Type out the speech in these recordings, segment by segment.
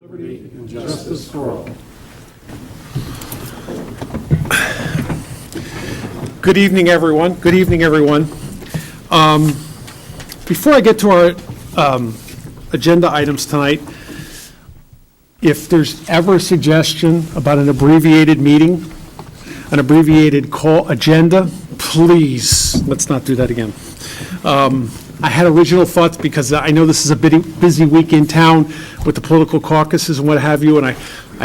Liberty and justice for all. Good evening, everyone. Good evening, everyone. Before I get to our agenda items tonight, if there's ever a suggestion about an abbreviated meeting, an abbreviated call agenda, please, let's not do that again. I had original thoughts because I know this is a busy week in town with the political caucuses and what have you, and I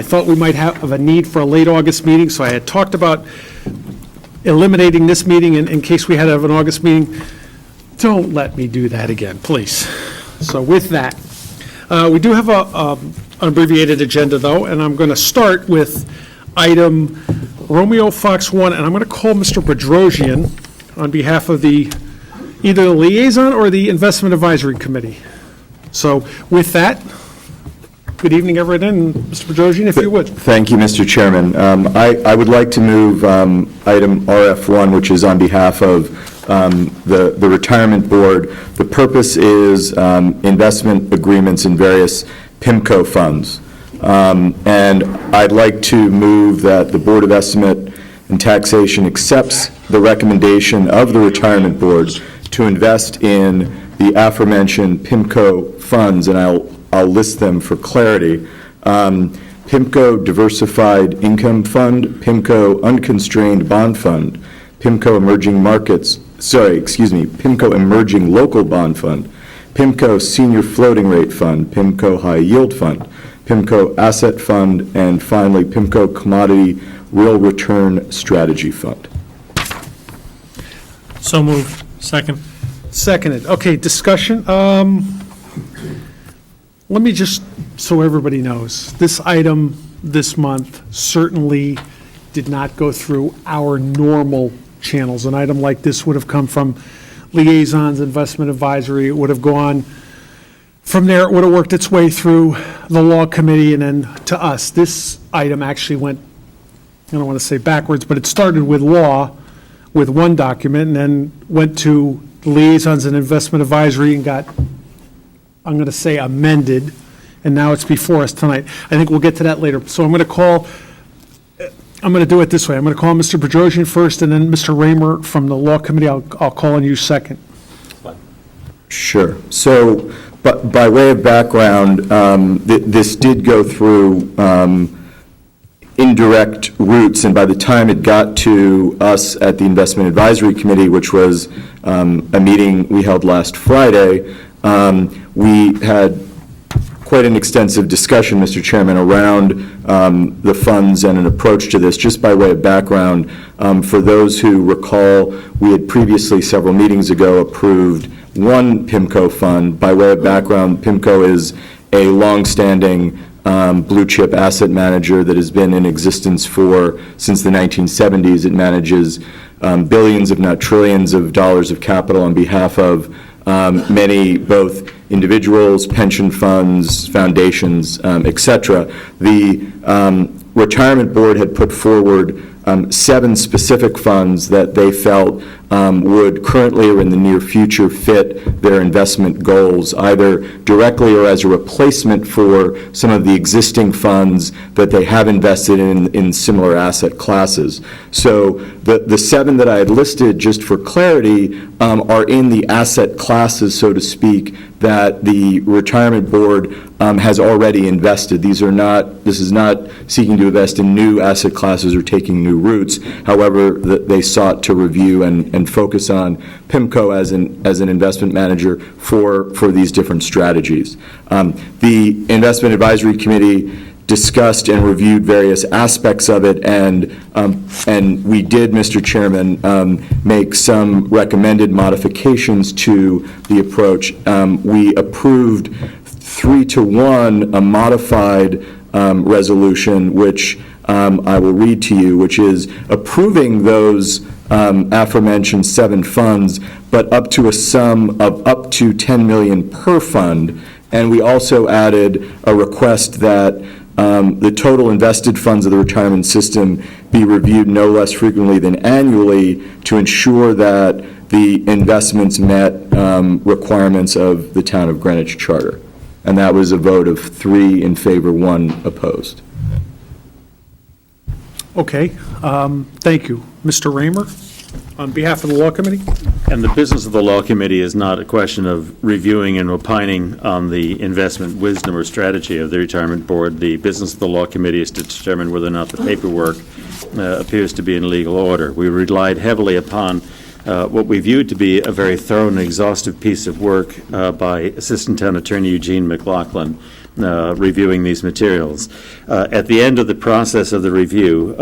thought we might have a need for a late August meeting, so I had talked about eliminating this meeting in case we had to have an August meeting. Don't let me do that again, please. So with that, we do have an abbreviated agenda, though, and I'm going to start with item Romeo Fox 1, and I'm going to call Mr. Bedrosian on behalf of either the liaison or the Investment Advisory Committee. So with that, good evening, everyone, and Mr. Bedrosian, if you would. Thank you, Mr. Chairman. I would like to move item RF1, which is on behalf of the Retirement Board. The purpose is investment agreements in various PIMCO funds. And I'd like to move that the Board of Estimate and Taxation accepts the recommendation of the Retirement Board to invest in the aforementioned PIMCO funds, and I'll list them for clarity. PIMCO Diversified Income Fund, PIMCO Unconstrained Bond Fund, PIMCO PIMCO Emerging Local Bond Fund, PIMCO Senior Floating Rate Fund, PIMCO High Yield Fund, PIMCO Asset Fund, and finally PIMCO Commodity Real Return Strategy Fund. So moved. Second. Seconded. Okay, discussion. Let me just, so everybody knows, this item this month certainly did not go through our normal channels. An item like this would have come from liaisons, investment advisory. It would have gone from there. It would have worked its way through the law committee and then to us. This item actually went, I don't want to say backwards, but it started with law with one document and then went to liaisons and investment advisory and got, I'm going to say, amended, and now it's before us tonight. I think we'll get to that later. So I'm going to do it this way. I'm going to call Mr. Bedrosian first, and then Mr. Raymer from the Law Committee, I'll call on you second. Sure. So, but by way of background, this did go through indirect routes, and by the time it got to us at the Investment Advisory Committee, which was a meeting we held last Friday, we had quite an extensive discussion, Mr. Chairman, around the funds and an approach to this. Just by way of background, for those who recall, we had previously, several meetings ago, approved one PIMCO fund. By way of background, PIMCO is a long-standing blue chip asset manager that has been in existence since the 1970s. It manages billions, if not trillions, of dollars of capital on behalf of many, both individuals, pension funds, foundations, etc. The Retirement Board had put forward 7 specific funds that they felt would currently or in the near future fit their investment goals, either directly or as a replacement for some of the existing funds that they have invested in similar asset classes. So the 7 that I had listed, just for clarity, are in the asset classes, so to speak, that the Retirement Board has already invested. This is not seeking to invest in new asset classes or taking new routes. However, they sought to review and focus on PIMCO as an investment manager for these different strategies. The Investment Advisory Committee discussed and reviewed various aspects of it, and we did, Mr. Chairman, make some recommended modifications to the approach. We approved 3-1 a modified resolution, which I will read to you, which is approving those aforementioned 7 funds, but up to a sum of up to $10 million per fund. And we also added a request that the total invested funds of the retirement system be reviewed no less frequently than annually to ensure that the investments met requirements of the Town of Greenwich Charter. and that was a vote of 3 in favor, 1 opposed. Okay, thank you. Mr. Raymer, on behalf of the Law Committee? And the business of the Law Committee is not a question of reviewing and opining on the investment wisdom or strategy of the Retirement Board. The business of the Law Committee is to determine whether or not the paperwork appears to be in legal order. We relied heavily upon what we viewed to be a very thorough and exhaustive piece of work by Assistant Town Attorney Eugene McLaughlin, reviewing these materials. At the end of the process of the review,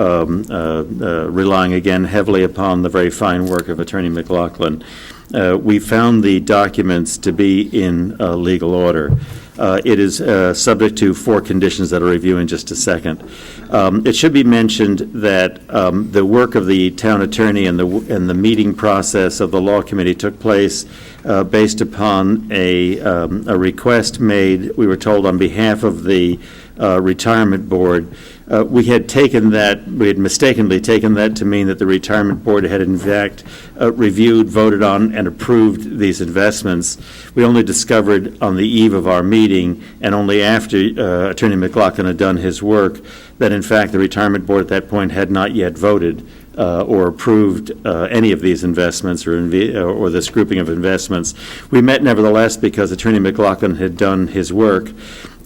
relying again heavily upon the very fine work of Attorney McLaughlin, we found the documents to be in legal order. It is subject to 4 conditions that I'll review in just a second. It should be mentioned that the work of the town attorney and the meeting process of the Law Committee took place based upon a request made, we were told, on behalf of the Retirement Board. We had mistakenly taken that to mean that the Retirement Board had in fact reviewed, voted on, and approved these investments. We only discovered on the eve of our meeting, and only after Attorney McLaughlin had done his work, that in fact the Retirement Board at that point had not yet voted or approved any of these investments or this grouping of investments. We met nevertheless because Attorney McLaughlin had done his work.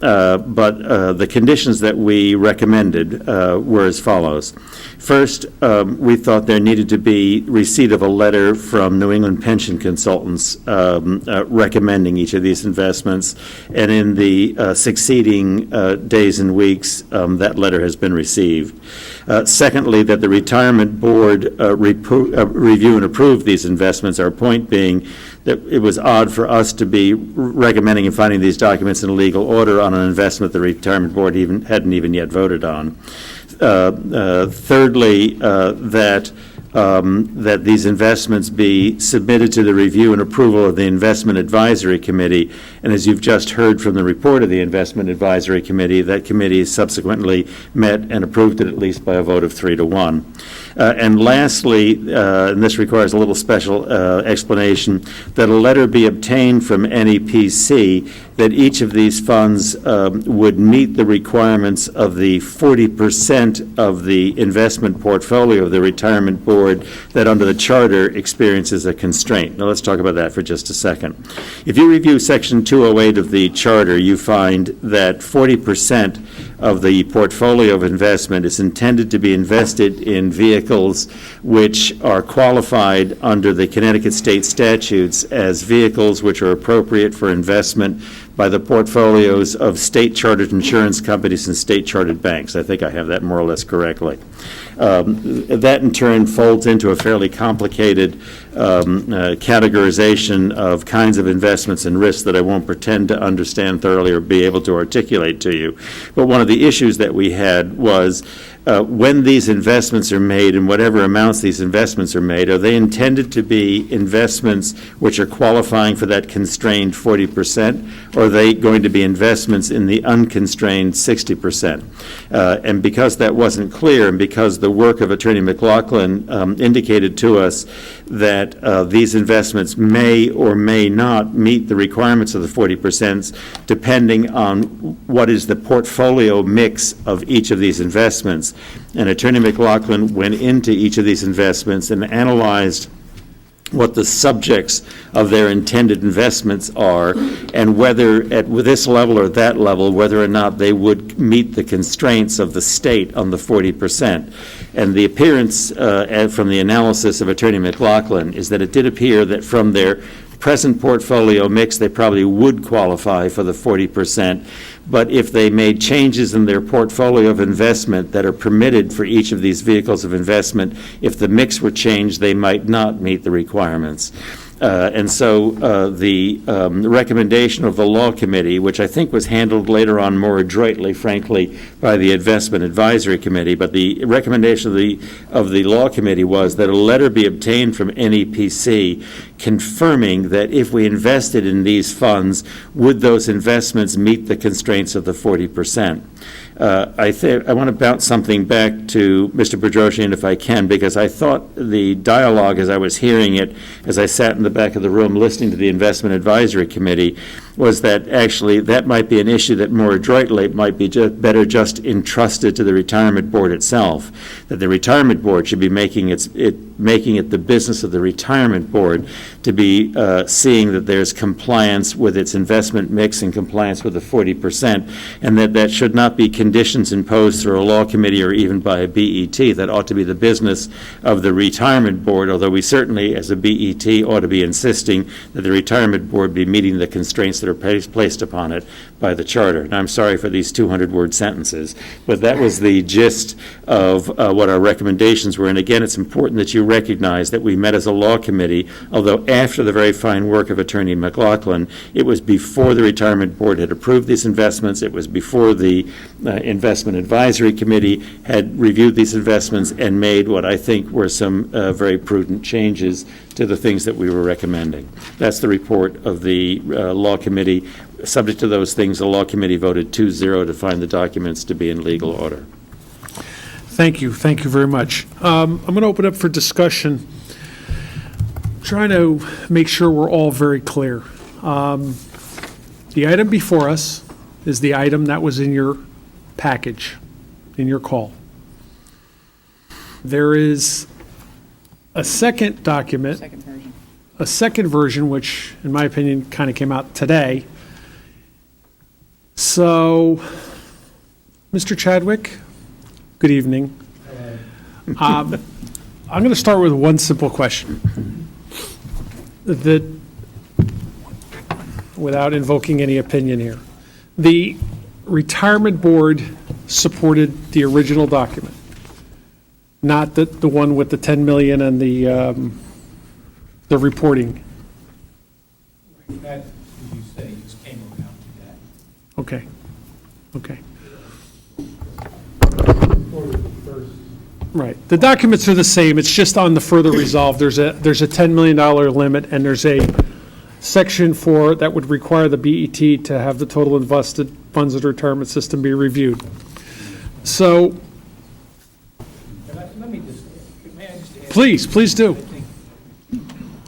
But the conditions that we recommended were as follows. First, we thought there needed to be receipt of a letter from New England Pension Consultants recommending each of these investments, and in the succeeding days and weeks, that letter has been received. Secondly, that the Retirement Board review and approve these investments, our point being that it was odd for us to be recommending and finding these documents in legal order on an investment the Retirement Board hadn't even yet voted on. Thirdly, that these investments be submitted to the review and approval of the Investment Advisory Committee. And as you've just heard from the report of the Investment Advisory Committee, that committee subsequently met and approved it at least by a vote of 3-1. And lastly, and this requires a little special explanation, that a letter be obtained from NEPC that each of these funds would meet the requirements of the 40% of the investment portfolio of the Retirement Board that under the Charter experiences a constraint. Now let's talk about that for just a second. If you review Section 208 of the Charter, you find that 40% of the portfolio of investment is intended to be invested in vehicles which are qualified under the Connecticut state statutes as vehicles which are appropriate for investment by the portfolios of state-chartered insurance companies and state-chartered banks. I think I have that more or less correctly. That, in turn, folds into a fairly complicated categorization of kinds of investments and risks that I won't pretend to understand thoroughly or be able to articulate to you. But one of the issues that we had was when these investments are made and whatever amounts these investments are made, are they intended to be investments which are qualifying for that constrained 40%, or are they going to be investments in the unconstrained 60%? And because that wasn't clear, and because the work of Attorney McLaughlin indicated to us that these investments may or may not meet the requirements of the 40%, depending on what is the portfolio mix of each of these investments. And Attorney McLaughlin went into each of these investments and analyzed what the subjects of their intended investments are, and whether at this level or that level, whether or not they would meet the constraints of the state on the 40%. And the appearance from the analysis of Attorney McLaughlin is that it did appear that from their present portfolio mix, they probably would qualify for the 40%. But if they made changes in their portfolio of investment that are permitted for each of these vehicles of investment, if the mix were changed, they might not meet the requirements. And so the recommendation of the Law Committee, which I think was handled later on more adroitly, frankly, by the Investment Advisory Committee, but the recommendation of the Law Committee was that a letter be obtained from NEPC confirming that if we invested in these funds, would those investments meet the constraints of the 40%? I want to bounce something back to Mr. Bedrosian, if I can, because I thought the dialogue as I was hearing it, as I sat in the back of the room listening to the Investment Advisory Committee, was that actually that might be an issue that more adroitly might be better just entrusted to the retirement board itself, that the retirement board should be making it the business of the retirement board to be seeing that there's compliance with its investment mix and compliance with the 40%, and that should not be conditions imposed through a law committee or even by a BET. That ought to be the business of the retirement board, although we certainly, as a BET, ought to be insisting that the retirement board be meeting the constraints that are placed upon it by the charter. And I'm sorry for these 200-word sentences, but that was the gist of what our recommendations were. And again, it's important that you recognize that we met as a law committee, although after the very fine work of Attorney McLaughlin, it was before the retirement board had approved these investments, it was before the investment advisory committee had reviewed these investments and made what I think were some very prudent changes to the things that we were recommending. That's the report of the law committee. Subject to those things, the law committee voted 2-0 to find the documents to be in legal order. Thank you very much. I'm going to open up for discussion, trying to make sure we're all very clear. The item before us is the item that was in your package, in your call. There is a second document, a second version, which, in my opinion, kind of came out today. So, Mr. Chadwick, good evening. I'm going to start with one simple question. That, without invoking any opinion here, the retirement board supported the original document, not the one with the 10 million and the reporting. That, as you say, just came around to that. Okay. Right. The documents are the same. It's just on the further resolve. There's a $10 million limit, and there's a section that would require the BET to have the total invested funds of the retirement system be reviewed. So, Let me just, may I just add? please do.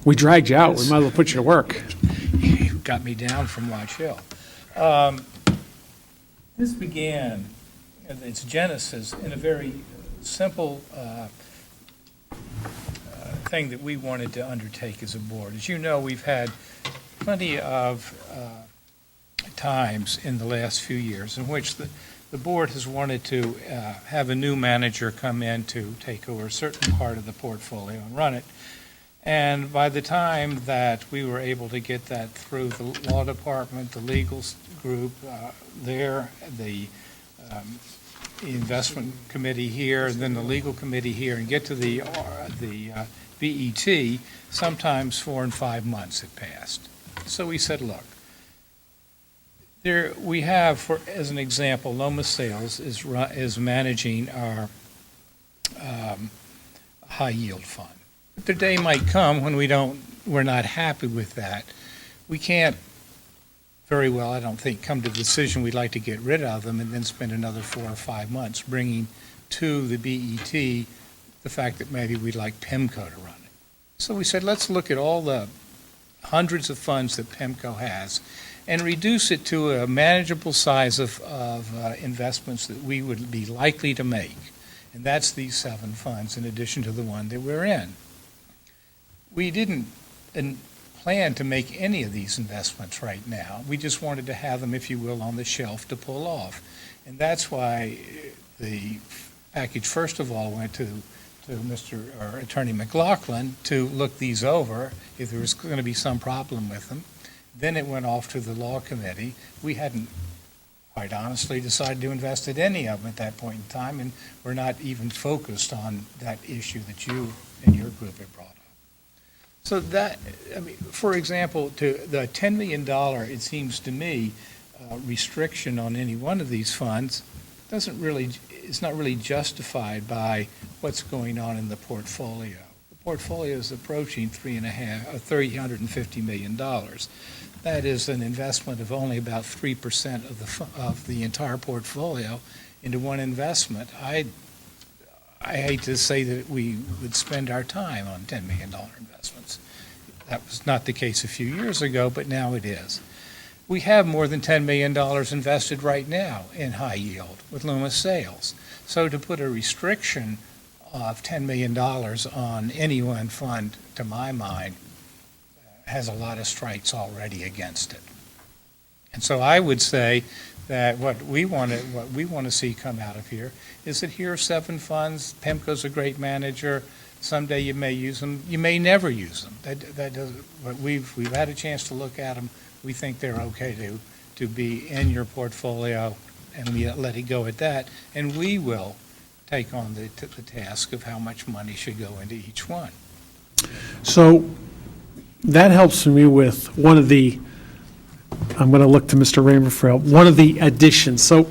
We dragged you out. We might as well put you to work. You got me down from Watch Hill. This began, its genesis, in a very simple thing that we wanted to undertake as a board. As you know, we've had plenty of times in the last few years in which the board has wanted to have a new manager come in to take over a certain part of the portfolio and run it. And by the time that we were able to get that through the law department, the legal group there, the investment committee here, and then the legal committee here, and get to the BET, sometimes 4 and 5 months had passed. So we said, look, we have, for as an example, Loma Sales is managing our high yield fund. But the day might come when we're not happy with that. We can't very well, I don't think, come to the decision we'd like to get rid of them and then spend another 4 or 5 months bringing to the BET the fact that maybe we'd like PIMCO to run it. So we said, let's look at all the hundreds of funds that PIMCO has and reduce it to a manageable size of investments that we would be likely to make. And that's these 7 funds in addition to the one that we're in. We didn't plan to make any of these investments right now. We just wanted to have them, if you will, on the shelf to pull off. And that's why the package, first of all, went to Attorney McLaughlin to look these over if there was going to be some problem with them. Then it went off to the law committee. We hadn't, quite honestly, decided to invest in any of them at that point in time, and we're not even focused on that issue that you and your group have brought up. So that, I mean, for example, to the $10 million, it seems to me, restriction on any one of these funds is not really justified by what's going on in the portfolio. The portfolio is approaching $350 million. That is an investment of only about 3% of the entire portfolio into one investment. I hate to say that we would spend our time on $10 million investments. That was not the case a few years ago, but now it is. We have more than $10 million invested right now in high yield with Loomis Sales. So to put a restriction of $10 million on any one fund, to my mind, has a lot of strikes already against it. And so I would say that what we want to see come out of here is that here are 7 funds. PIMCO's a great manager. Someday you may use them. You may never use them. That doesn't. But we've had a chance to look at them. We think they're okay to be in your portfolio, and we let it go at that. And we will take on the task of how much money should go into each one. So that helps me with one of the, I'm going to look to Mr. Raymer for help, one of the additions. So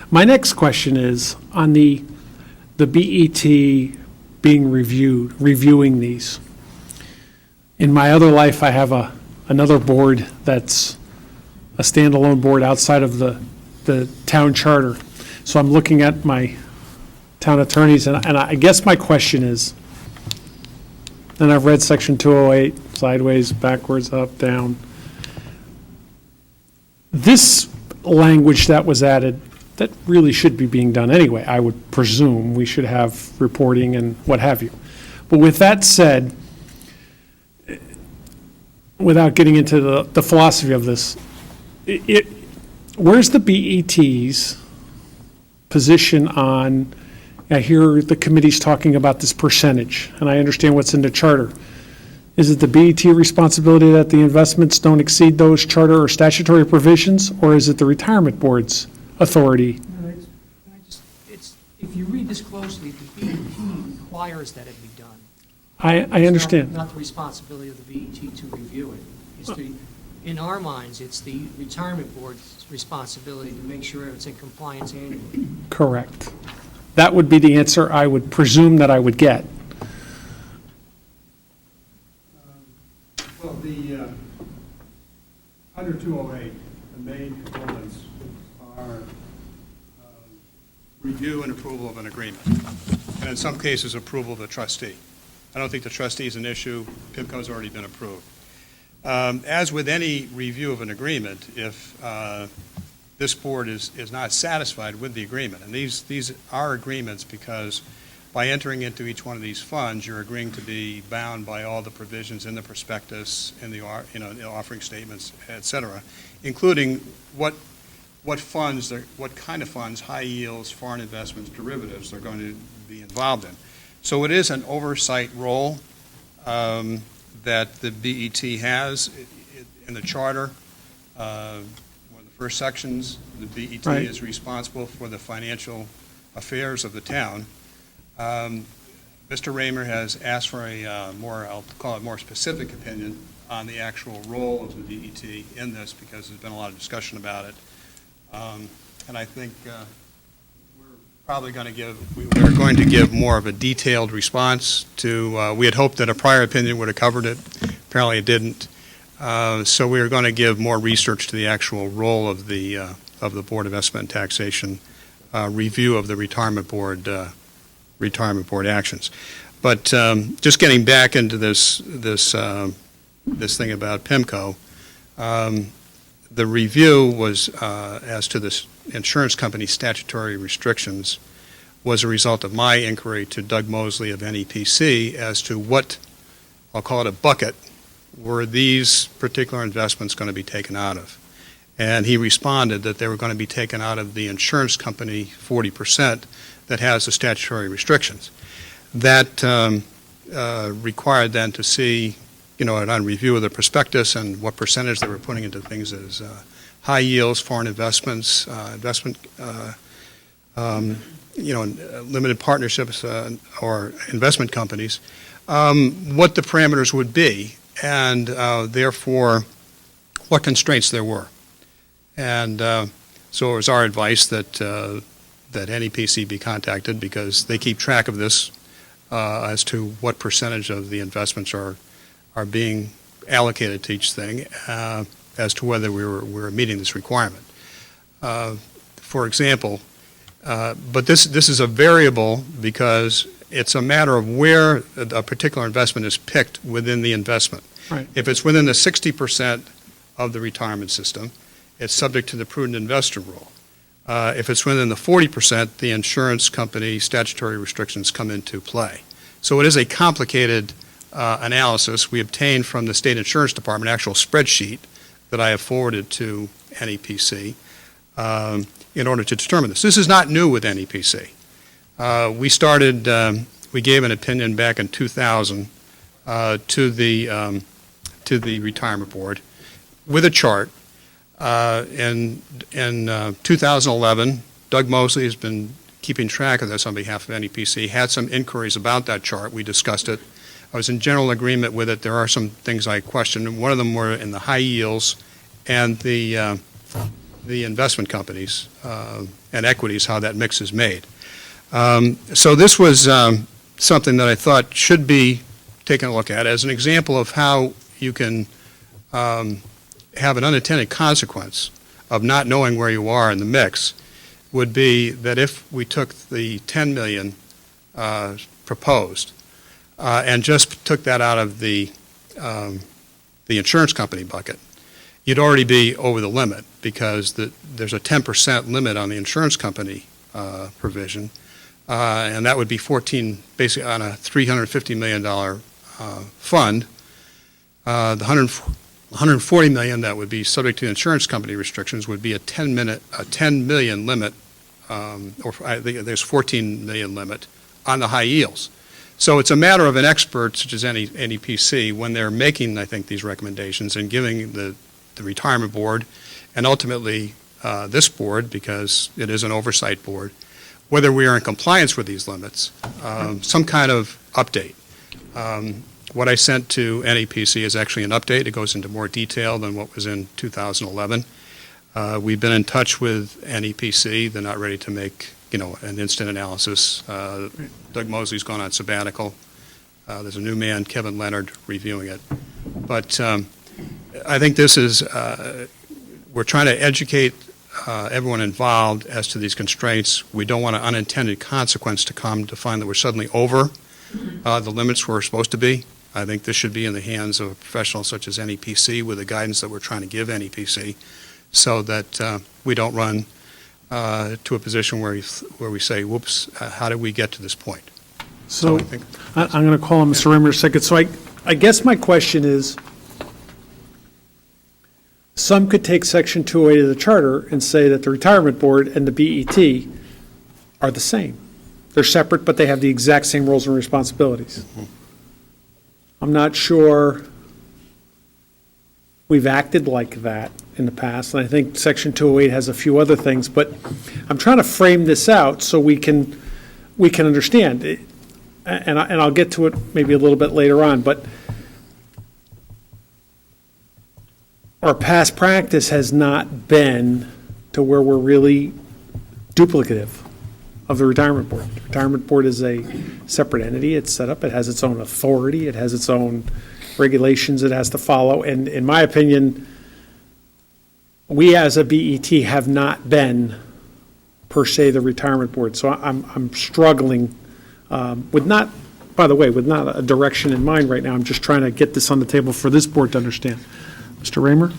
my next question is on the BET being reviewing these. In my other life, I have another board that's a standalone board outside of the town charter. So I'm looking at my town attorneys, and I guess my question is, and I've read section 208, sideways, backwards, up, down. This language that was added, that really should be being done anyway, I would presume. We should have reporting and what have you. But with that said, without getting into the philosophy of this, where's the BET's position on, I hear the committee's talking about this percentage, and I understand what's in the charter. Is it the BET responsibility that the investments don't exceed those charter or statutory provisions, or is it the retirement board's authority? No, if you read this closely, the BET requires that it be done. I It's understand. not the responsibility of the BET to review it. In our minds, it's the retirement board's responsibility to make sure it's in compliance annually. Correct. That would be the answer I would presume that I would get. Well, under 208, the main components are review and approval of an agreement, and in some cases, approval of the trustee. I don't think the trustee is an issue. PIMCO's already been approved. As with any review of an agreement, if this board is not satisfied with the agreement, and these are agreements because by entering into each one of these funds, you're agreeing to be bound by all the provisions in the prospectus, in the offering statements, et cetera, including what funds, what kind of funds, high yields, foreign investments, derivatives, they're going to be involved in. So it is an oversight role that the BET has in the charter. One of the first sections, the BET Right. is responsible for the financial affairs of the town. Mr. Raymer has asked for a more, I'll call it more specific opinion on the actual role of the BET in this because there's been a lot of discussion about it. And I think we're going to give more of a detailed response to, we had hoped that a prior opinion would have covered it. Apparently it didn't. So we are going to give more research to the actual role of the Board of Investment and Taxation review of the retirement board actions. But just getting back into this thing about PIMCO, the review was as to this insurance company statutory restrictions was a result of my inquiry to Doug Mosley of NEPC as to what, I'll call it a bucket, were these particular investments going to be taken out of. And he responded that they were going to be taken out of the insurance company 40% that has the statutory restrictions. That required then to see, on review of the prospectus and what percentage they were putting into things as high yields, foreign investments, limited partnerships or investment companies, what the parameters would be, and therefore what constraints there were. And so it was our advice that NEPC be contacted because they keep track of this as to what percentage of the investments are being allocated to each thing as to whether we were meeting this requirement. For example, but this is a variable because it's a matter of where a particular investment is picked within the investment. Right. If it's within the 60% of the retirement system, it's subject to the prudent investor rule. If it's within the 40%, the insurance company statutory restrictions come into play. So it is a complicated analysis. We obtained from the State Insurance Department an actual spreadsheet that I have forwarded to NEPC in order to determine this. This is not new with NEPC. We gave an opinion back in 2000 to the retirement board with a chart. In 2011, Doug Mosley has been keeping track of this on behalf of NEPC, had some inquiries about that chart. We discussed it. I was in general agreement with it. There are some things I questioned, and one of them were in the high yields and the investment companies and equities, how that mix is made. So this was something that I thought should be taken a look at as an example of how you can have an unintended consequence of not knowing where you are in the mix would be that if we took the 10 million proposed and just took that out of the insurance company bucket, you'd already be over the limit because there's a 10% limit on the insurance company provision, and that would be 14, basically on a $350 million fund. The 140 million that would be subject to insurance company restrictions would be a 10 million limit, or I think there's 14 million limit on the high yields. So it's a matter of an expert such as NEPC when they're making, I think, these recommendations and giving the retirement board and ultimately this board, because it is an oversight board, whether we are in compliance with these limits, some kind of update. What I sent to NEPC is actually an update. It goes into more detail than what was in 2011. We've been in touch with NEPC. They're not ready to make, an instant analysis. Doug Mosley's gone on sabbatical. There's a new man, Kevin Leonard, reviewing it. But I think this is, we're trying to educate everyone involved as to these constraints. We don't want an unintended consequence to come to find that we're suddenly over the limits we're supposed to be. I think this should be in the hands of professionals such as NEPC with the guidance that we're trying to give NEPC so that we don't run to a position where we say, whoops, how did we get to this point? So I think I'm going to call on Mr. Rimmer a second. So I guess my question is, some could take Section 208 of the Charter and say that the Retirement Board and the BET are the same. They're separate, but they have the exact same roles and responsibilities. I'm not sure we've acted like that in the past, and I think Section 208 has a few other things, but I'm trying to frame this out so we can understand it, and I'll get to it maybe a little bit later on, but our past practice has not been to where we're really duplicative of the Retirement Board. The Retirement Board is a separate entity. It's set up. It has its own authority. It has its own regulations it has to follow. And in my opinion, we as a BET have not been, per se, the Retirement Board. So I'm struggling with not, by the way, with not a direction in mind right now. I'm just trying to get this on the table for this board to understand. Mr. Raymer?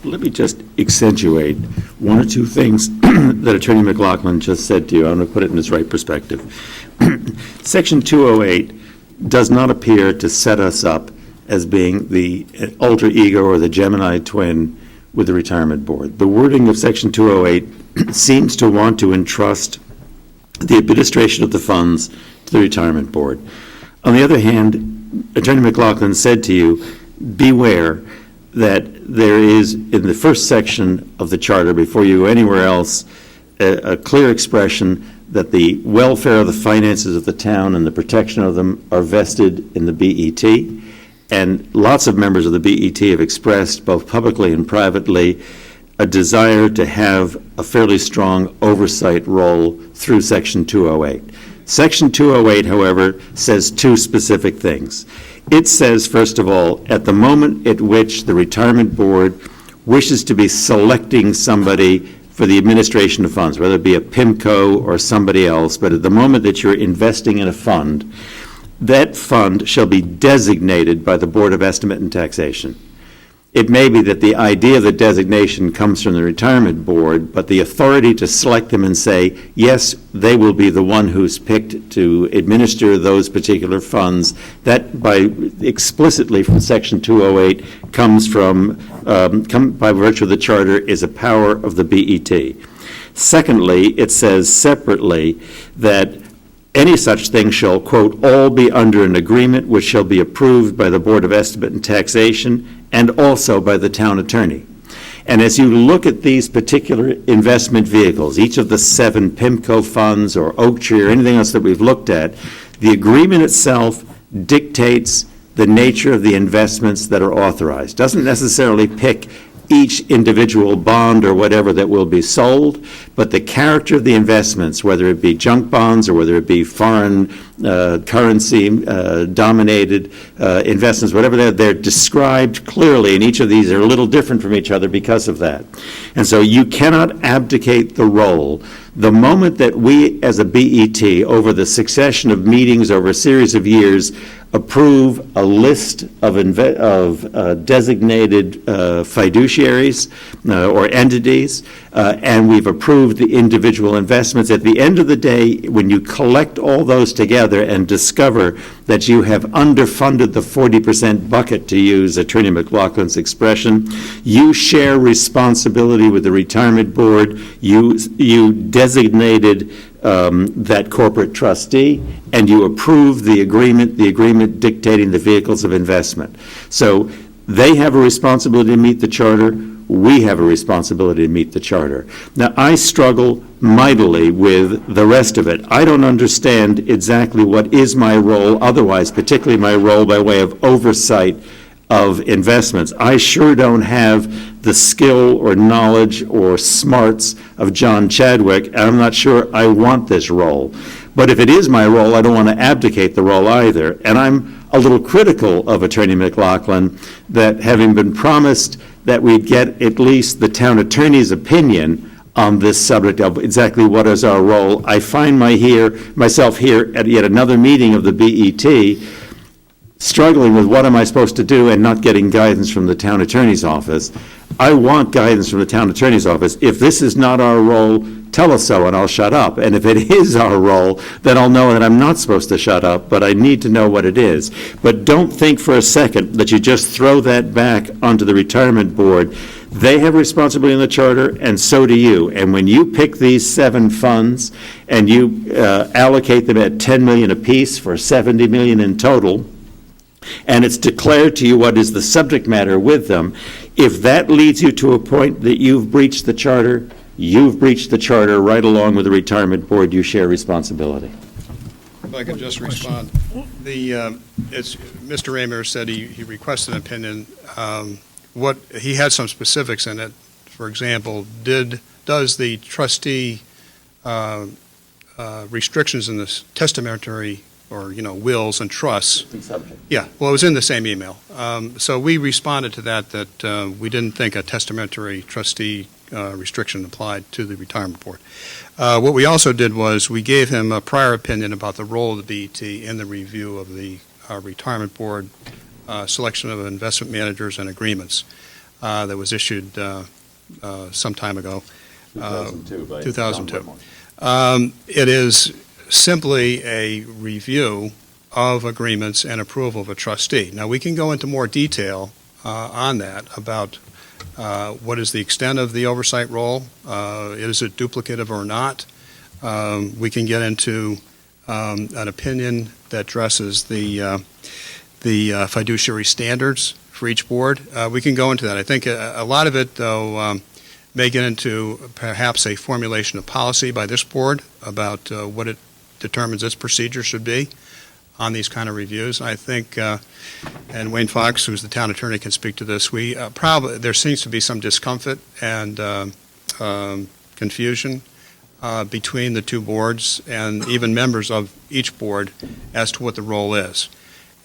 Let me just accentuate one or two things that Attorney McLaughlin just said to you. I'm going to put it in its right perspective. Section 208 does not appear to set us up as being the alter ego or the Gemini twin with the Retirement Board. The wording of Section 208 seems to want to entrust the administration of the funds to the Retirement Board. On the other hand, Attorney McLaughlin said to you, beware that there is, in the first section of the Charter, before you go anywhere else, a clear expression that the welfare of the finances of the town and the protection of them are vested in the BET. And lots of members of the BET have expressed, both publicly and privately, a desire to have a fairly strong oversight role through Section 208. Section 208, however, says two specific things. It says, first of all, at the moment at which the Retirement Board wishes to be selecting somebody for the administration of funds, whether it be a PIMCO or somebody else, but at the moment that you're investing in a fund, that fund shall be designated by the Board of Estimate and Taxation. It may be that the idea of the designation comes from the retirement board, but the authority to select them and say, yes, they will be the one who's picked to administer those particular funds, that by explicitly from Section 208 comes from, by virtue of the charter, is a power of the BET. Secondly, it says separately that any such thing shall, quote, all be under an agreement which shall be approved by the Board of Estimate and Taxation and also by the town attorney. And as you look at these particular investment vehicles, each of the 7 PIMCO funds or Oak Tree or anything else that we've looked at, the agreement itself dictates the nature of the investments that are authorized. Doesn't necessarily pick each individual bond or whatever that will be sold, but the character of the investments, whether it be junk bonds or whether it be foreign currency dominated investments, whatever they're described clearly, and each of these are a little different from each other because of that. And so you cannot abdicate the role. The moment that we, as a BET, over the succession of meetings over a series of years, approve a list of designated fiduciaries or entities, and we've approved the individual investments, at the end of the day, when you collect all those together and discover that you have underfunded the 40% bucket, to use Attorney McLaughlin's expression, you share responsibility with the retirement board. You designated that corporate trustee, and you approve the agreement dictating the vehicles of investment. So they have a responsibility to meet the charter. We have a responsibility to meet the charter. Now, I struggle mightily with the rest of it. I don't understand exactly what is my role otherwise, particularly my role by way of oversight of investments. I sure don't have the skill or knowledge or smarts of John Chadwick, and I'm not sure I want this role. But if it is my role, I don't want to abdicate the role either. And I'm a little critical of Attorney McLaughlin that, having been promised that we'd get at least the town attorney's opinion on this subject of exactly what is our role, I find myself here at yet another meeting of the BET struggling with what am I supposed to do and not getting guidance from the town attorney's office. I want guidance from the town attorney's office. If this is not our role, tell us so and I'll shut up. And if it is our role, then I'll know that I'm not supposed to shut up, but I need to know what it is. But don't think for a second that you just throw that back onto the retirement board. They have responsibility in the charter, and so do you. And when you pick these 7 funds and you allocate them at $10 million apiece for $70 million in total, and it's declared to you what is the subject matter with them, if that leads you to a point that you've breached the charter, you've breached the charter right along with the retirement board. You share responsibility. If I could just respond. Mr. Raymer said he requested an opinion. What he had some specifics in it. For example, does the trustee restrictions in the testamentary or wills and trusts? Yeah, well, it was in the same email. So we responded to that we didn't think a testamentary trustee restriction applied to the retirement board. What we also did was we gave him a prior opinion about the role of the BET in the review of the retirement board selection of investment managers and agreements that was issued some time ago. 2002. It is simply a review of agreements and approval of a trustee. Now, we can go into more detail on that about what is the extent of the oversight role, is it duplicative or not. We can get into an opinion that addresses the fiduciary standards for each board. We can go into that. I think a lot of it, though, may get into perhaps a formulation of policy by this board about what it determines its procedure should be on these kind of reviews. I think, and Wayne Fox, who's the town attorney, can speak to this, there seems to be some discomfort and confusion between the two boards and even members of each board as to what the role is.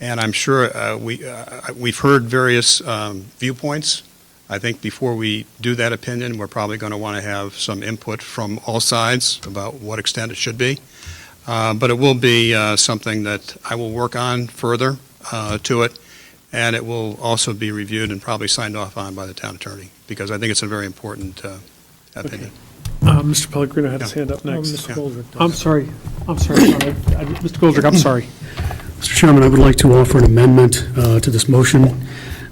And I'm sure we've heard various viewpoints. I think before we do that opinion, we're probably going to want to have some input from all sides about what extent it should be. But it will be something that I will work on further to it. and it will also be reviewed and probably signed off on by the town attorney, because I think it's a very important opinion. Mr. Pellegrino had his hand up next. Mr. Goldrick. I'm sorry. Mr. Goldrick, I'm sorry. Mr. Chairman, I would like to offer an amendment to this motion.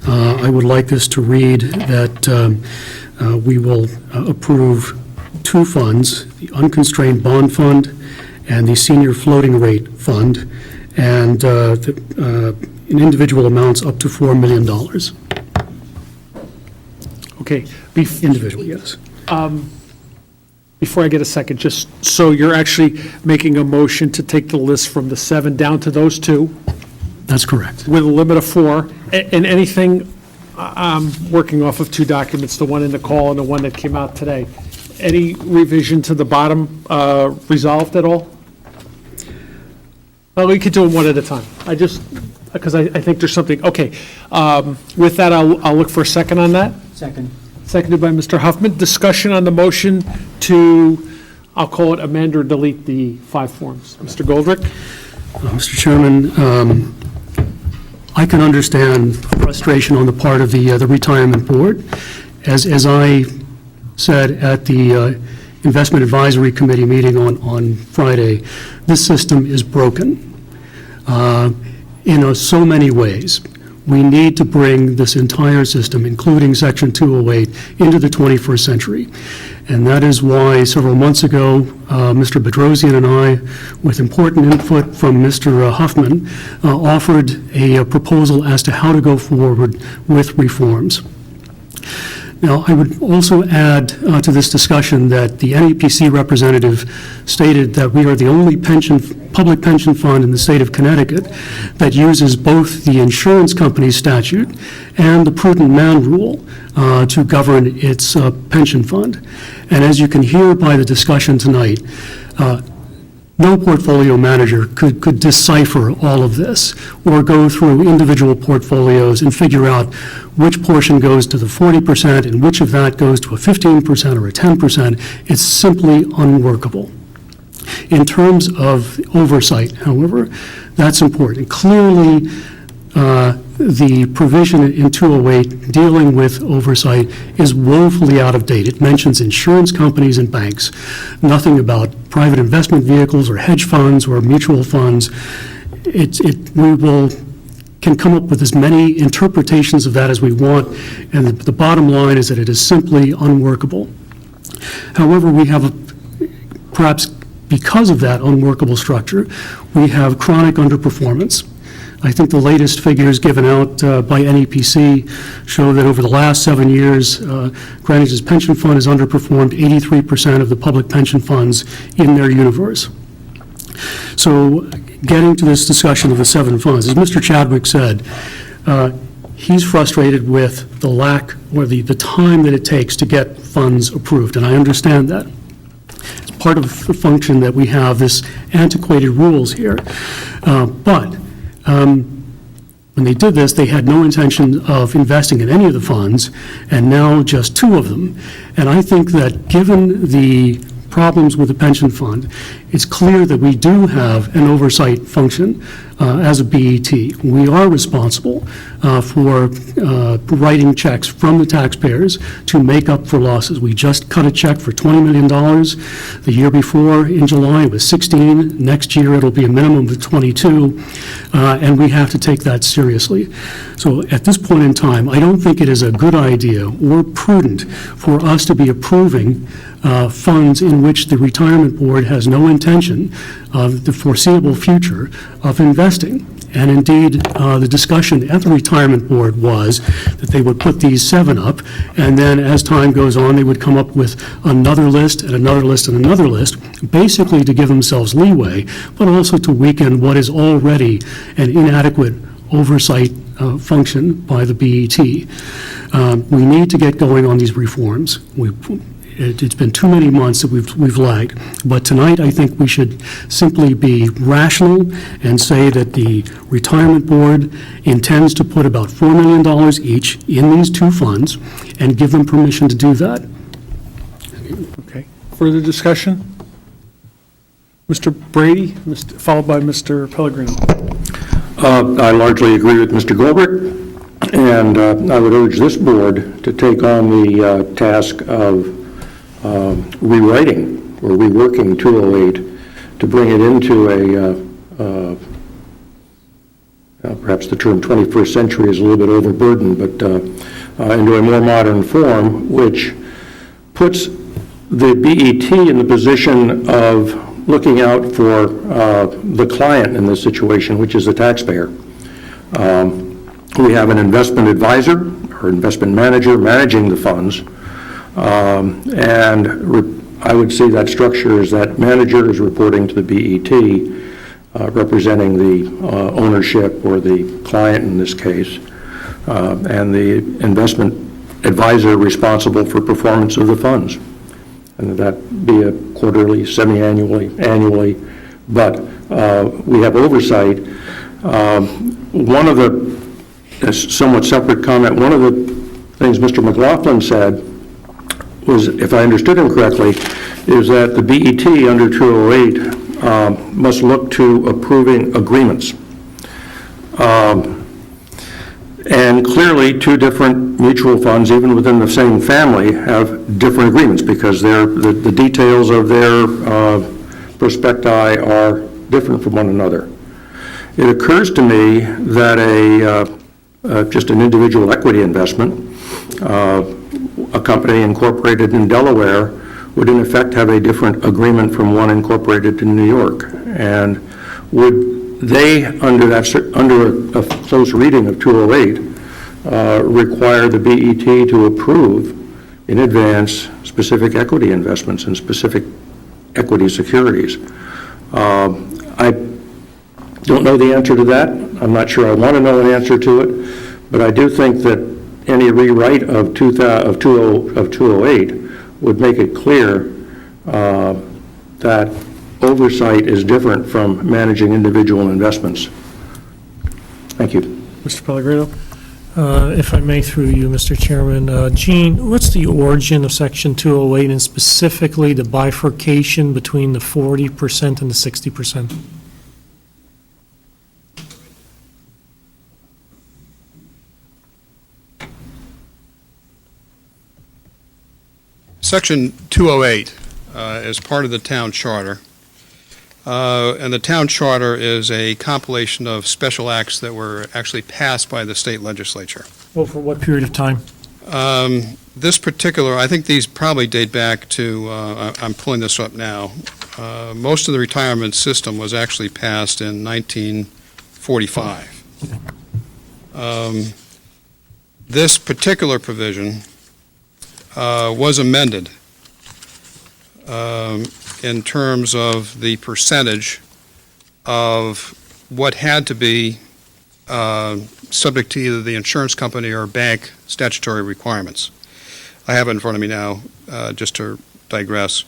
I would like this to read that we will approve two funds, the Unconstrained Bond Fund and the Senior Floating Rate Fund, and in individual amounts up to $4 million. Okay. Individual, yes. Before I get a second, just so you're actually making a motion to take the list from the 7 down to those 2 That's correct. with a limit of 4, and anything, I'm working off of 2 documents, the one in the call and the one that came out today. Any revision to the bottom resolved at all? Well, we could do them one at a time. Because I think there's something, okay. With that, I'll look for a second on that. Second. Seconded by Mr. Huffman. Discussion on the motion to, I'll call it amend or delete the 5 forms. Mr. Goldrick? Mr. Chairman, I can understand frustration on the part of the retirement board. As I said at the Investment Advisory Committee meeting on Friday, this system is broken in so many ways. We need to bring this entire system, including Section 208, into the 21st century. And that is why several months ago, Mr. Bedrosian and I, with important input from Mr. Huffman, offered a proposal as to how to go forward with reforms. Now, I would also add to this discussion that the NEPC representative stated that we are the only public pension fund in the state of Connecticut that uses both the insurance company statute and the prudent man rule to govern its pension fund. And as you can hear by the discussion tonight, no portfolio manager could decipher all of this or go through individual portfolios and figure out which portion goes to the 40% and which of that goes to a 15% or a 10%. It's simply unworkable. In terms of oversight, however, that's important. Clearly, the provision in 208 dealing with oversight is woefully out of date. It mentions insurance companies and banks, nothing about private investment vehicles or hedge funds or mutual funds. We can come up with as many interpretations of that as we want, and the bottom line is that it is simply unworkable. However, we have, perhaps because of that unworkable structure, we have chronic underperformance. I think the latest figures given out by NEPC show that over the last 7 years, Greenwich's pension fund has underperformed 83% of the public pension funds in their universe. So getting to this discussion of the 7 funds, as Mr. Chadwick said, he's frustrated with the lack or the time that it takes to get funds approved, and I understand that. It's part of the function that we have this antiquated rules here. But when they did this, they had no intention of investing in any of the funds, and now just 2 of them. And I think that given the problems with the pension fund, it's clear that we do have an oversight function as a BET. We are responsible for writing checks from the taxpayers to make up for losses. We just cut a check for $20 million. The year before, in July, it was 16. Next year, it'll be a minimum of 22, and we have to take that seriously. So at this point in time, I don't think it is a good idea or prudent for us to be approving funds in which the retirement board has no intention of the foreseeable future of investing. And indeed, the discussion at the retirement board was that they would put these 7 up, and then as time goes on, they would come up with another list and another list and another list, basically to give themselves leeway, but also to weaken what is already an inadequate oversight function by the BET. We need to get going on these reforms. It's been too many months that we've lagged. But tonight, I think we should simply be rational and say that the retirement board intends to put about $4 million each in these 2 funds and give them permission to do that. Okay. Further discussion? Mr. Brady, followed by Mr. Pellegrino. I largely agree with Mr. Goldberg. And I would urge this board to take on the task of rewriting or reworking 208 to bring it into perhaps the term 21st century is a little bit overburdened, but into a more modern form, which puts the BET in the position of looking out for the client in this situation, which is the taxpayer. We have an investment advisor or investment manager managing the funds, and I would say that structure is that manager is reporting to the BET, representing the ownership or the client in this case, and the investment advisor responsible for performance of the funds. And that be a quarterly, semi-annually, annually, but we have oversight. One of the, a somewhat separate comment, one of the things Mr. McLaughlin said was, if I understood him correctly, is that the BET under 208 must look to approving agreements. And clearly, two different mutual funds, even within the same family, have different agreements because the details of their prospecti are different from one another. It occurs to me that just an individual equity investment, a company incorporated in Delaware, would in effect have a different agreement from one incorporated in New York. And would they, under a close reading of 208, require the BET to approve in advance specific equity investments and specific equity securities? I don't know the answer to that. I'm not sure I want to know an answer to it, but I do think that any rewrite of 208 would make it clear that oversight is different from managing individual investments. Thank you. Mr. Pellegrino? If I may, through you, Mr. Chairman. Gene, what's the origin of Section 208 and specifically the bifurcation between the 40% and the 60%? Section 208 is part of the town charter, and the town charter is a compilation of special acts that were actually passed by the state legislature. Over what period of time? This particular, I think these probably date back to, I'm pulling this up now, most of the retirement system was actually passed in 1945. This particular provision was amended in terms of the percentage of what had to be subject to either the insurance company or bank statutory requirements. I have it in front of me now, just to digress.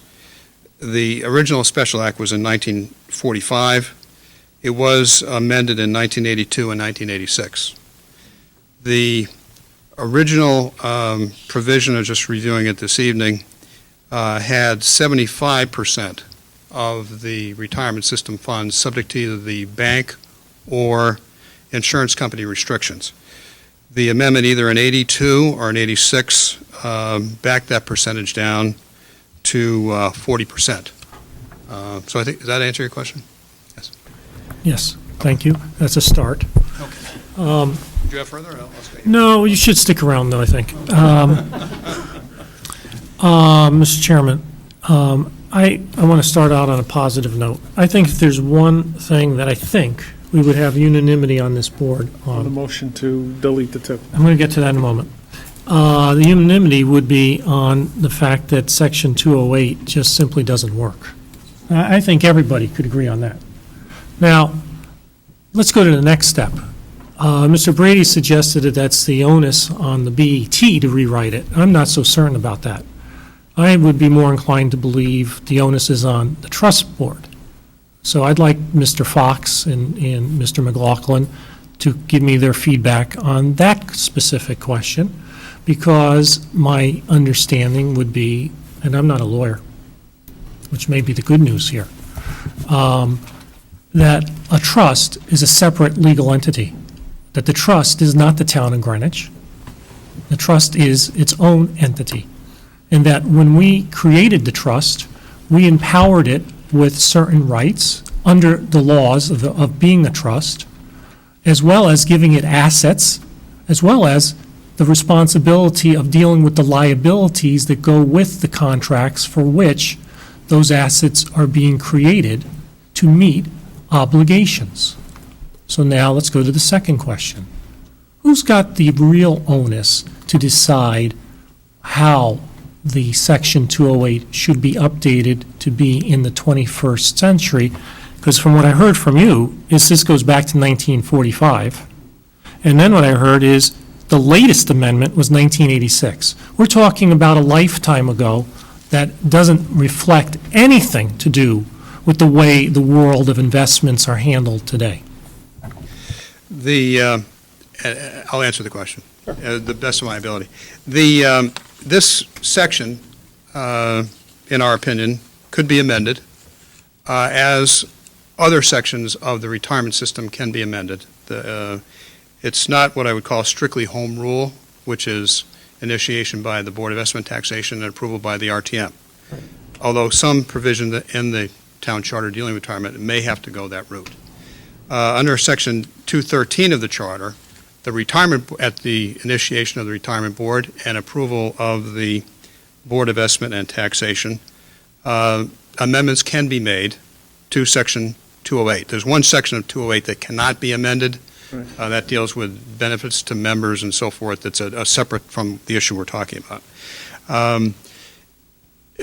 The original special act was in 1945. It was amended in 1982 and 1986. The original provision, I was just reviewing it this evening, had 75% of the retirement system funds subject to either the bank or insurance company restrictions. The amendment, either in 82 or in 86, backed that percentage down to 40%. So I think, does that answer your question? Yes. Yes, thank you. That's a start. Okay. Do you have further? I'll stay here. No, you should stick around, though, I think. Mr. Chairman, I want to start out on a positive note. I think if there's one thing that I think we would have unanimity on this board The on, motion to delete the two. I'm going to get to that in a moment. The unanimity would be on the fact that Section 208 just simply doesn't work. I think everybody could agree on that. Now, let's go to the next step. Mr. Brady suggested that that's the onus on the BET to rewrite it. I'm not so certain about that. I would be more inclined to believe the onus is on the trust board. So I'd like Mr. Fox and Mr. McLaughlin to give me their feedback on that specific question, because my understanding would be, and I'm not a lawyer, which may be the good news here, that a trust is a separate legal entity. that the trust is not the town of Greenwich. The trust is its own entity. And that when we created the trust, we empowered it with certain rights under the laws of being a trust, as well as giving it assets, as well as the responsibility of dealing with the liabilities that go with the contracts for which those assets are being created to meet obligations. So now let's go to the second question. Who's got the real onus to decide how the Section 208 should be updated to be in the 21st century? Because from what I heard from you, is this goes back to 1945. And then what I heard is the latest amendment was 1986. We're talking about a lifetime ago that doesn't reflect anything to do with the way the world of investments are handled today. I'll answer the question, the best of my ability. This section, in our opinion, could be amended as other sections of the retirement system can be amended. It's not what I would call strictly home rule, which is initiation by the Board of Investment Taxation and approval by the RTM. Although some provision in the town charter dealing with retirement may have to go that route. Under Section 213 of the charter, the retirement, at the initiation of the retirement board and approval of the Board of Investment and Taxation, amendments can be made to Section 208. There's one section of 208 that cannot be amended. That deals with benefits to members and so forth. That's a separate from the issue we're talking about.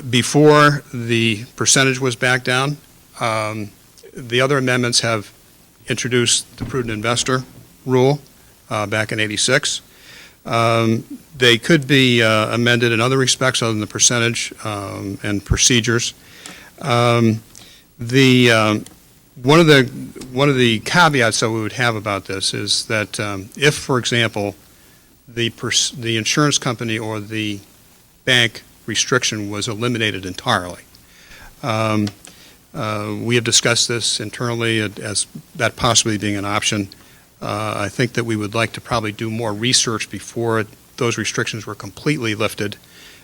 Before the percentage was backed down, the other amendments have introduced the prudent investor rule back in '86. They could be amended in other respects other than the percentage and procedures. One of the caveats that we would have about this is that if, for example, the insurance company or the bank restriction was eliminated entirely. We have discussed this internally as that possibly being an option. I think that we would like to probably do more research before those restrictions were completely lifted,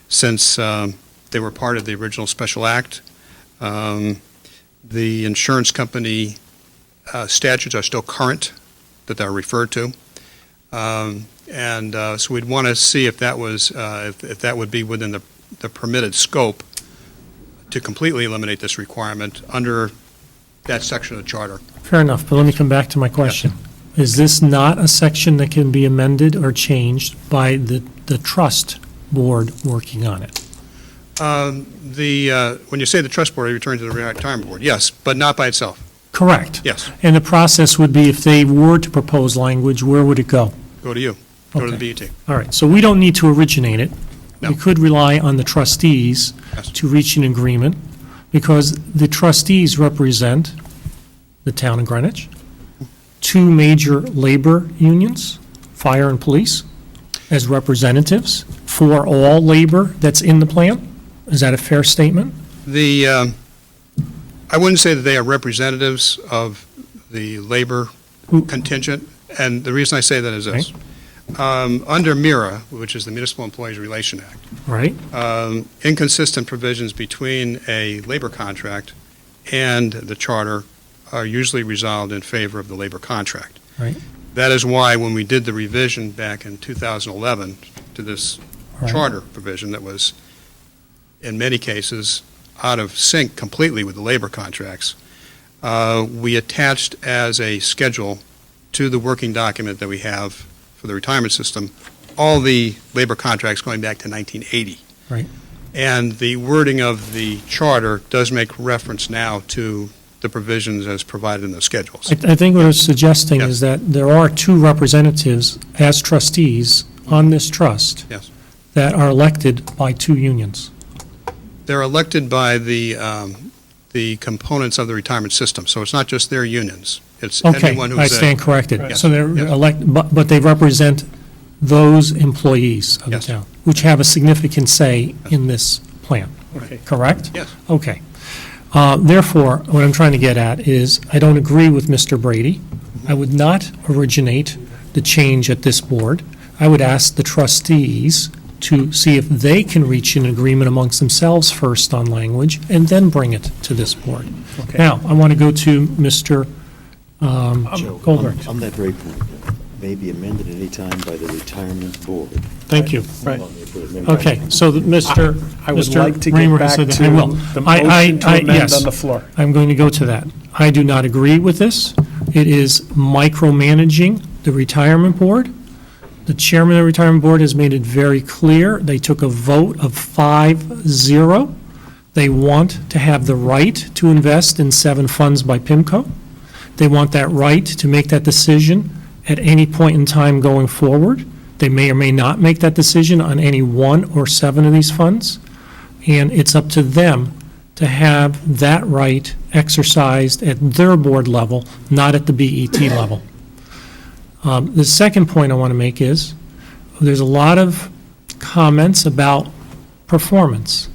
since they were part of the original special act. The insurance company statutes are still current that they're referred to. So we'd want to see if that was if that would be within the permitted scope to completely eliminate this requirement under that section of the charter. Fair enough, but let me come back to my question. Is this not a section that can be amended or changed by the trust board working on it? When you say the trust board, you return to the retirement board, yes, but not by itself. Correct. Yes, And the process would be, if they were to propose language, where would it go? go to you, go to Okay. the BET. All right, so we don't need to originate it. No. We could rely on the trustees Yes. to reach an agreement, because the trustees represent the town of Greenwich, two major labor unions, fire and police, as representatives for all labor that's in the plan. Is that a fair statement? I wouldn't say that they are representatives of the labor Who- contingent, and the reason I say that is this. Under MIRA, which is the Municipal Employees Relation Act, Right? inconsistent provisions between a labor contract and the charter are usually resolved in favor of the labor contract. Right. That is why when we did the revision back in 2011 to this Right. charter provision that was, in many cases, out of sync completely with the labor contracts, we attached as a schedule to the working document that we have for the retirement system all the labor contracts going back to 1980. Right. And the wording of the charter does make reference now to the provisions as provided in the schedules. I think what I was suggesting Yes. is that there are two representatives as trustees on this trust Yes. that are elected by two unions. They're elected by the components of the retirement system, so it's not just their unions. It's Okay, anyone who's I stand corrected. Yes, So they're yes. elected, but they represent those employees of the Yes. town, which have a significant say in this plan. Okay. Correct? Yes. Okay. Therefore, what I'm trying to get at is, I don't agree with Mr. Brady. I would not originate the change at this board. I would ask the trustees to see if they can reach an agreement amongst themselves first on language, and then bring it to this board. Okay. Now, I want to go to Mr. Goldberg. On that very point, may be amended at any time by the retirement board. Thank you. Right. Okay, so Mr. I would Mr. like to Raymer get has back said that. I will. to the I- motion to amend yes. on the floor. I'm going to go to that. I do not agree with this. It is micromanaging the retirement board. The chairman of the retirement board has made it very clear. They took a vote of 5-0. They want to have the right to invest in 7 funds by PIMCO. They want that right to make that decision at any point in time going forward. They may or may not make that decision on any 1 or 7 of these funds. And it's up to them to have that right exercised at their board level, not at the BET level. The second point I want to make is, there's a lot of comments about performance.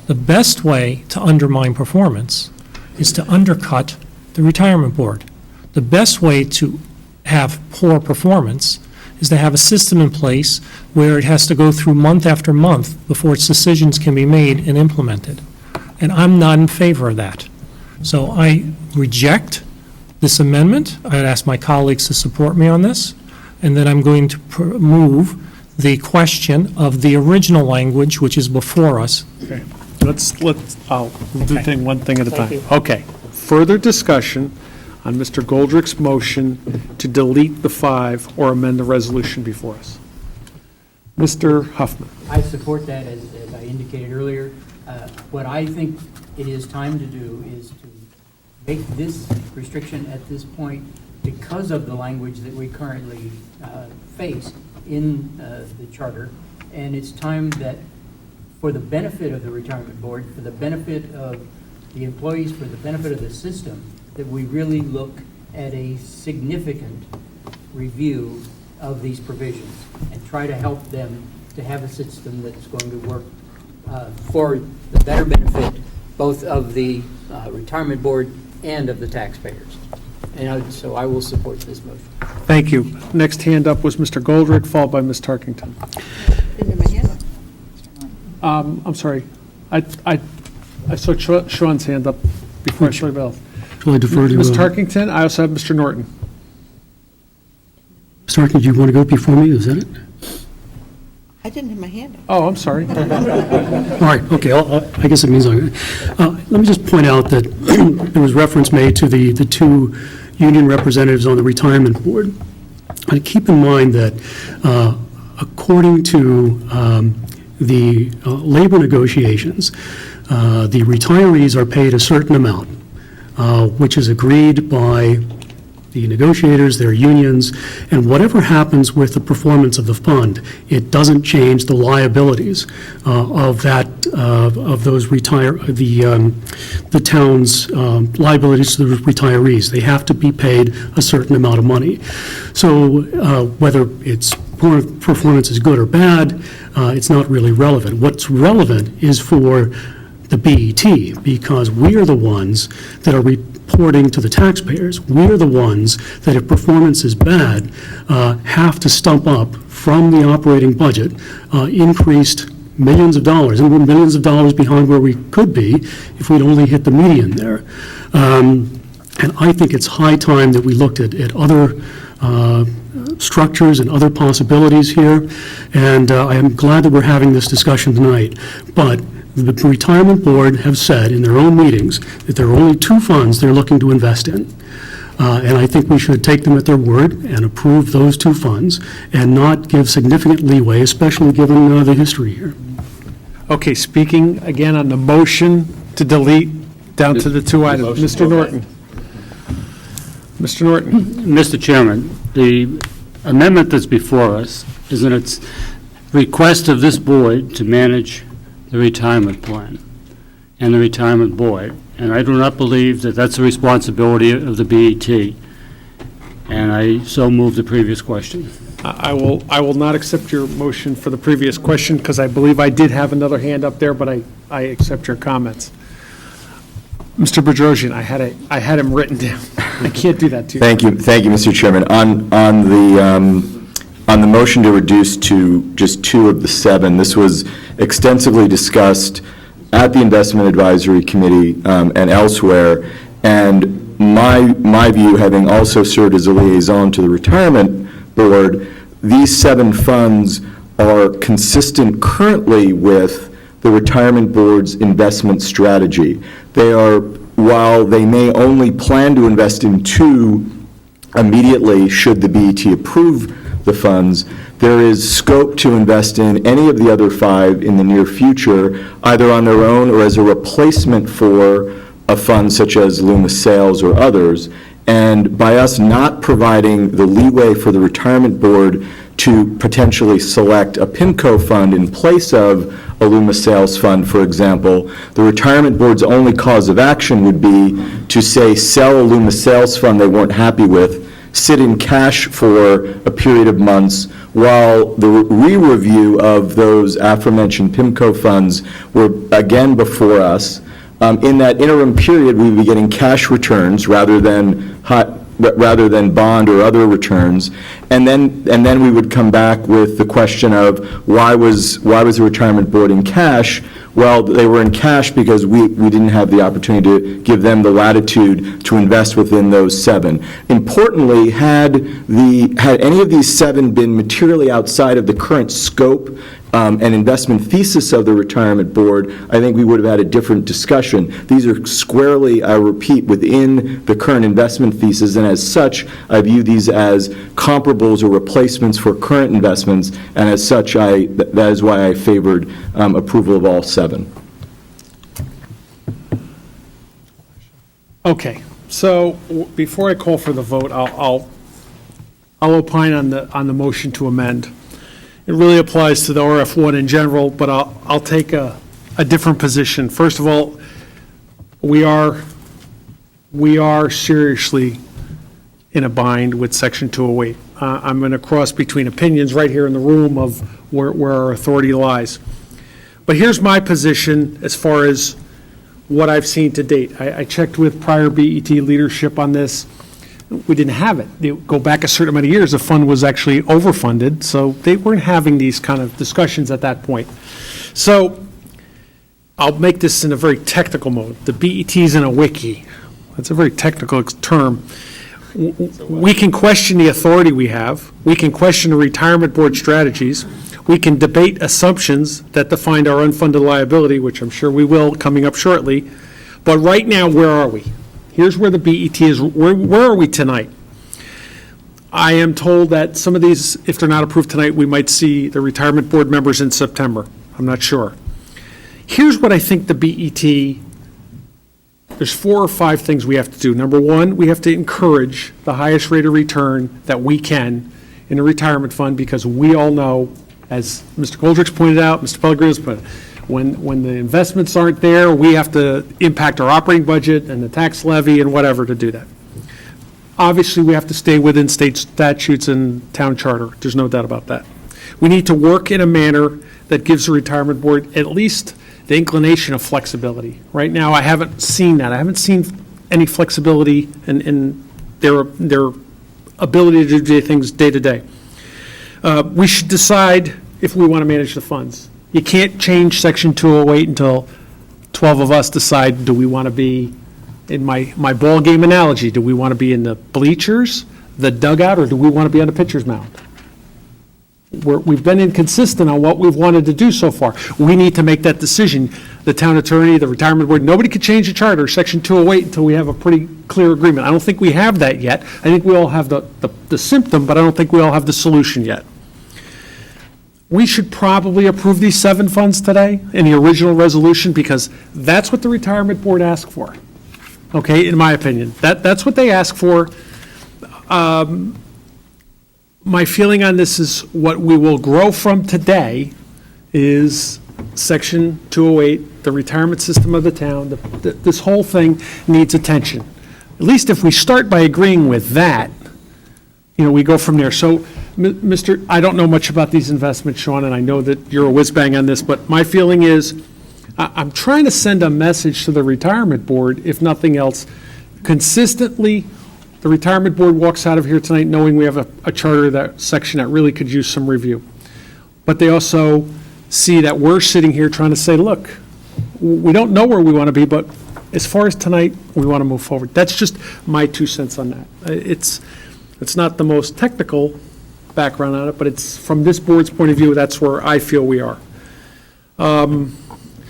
The best way to undermine performance is to undercut the retirement board. The best way to have poor performance is to have a system in place where it has to go through month after month before its decisions can be made and implemented. And I'm not in favor of that. So I reject this amendment. I'd ask my colleagues to support me on this, and then I'm going to move the question of the original language, which is before us. Okay, I'll do Okay. one thing at a Thank time. you. Okay, further discussion on Mr. Goldrick's motion to delete the 5 or amend the resolution before us. Mr. Huffman. I support that, as I indicated earlier. What I think it is time to do is to make this restriction at this point, because of the language that we currently face in the charter, and it's time that, for the benefit of the retirement board, for the benefit of the employees, for the benefit of the system, that we really look at a significant review of these provisions and try to help them to have a system that's going to work for the better benefit both of the retirement board and of the taxpayers. And so I will support this motion. Thank you. Next hand up was Mr. Goldrick, followed by Ms. Tarkington. I'm sorry. I saw Sean's hand up before I saw anybody else. Shall I defer to... Ms. Tarkington, I also have Mr. Norton. Mr. Tarkington, do you want to go before me? Is that it? I didn't have my hand up. Oh, I'm sorry. All right, okay, I guess it means I'm... Let me just point out that there was reference made to the 2 union representatives on the retirement board. And keep in mind that according to the labor negotiations, the retirees are paid a certain amount, which is agreed by the negotiators, their unions, and whatever happens with the performance of the fund, it doesn't change the liabilities of those the town's liabilities to the retirees. They have to be paid a certain amount of money. So whether its poor performance is good or bad, it's not really relevant. What's relevant is for the BET, because we are the ones that are reporting to the taxpayers. We are the ones that, if performance is bad, have to stump up from the operating budget increased millions of dollars, and we're millions of dollars behind where we could be if we'd only hit the median there. And I think it's high time that we looked at other structures and other possibilities here, and I am glad that we're having this discussion tonight. But the retirement board have said in their own meetings that there are only 2 funds they're looking to invest in. And I think we should take them at their word and approve those 2 funds and not give significant leeway, especially given the history here. Okay, speaking again on the motion to delete down to the 2 items. Mr. Norton. Mr. Norton. Mr. Chairman, the amendment that's before us is in its request of this board to manage the retirement plan and the retirement board. And I do not believe that that's the responsibility of the BET. And I so move the previous question. I will not accept your motion for the previous question because I believe I did have another hand up there, but I accept your comments. Mr. Bedrosian, I had him written down. I can't do that to you. Thank you, Mr. Chairman. On the motion to reduce to just 2 of the 7, this was extensively discussed at the Investment Advisory Committee and elsewhere, and my view, having also served as a liaison to the Retirement Board, these 7 funds are consistent currently with the Retirement Board's investment strategy. They are, while they may only plan to invest in 2 immediately should the BET approve the funds, there is scope to invest in any of the other 5 in the near future, either on their own or as a replacement for a fund such as Loomis Sales or others. And by us not providing the leeway for the Retirement Board to potentially select a PIMCO fund in place of a Loomis Sales fund, for example, the Retirement Board's only cause of action would be to say, sell a Loomis Sales fund they weren't happy with, sit in cash for a period of months while the re-review of those aforementioned PIMCO funds were again before us. In that interim period, we would be getting cash returns rather than bond or other returns, and then we would come back with the question of why was the Retirement Board in cash? Well, they were in cash because we didn't have the opportunity to give them the latitude to invest within those 7. Importantly, had any of these 7 been materially outside of the current scope and investment thesis of the Retirement Board, I think we would have had a different discussion. These are squarely, I repeat, within the current investment thesis, and as such, I view these as comparables or replacements for current investments, and as such, that is why I favored approval of all 7. Okay, so before I call for the vote, I'll opine on the motion to amend. It really applies to the RF1 in general, but I'll take a different position. First of all, we are seriously in a bind with Section 208. I'm going to cross between opinions right here in the room of where our authority lies. But here's my position as far as what I've seen to date. I checked with prior BET leadership on this. We didn't have it. They go back a certain amount of years, the fund was actually overfunded, so they weren't having these kind of discussions at that point. So I'll make this in a very technical mode. The BET is in a wiki. That's a very technical term. We can question the authority we have. We can question the Retirement Board strategies. We can debate assumptions that define our unfunded liability, which I'm sure we will coming up shortly. But right now, where are we? Here's where the BET is. Where are we tonight? I am told that some of these, if they're not approved tonight, we might see the Retirement Board members in September. I'm not sure. Here's what I think the BET, there's 4 or 5 things we have to do. Number 1, we have to encourage the highest rate of return that we can in a retirement fund, because we all know, as Mr. Goldrich's pointed out, Mr. Pellegrino's pointed out, when the investments aren't there, we have to impact our operating budget and the tax levy and whatever to do that. Obviously, we have to stay within state statutes and town charter. There's no doubt about that. We need to work in a manner that gives the Retirement Board at least the inclination of flexibility. Right now, I haven't seen that. I haven't seen any flexibility in their ability to do things day to day. We should decide if we want to manage the funds. You can't change Section 208 until 12 of us decide, do we want to be, in my ball game analogy, do we want to be in the bleachers, the dugout, or do we want to be on the pitcher's mound? We've been inconsistent on what we've wanted to do so far. We need to make that decision. The town attorney, the Retirement Board, nobody could change the charter, Section 208, until we have a pretty clear agreement. I don't think we have that yet. I think we all have the symptom, but I don't think we all have the solution yet. We should probably approve these 7 funds today in the original resolution, because that's what the Retirement Board asked for, okay, in my opinion. That's what they asked for. My feeling on this is what we will grow from today is Section 208, the retirement system of the town. This whole thing needs attention. At least if we start by agreeing with that, we go from there. So, I don't know much about these investments, Sean, and I know that you're a whiz-bang on this, but my feeling is I'm trying to send a message to the retirement board, if nothing else. Consistently, the retirement board walks out of here tonight knowing we have a charter, that section that really could use some review. But they also see that we're sitting here trying to say, look, we don't know where we want to be, but as far as tonight, we want to move forward. That's just my 2 cents on that. It's not the most technical background on it, but it's, from this board's point of view, that's where I feel we are.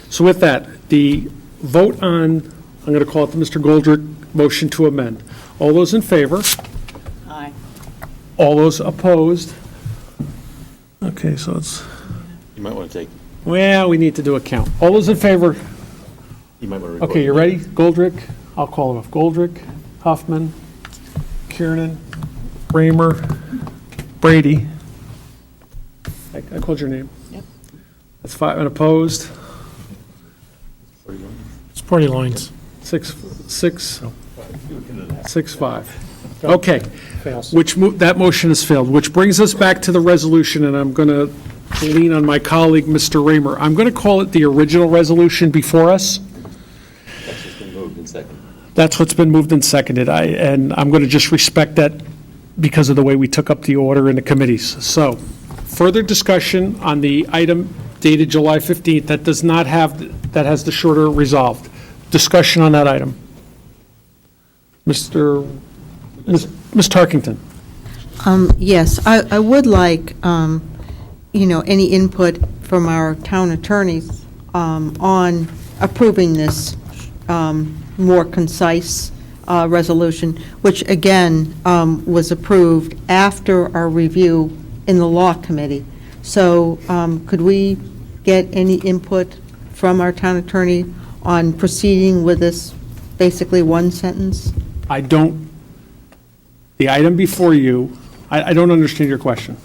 So with that, the vote on, I'm going to call it the Mr. Goldrick motion to amend. All those in favor? Aye. All those opposed? Okay, so it's, You might want to take, well, we need to do a count. All those in favor? you might want to record. Okay, you ready? Goldrick? I'll call him off. Goldrick, Huffman, Kiernan, Raymer, Brady. I called your name. Yep. That's 5, and opposed? It's party lines. 6, 5. Okay. That motion has failed, which brings us back to the resolution, and I'm going to lean on my colleague, Mr. Raymer. I'm going to call it the original resolution before us. That's just been moved and seconded. That's what's been moved and seconded, and I'm going to just respect that because of the way we took up the order in the committees. So, further discussion on the item dated July 15th that does not have, that has the shorter resolved. Discussion on that item. Ms. Tarkington. Yes, I would like, any input from our town attorneys on approving this more concise resolution, which again was approved after our review in the law committee. So could we get any input from our town attorney on proceeding with this basically one sentence? The item before you, I don't understand your question.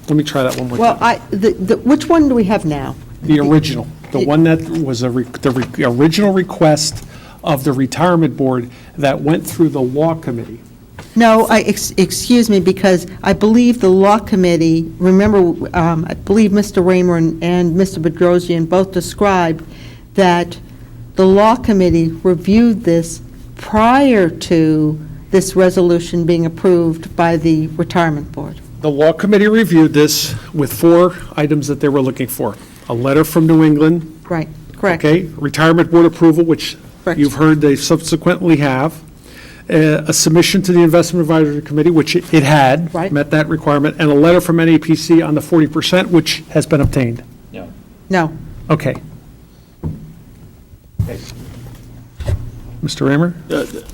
Let me try that one more time. Well, which one do we have now? The original, the one that was the original request of the retirement board that went through the law committee. No, excuse me, because I believe the law committee, remember, I believe Mr. Raymer and Mr. Bedrosian both described that the law committee reviewed this prior to this resolution being approved by the retirement board. The law committee reviewed this with 4 items that they were looking for. A letter from New England. Right, correct. Okay, retirement board approval, which Correct. you've heard they subsequently have. A submission to the investment advisory committee, which it had. Right. Met that requirement, and a letter from NAPC on the 40%, which has been obtained. No. Okay. Mr. Raymer?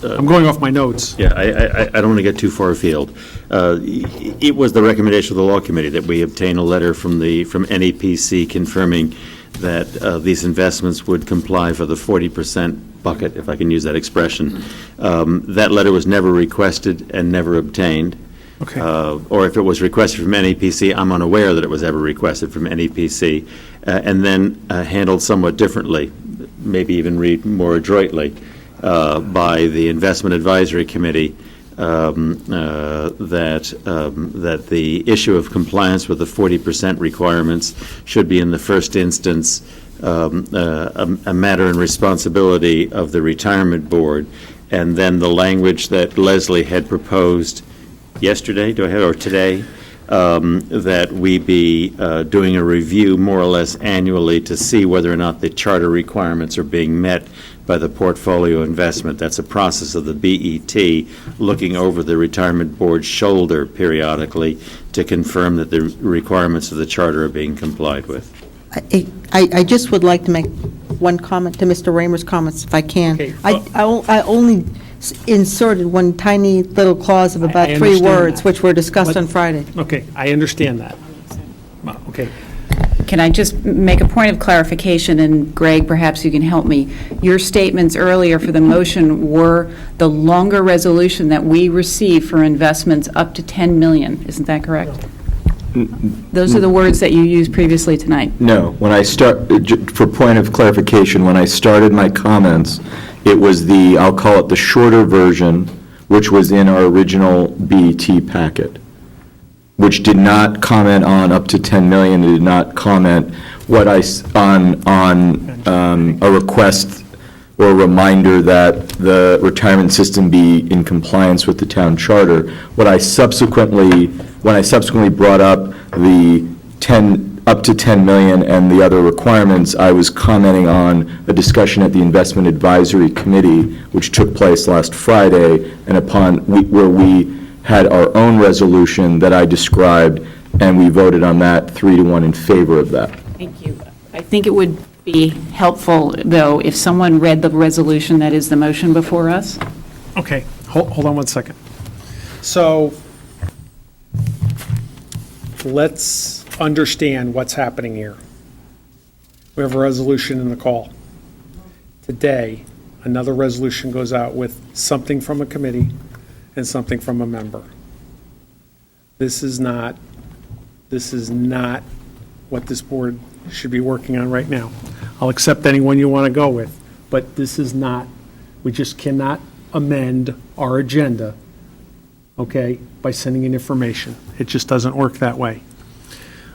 I'm going off my notes. Yeah, I don't want to get too far afield. It was the recommendation of the law committee that we obtain a letter from NEPC confirming that these investments would comply for the 40% bucket, if I can use that expression. That letter was never requested and never obtained. Okay. Or if it was requested from NEPC, I'm unaware that it was ever requested from NEPC, and then handled somewhat differently, maybe even read more adroitly, by the Investment Advisory Committee, that the issue of compliance with the 40% requirements should be in the first instance a matter and responsibility of the retirement board, and then the language that Leslie had proposed yesterday, or today, that we be doing a review more or less annually to see whether or not the charter requirements are being met by the portfolio investment. That's a process of the BET looking over the retirement board's shoulder periodically to confirm that the requirements of the charter are being complied with. I just would like to make one comment to Mr. Raymer's comments, if I can. Okay. I only inserted one tiny little clause of about I 3 understand words, that. which were discussed But- on Friday. Okay, I understand that. Okay. Can I just make a point of clarification, and Greg, perhaps you can help me? Your statements earlier for the motion were the longer resolution that we receive for investments up to 10 million. Isn't that correct? Those are the words that you used previously tonight. No, when I for point of clarification, when I started my comments, it was I'll call it the shorter version, which was in our original BET packet, which did not comment on up to 10 million, it did not comment a request or a reminder that the retirement system be in compliance with the town charter. When I subsequently brought up the up to 10 million and the other requirements, I was commenting on a discussion at the Investment Advisory Committee, which took place last Friday, and where we had our own resolution that I described, and we voted on that 3-1 in favor of that. Thank you. I think it would be helpful, though, if someone read the resolution that is the motion before us. Okay, hold on one second. So let's understand what's happening here. We have a resolution in the call. Today, another resolution goes out with something from a committee and something from a member. This is not what this board should be working on right now. I'll accept anyone you want to go with, but this is not, we just cannot amend our agenda, okay, by sending in information. It just doesn't work that way.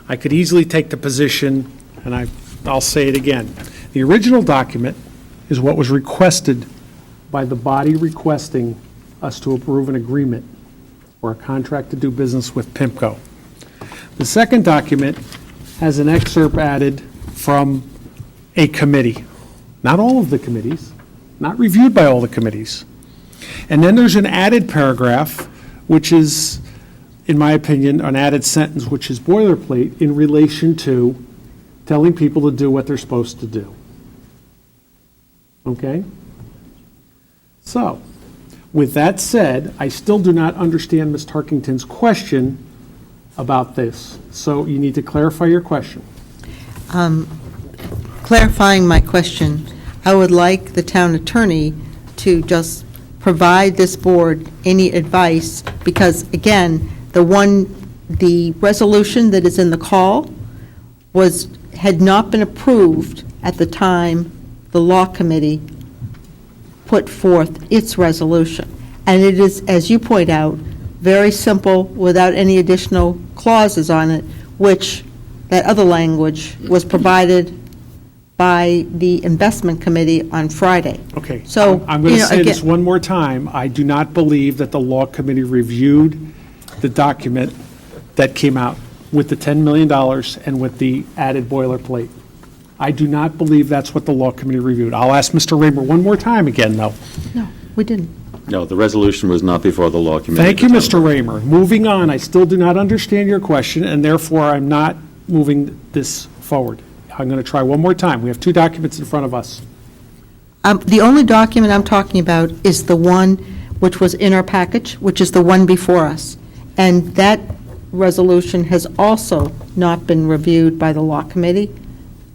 I could easily take the position, and I'll say it again, the original document is what was requested by the body requesting us to approve an agreement or a contract to do business with PIMCO. The second document has an excerpt added from a committee, not all of the committees, not reviewed by all the committees. And then there's an added paragraph, which is, in my opinion, an added sentence, which is boilerplate in relation to telling people to do what they're supposed to do. Okay? So, with that said, I still do not understand Ms. Tarkington's question about this. So you need to clarify your question. Clarifying my question, I would like the town attorney to just provide this board any advice, because again, the resolution that is in the call had not been approved at the time the law committee put forth its resolution. And it is, as you point out, very simple, without any additional clauses on it, which that other language was provided by the investment committee on Friday. Okay. So, I'm going to say this again, one more time. I do not believe that the law committee reviewed the document that came out with the $10 million and with the added boilerplate. I do not believe that's what the law committee reviewed. I'll ask Mr. Raymer one more time again, though. No, we didn't. No, the resolution was not before the law committee. Thank you, Mr. Raymer. Moving on, I still do not understand your question, and therefore I'm not moving this forward. I'm going to try one more time. We have two documents in front of us. The only document I'm talking about is the one which was in our package, which is the one before us. And that resolution has also not been reviewed by the law committee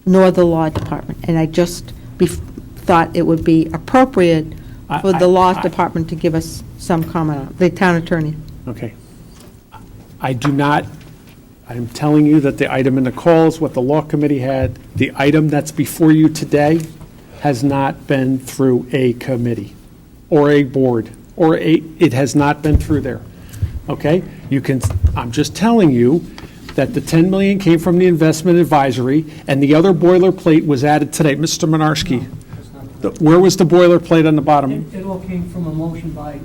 nor the law department. And I just thought it would be appropriate for the law department to give us some comment on it, the town attorney. Okay. I do not, I'm telling you that the item in the call is what the law committee had. The item that's before you today has not been through a committee or a board, it has not been through there. Okay? I'm just telling you that the 10 million came from the investment advisory and the other boilerplate was added today. Mr. Menarski, where was the boilerplate on the bottom? It all came from a motion by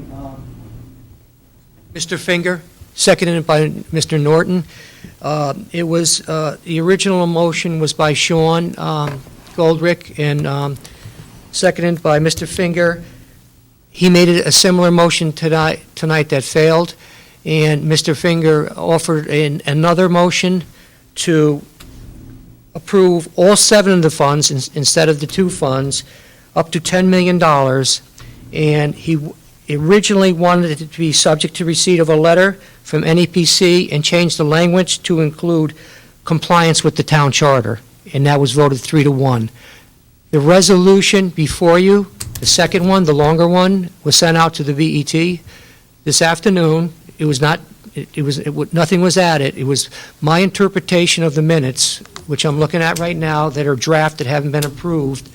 Mr. Finger, seconded by Mr. Norton. It was, the original motion was by Sean Goldrick and seconded by Mr. Finger. He made it a similar motion tonight that failed, and Mr. Finger offered another motion to approve all 7 of the funds instead of the 2 funds, up to $10 million, and he originally wanted it to be subject to receipt of a letter from NEPC and changed the language to include compliance with the town charter, and that was voted 3-1. The resolution before you, the second one, the longer one, was sent out to the VET this afternoon. It was not, nothing was added. It was my interpretation of the minutes, which I'm looking at right now, that are drafted, haven't been approved,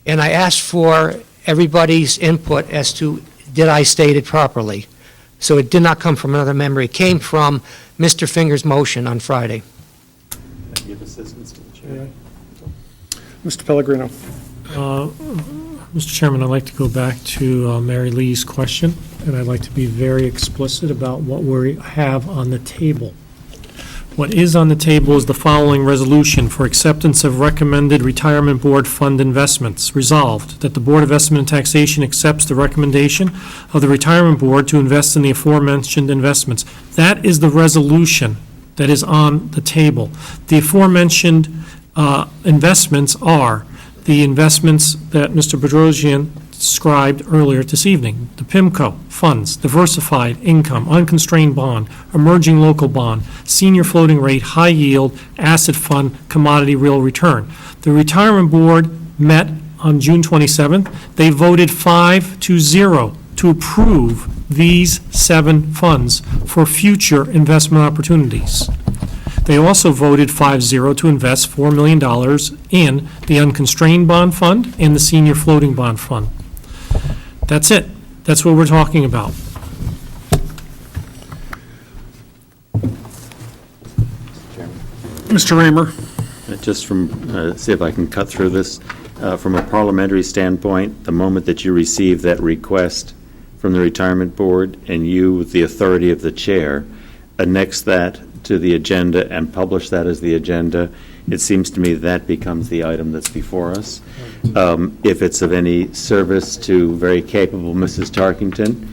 and I asked for everybody's input as to, did I state it properly? So it did not come from another member. It came from Mr. Finger's motion on Friday. Mr. Pellegrino. Mr. Chairman, I'd like to go back to Mary Lee's question, and I'd like to be very explicit about what we have on the table. What is on the table is the following resolution for acceptance of recommended retirement board fund investments. Resolved, that the Board of Estimate and Taxation accepts the recommendation of the retirement board to invest in the aforementioned investments. That is the resolution that is on the table. The aforementioned investments are the investments that Mr. Bedrosian described earlier this evening, the PIMCO funds, diversified income, unconstrained bond, emerging local bond, senior floating rate, high yield, asset fund, commodity real return. The retirement board met on June 27th. They voted 5-0 to approve these 7 funds for future investment opportunities. They also voted 5-0 to invest $4 million in the unconstrained bond fund and the senior floating bond fund. That's it. That's what we're talking about. Mr. Raymer. Just from, see if I can cut through this. From a parliamentary standpoint, the moment that you receive that request from the retirement board and you, with the authority of the chair, annex that to the agenda and publish that as the agenda, it seems to me that becomes the item that's before us. If it's of any service to very capable Mrs. Tarkington,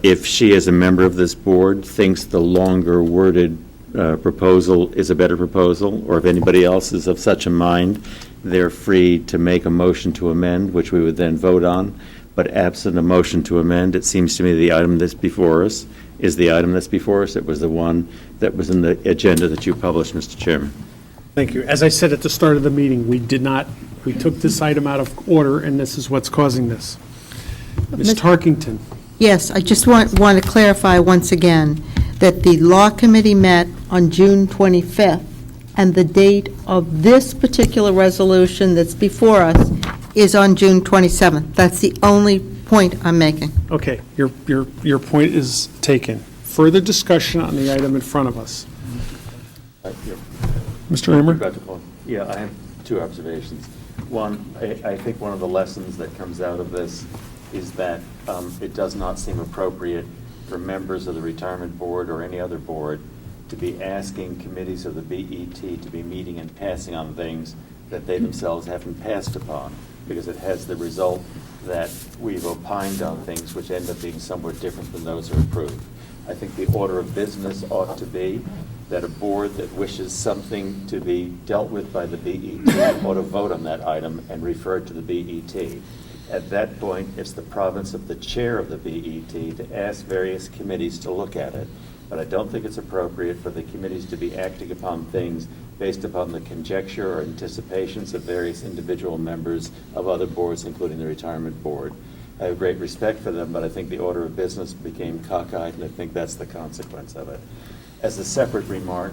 if she, as a member of this board, thinks the longer worded proposal is a better proposal, or if anybody else is of such a mind, they're free to make a motion to amend, which we would then vote on. But absent a motion to amend, it seems to me the item that's before us is the item that's before us. It was the one that was in the agenda that you published, Mr. Chairman. Thank you. As I said at the start of the meeting, we took this item out of order, and this is what's causing this. Ms. Tarkington. Yes, I just want to clarify once again that the Law Committee met on June 25th, and the date of this particular resolution that's before us is on June 27th. That's the only point I'm making. Okay, your point is taken. Further discussion on the item in front of us. Mr. Raymer? Yeah, I have 2 observations. One, I think one of the lessons that comes out of this is that it does not seem appropriate for members of the retirement board or any other board to be asking committees of the BET to be meeting and passing on things that they themselves haven't passed upon, because it has the result that we've opined on things which end up being somewhat different than those are approved. I think the order of business ought to be that a board that wishes something to be dealt with by the BET ought to vote on that item and refer it to the BET. At that point, it's the province of the chair of the BET to ask various committees to look at it. But I don't think it's appropriate for the committees to be acting upon things based upon the conjecture or anticipations of various individual members of other boards, including the retirement board. I have great respect for them, but I think the order of business became cockeyed, and I think that's the consequence of it. As a separate remark,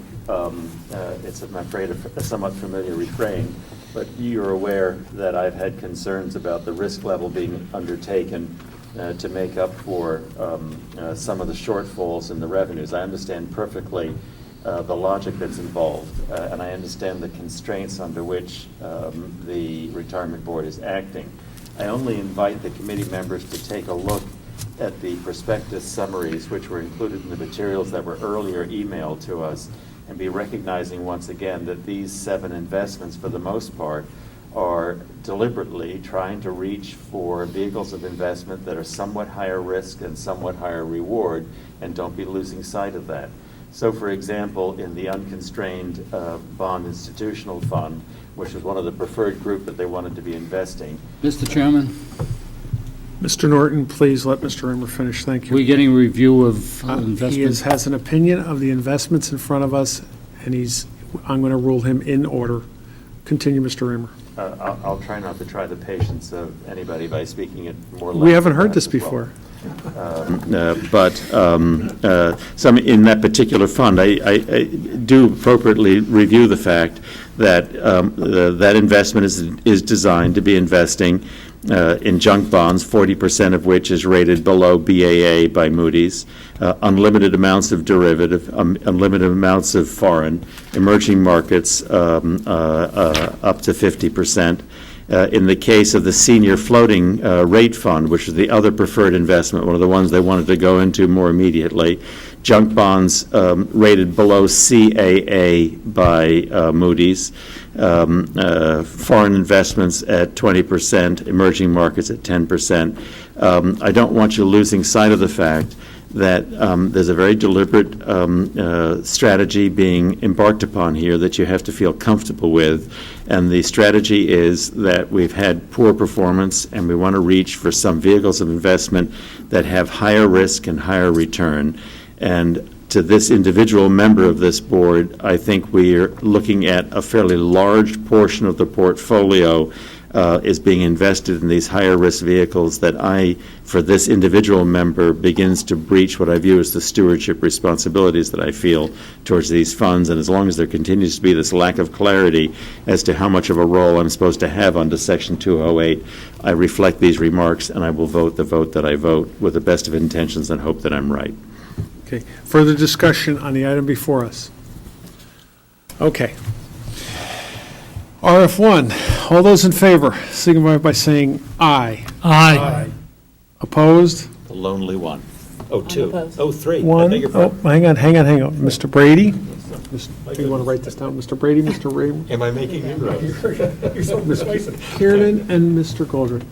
it's, I'm afraid, a somewhat familiar refrain, but you're aware that I've had concerns about the risk level being undertaken to make up for some of the shortfalls in the revenues. I understand perfectly the logic that's involved, and I understand the constraints under which the retirement board is acting. I only invite the committee members to take a look at the prospectus summaries which were included in the materials that were earlier emailed to us, and be recognizing once again that these 7 investments, for the most part, are deliberately trying to reach for vehicles of investment that are somewhat higher risk and somewhat higher reward, and don't be losing sight of that. So, for example, in the unconstrained bond institutional fund, which was one of the preferred group that they wanted to be investing. Mr. Chairman? Mr. Norton, please let Mr. Raymer finish. Thank you. We're getting a review of investment. He has an opinion of the investments in front of us, and I'm going to rule him in order. Continue, Mr. Raymer. I'll try not to try the patience of anybody by speaking it more. We haven't heard this before. But some in that particular fund, I do appropriately review the fact that that investment is designed to be investing in junk bonds, 40% of which is rated below BAA by Moody's, unlimited amounts of derivative, unlimited amounts of foreign, emerging markets up to 50%. In the case of the senior floating rate fund, which is the other preferred investment, one of the ones they wanted to go into more immediately, junk bonds rated below CAA by Moody's, foreign investments at 20%, emerging markets at 10%. I don't want you losing sight of the fact that there's a very deliberate strategy being embarked upon here that you have to feel comfortable with. And the strategy is that we've had poor performance, and we want to reach for some vehicles of investment that have higher risk and higher return. And to this individual member of this board, I think we're looking at a fairly large portion of the portfolio is being invested in these higher risk vehicles that for this individual member, begins to breach what I view as the stewardship responsibilities that I feel towards these funds. And as long as there continues to be this lack of clarity as to how much of a role I'm supposed to have under Section 208, I reflect these remarks, and I will vote the vote that I vote with the best of intentions and hope that I'm right. Okay, further discussion on the item before us? Okay. RF1, all those in favor, signify by saying aye. Aye. Opposed? The lonely one. Oh, two. Oh, three. I One. beg your Oh, pardon. hang on. Mr. Brady? Do you want to write this down? Mr. Brady, Mr. Raymond? Am I making it right? Mr. Kiernan and Mr. Goldrick.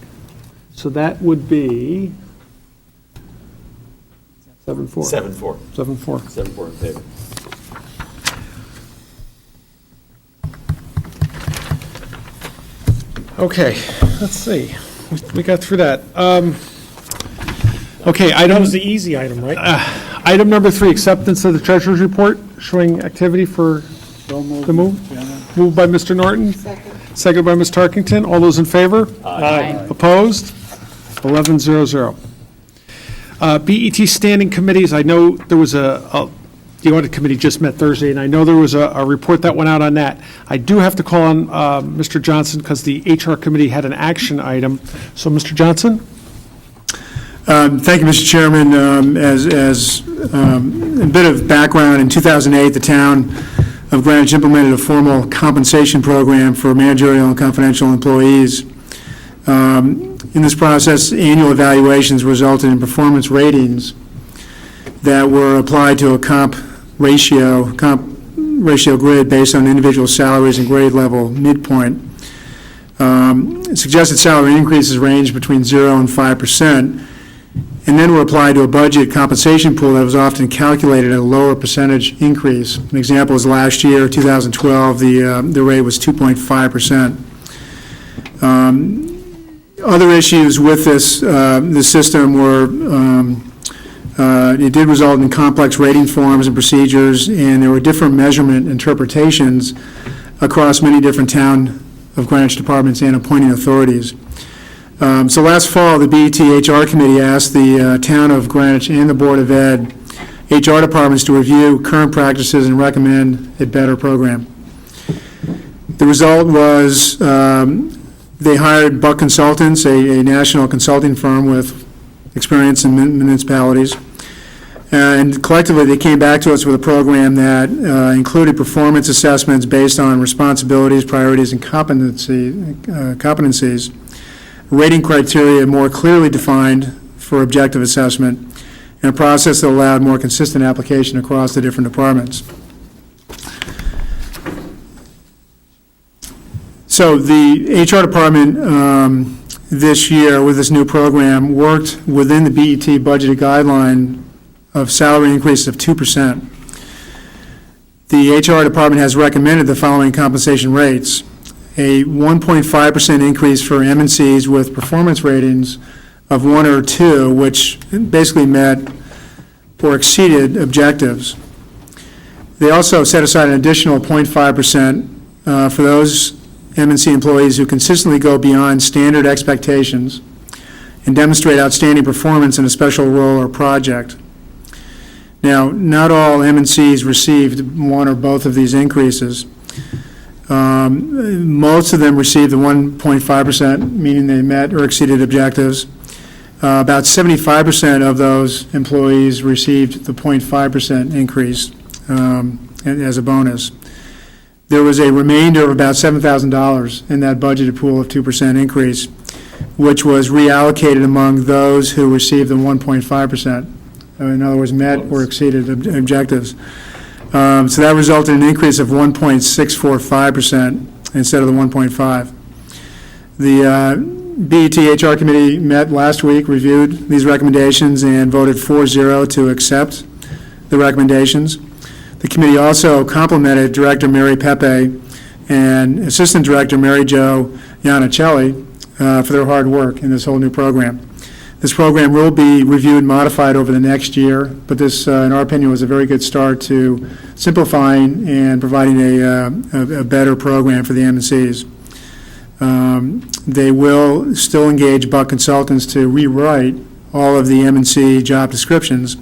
So that would be 7-4. 7-4. 7-4. 7-4 in favor. Okay, let's see. We got through that. Okay, That was the easy item, right? item number 3, acceptance of the treasurer's report showing activity for the move. Moved by Mr. Norton. Second by Ms. Tarkington. All those in favor? Aye. Opposed? 11-0-0. BET standing committees, I know there was the audit committee just met Thursday, and I know there was a report that went out on that. I do have to call on Mr. Johnson because the HR committee had an action item. So, Mr. Johnson? Thank you, Mr. Chairman. As a bit of background, in 2008, the town of Greenwich implemented a formal compensation program for managerial and confidential employees. In this process, annual evaluations resulted in performance ratings that were applied to a comp ratio grid based on individual salaries and grade level midpoint. Suggested salary increases ranged between 0 and 5%, and then were applied to a budget compensation pool that was often calculated at a lower percentage increase. An example is last year, 2012, the rate was 2.5%. Other issues with this system were it did result in complex rating forms and procedures, and there were different measurement interpretations across many different town of Greenwich departments and appointing authorities. So last fall, the BET HR Committee asked the town of Greenwich and the Board of Ed HR departments to review current practices and recommend a better program. The result was they hired Buck Consultants, a national consulting firm with experience in municipalities, and collectively they came back to us with a program that included performance assessments based on responsibilities, priorities, and competencies, rating criteria more clearly defined for objective assessment, and a process that allowed more consistent application across the different departments. So the HR department this year with this new program worked within the BET budgeted guideline of salary increases of 2%. The HR department has recommended the following compensation rates: a 1.5% increase for M&Cs with performance ratings of 1 or 2, which basically met or exceeded objectives. They also set aside an additional 0.5% for those M&C employees who consistently go beyond standard expectations and demonstrate outstanding performance in a special role or project. Now, not all M&Cs received one or both of these increases. Most of them received the 1.5%, meaning they met or exceeded objectives. About 75% of those employees received the 0.5% increase as a bonus. There was a remainder of about $7,000 in that budgeted pool of 2% increase, which was reallocated among those who received the 1.5%. In other words, met or exceeded objectives. So that resulted in an increase of 1.645% instead of the 1.5. The BET HR Committee met last week, reviewed these recommendations, and voted 4-0 to accept the recommendations. The committee also complimented Director Mary Pepe and Assistant Director Mary Jo Iannicelli for their hard work in this whole new program. This program will be reviewed and modified over the next year, but this, in our opinion, was a very good start to simplifying and providing a better program for the M&Cs. They will still engage Buck Consultants to rewrite all of the M&C job descriptions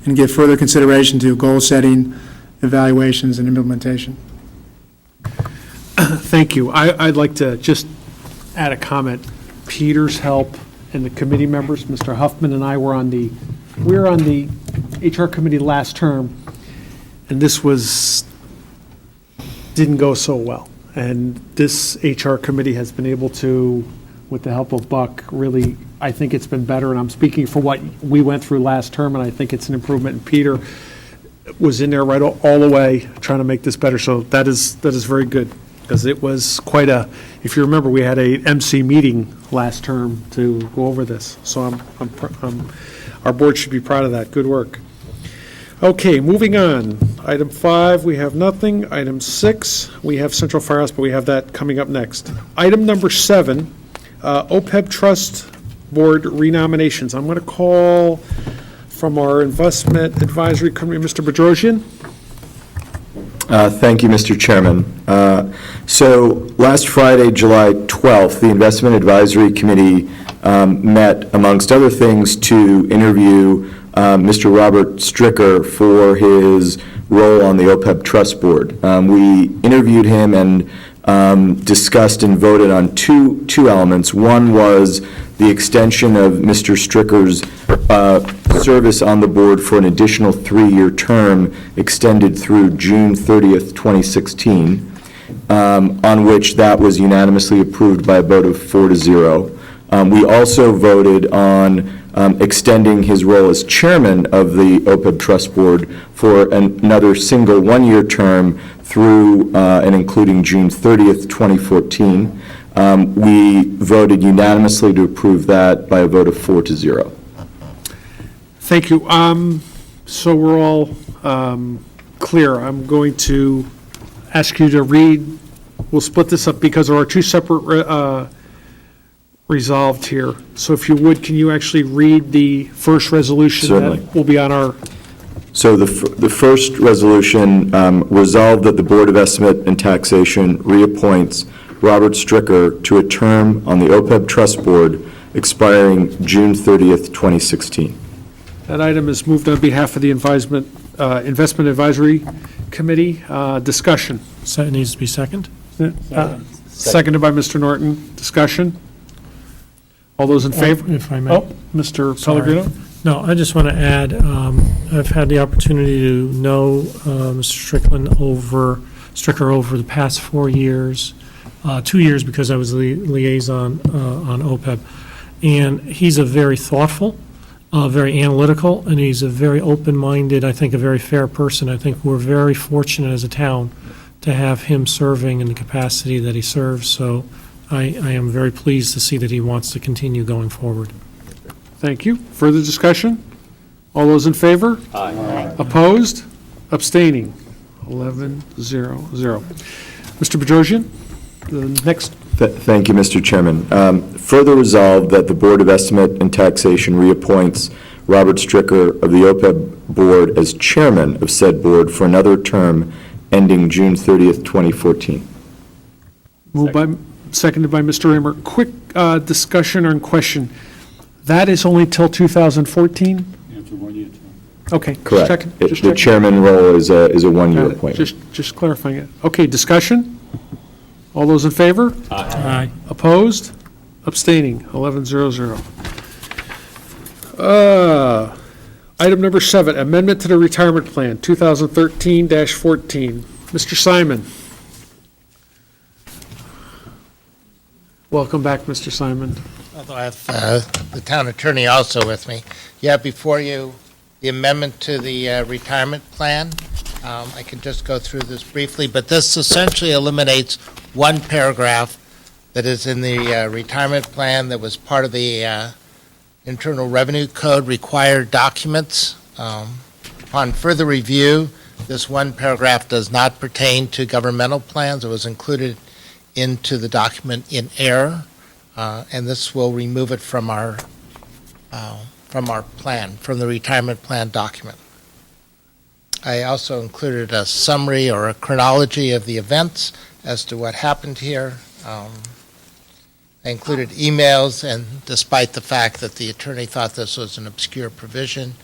and give further consideration to goal setting, evaluations, and implementation. Thank you. I'd like to just add a comment. Peter's help and the committee members, Mr. Huffman and I were on the HR committee last term, and this didn't go so well. And this HR committee has been able to, with the help of Buck, really, I think it's been better, and I'm speaking for what we went through last term, and I think it's an improvement. And Peter was in there right all the way trying to make this better, so that is very good, because it was quite if you remember, we had a MC meeting last term to go over this, so our board should be proud of that. Good work. Okay, moving on. Item 5, we have nothing. Item 6, we have Central Firehouse, but we have that coming up next. Item number 7, OPEB Trust Board renominations. I'm going to call from our Investment Advisory Committee, Mr. Bedrosian. Thank you, Mr. Chairman. So last Friday, July 12th, the Investment Advisory Committee met, amongst other things, to interview Mr. Robert Stricker for his role on the OPEB Trust Board. We interviewed him and discussed and voted on two elements. One was the extension of Mr. Stricker's service on the board for an additional 3-year term extended through June 30th, 2016, on which that was unanimously approved by a vote of 4-0. We also voted on extending his role as chairman of the OPEB Trust Board for another single 1-year term through and including June 30th, 2014. We voted unanimously to approve that by a vote of 4-0. Thank you. So we're all clear. I'm going to ask you to read, we'll split this up because there are two separate resolved here. So if you would, can you actually read the first resolution? Certainly. That will be on our... So the first resolution resolved that the Board of Estimate and Taxation reappoints Robert Stricker to a term on the OPEB Trust Board expiring June 30th, 2016. That item is moved on behalf of the Investment Advisory Committee. Discussion. So it needs to be second? Seconded by Mr. Norton. Discussion. All those in favor? If I may. Oh, Mr. Pellegrino? No, I just want to add, I've had the opportunity to know Mr. Stricker over the past 4 years, 2 years because I was the liaison on OPEB. And he's a very thoughtful, very analytical, and he's a very open-minded, I think a very fair person. I think we're very fortunate as a town to have him serving in the capacity that he serves. So I am very pleased to see that he wants to continue going forward. Thank you. Further discussion? All those in favor? Aye. Opposed? Abstaining? 11-0-0. Mr. Bedrosian, the next. Thank you, Mr. Chairman. Further resolved that the Board of Estimate and Taxation reappoints Robert Stricker of the OPEB Board as chairman of said board for another term ending June 30th, 2014. Seconded by Mr. Raymer. Quick discussion or question. That is only till 2014? It's a 1-year term. Okay. Correct. Just The checking. chairman role is a 1-year Got it. appointment. Just clarifying it. Okay, discussion? All those in favor? Aye. Opposed? Abstaining, 11-0-0. Item number 7, amendment to the retirement plan, 2013-14. Mr. Simon. Welcome back, Mr. Simon. Although I have the town attorney also with me. You have before you the amendment to the retirement plan. I can just go through this briefly, but this essentially eliminates one paragraph that is in the retirement plan that was part of the Internal Revenue Code required documents. Upon further review, this one paragraph does not pertain to governmental plans. It was included into the document in error, and this will remove it from our plan, from the retirement plan document. I also included a summary or a chronology of the events as to what happened here. I included emails, and despite the fact that the attorney thought this was an obscure provision,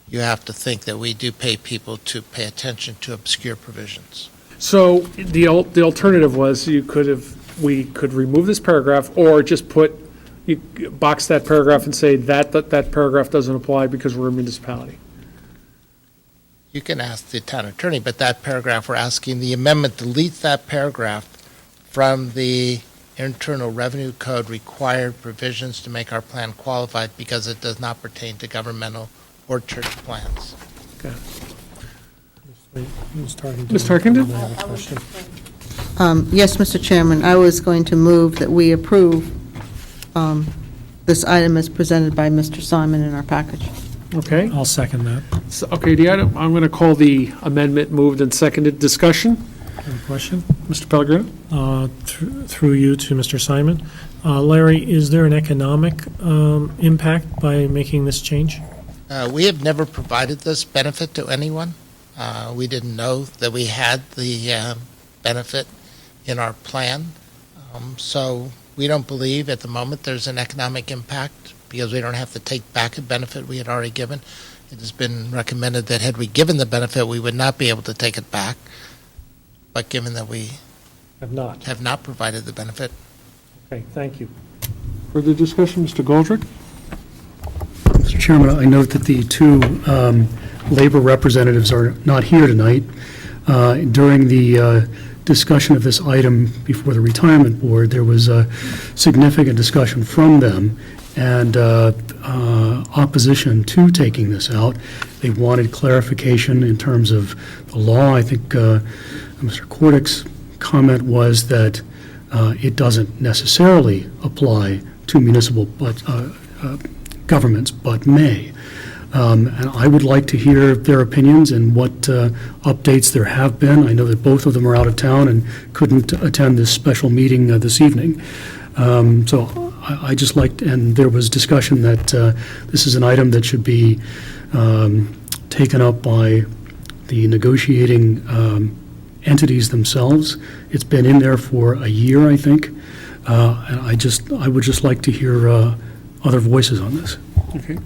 you have to think that we do pay people to pay attention to obscure provisions. So the alternative was we could remove this paragraph or just box that paragraph and say that paragraph doesn't apply because we're a municipality. You can ask the town attorney, but that paragraph, we're asking the amendment deletes that paragraph from the Internal Revenue Code required provisions to make our plan qualified because it does not pertain to governmental or church plans. Okay. Ms. Tarkington. Ms. Tarkington? I have a question. Yes, Mr. Chairman, I was going to move that we approve this item as presented by Mr. Simon in our package. Okay. I'll second that. So, okay, I'm going to call the amendment moved and seconded. Discussion? Any question? Mr. Pellegrino? Through you to Mr. Simon. Larry, is there an economic impact by making this change? We have never provided this benefit to anyone. We didn't know that we had the benefit in our plan. So we don't believe at the moment there's an economic impact because we don't have to take back a benefit we had already given. It has been recommended that had we given the benefit, we would not be able to take it back. But given that we Have not provided the benefit. Okay, thank you. Further discussion, Mr. Goldrick? Mr. Chairman, I note that the two labor representatives are not here tonight. During the discussion of this item before the retirement board, there was a significant discussion from them and opposition to taking this out. They wanted clarification in terms of the law. I think Mr. Kordick's comment was that it doesn't necessarily apply to municipal governments, but may. And I would like to hear their opinions and what updates there have been. I know that both of them are out of town and couldn't attend this special meeting this evening. So I just liked, and there was discussion that this is an item that should be taken up by the negotiating entities themselves. It's been in there for a year, I think, and I would just like to hear other voices on this. Okay.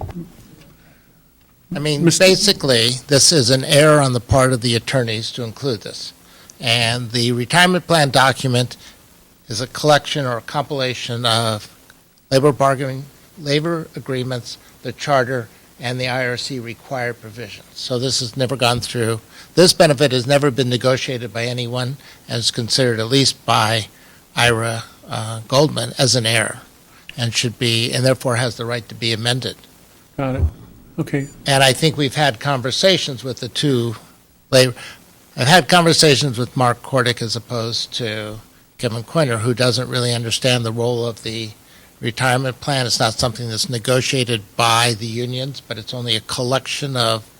I mean, basically, this is an error on the part of the attorneys to include this. And the retirement plan document is a collection or a compilation of labor agreements, the charter, and the IRC required provisions. So this has never gone through. This benefit has never been negotiated by anyone and is considered, at least by Ira Goldman, as an error and should be, and therefore has the right to be amended. Got it. Okay. And I think we've had conversations with the two labor. I've had conversations with Mark Kordick as opposed to Kevin Quinter, who doesn't really understand the role of the retirement plan. It's not something that's negotiated by the unions, but it's only a collection of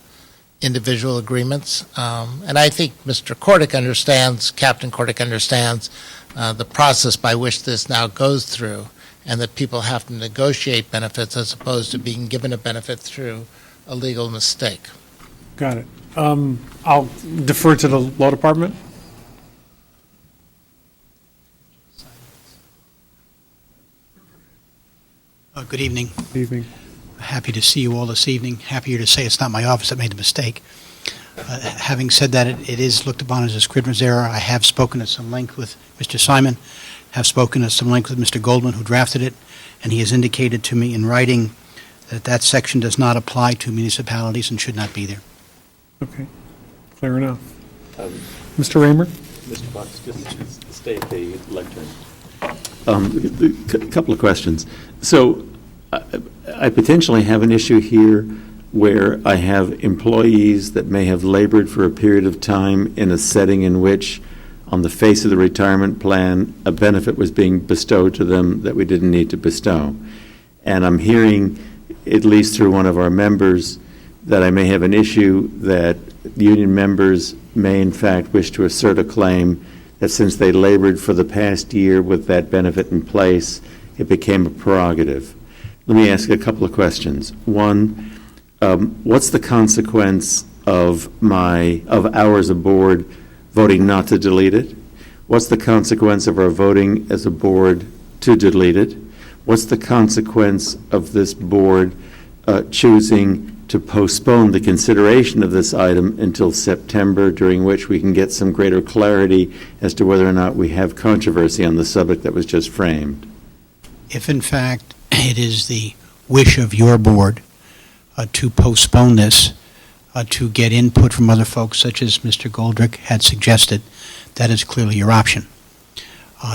individual agreements. And I think Mr. Kordick understands, Captain Kordick understands the process by which this now goes through, and that people have to negotiate benefits as opposed to being given a benefit through a legal mistake. Got it. I'll defer to the law department. Good evening. Good evening. Happy to see you all this evening. Happier to say it's not my office that made the mistake. Having said that, it is looked upon as a Scrivener's error. I have spoken at some length with Mr. Simon, have spoken at some length with Mr. Goldman, who drafted it, and he has indicated to me in writing that that section does not apply to municipalities and should not be there. Okay, clear enough. Mr. Raymer? Mr. Fox, just stay at the lectern. A couple of questions. So I potentially have an issue here where I have employees that may have labored for a period of time in a setting in which, on the face of the retirement plan, a benefit was being bestowed to them that we didn't need to bestow. And I'm hearing, at least through one of our members, that I may have an issue that union members may in fact wish to assert a claim that since they labored for the past year with that benefit in place, it became a prerogative. Let me ask a couple of questions. One, what's the consequence of ours aboard voting not to delete it? What's the consequence of our voting as a board to delete it? What's the consequence of this board choosing to postpone the consideration of this item until September, during which we can get some greater clarity as to whether or not we have controversy on the subject that was just framed? If in fact it is the wish of your board to postpone this, to get input from other folks such as Mr. Goldrick had suggested, that is clearly your option.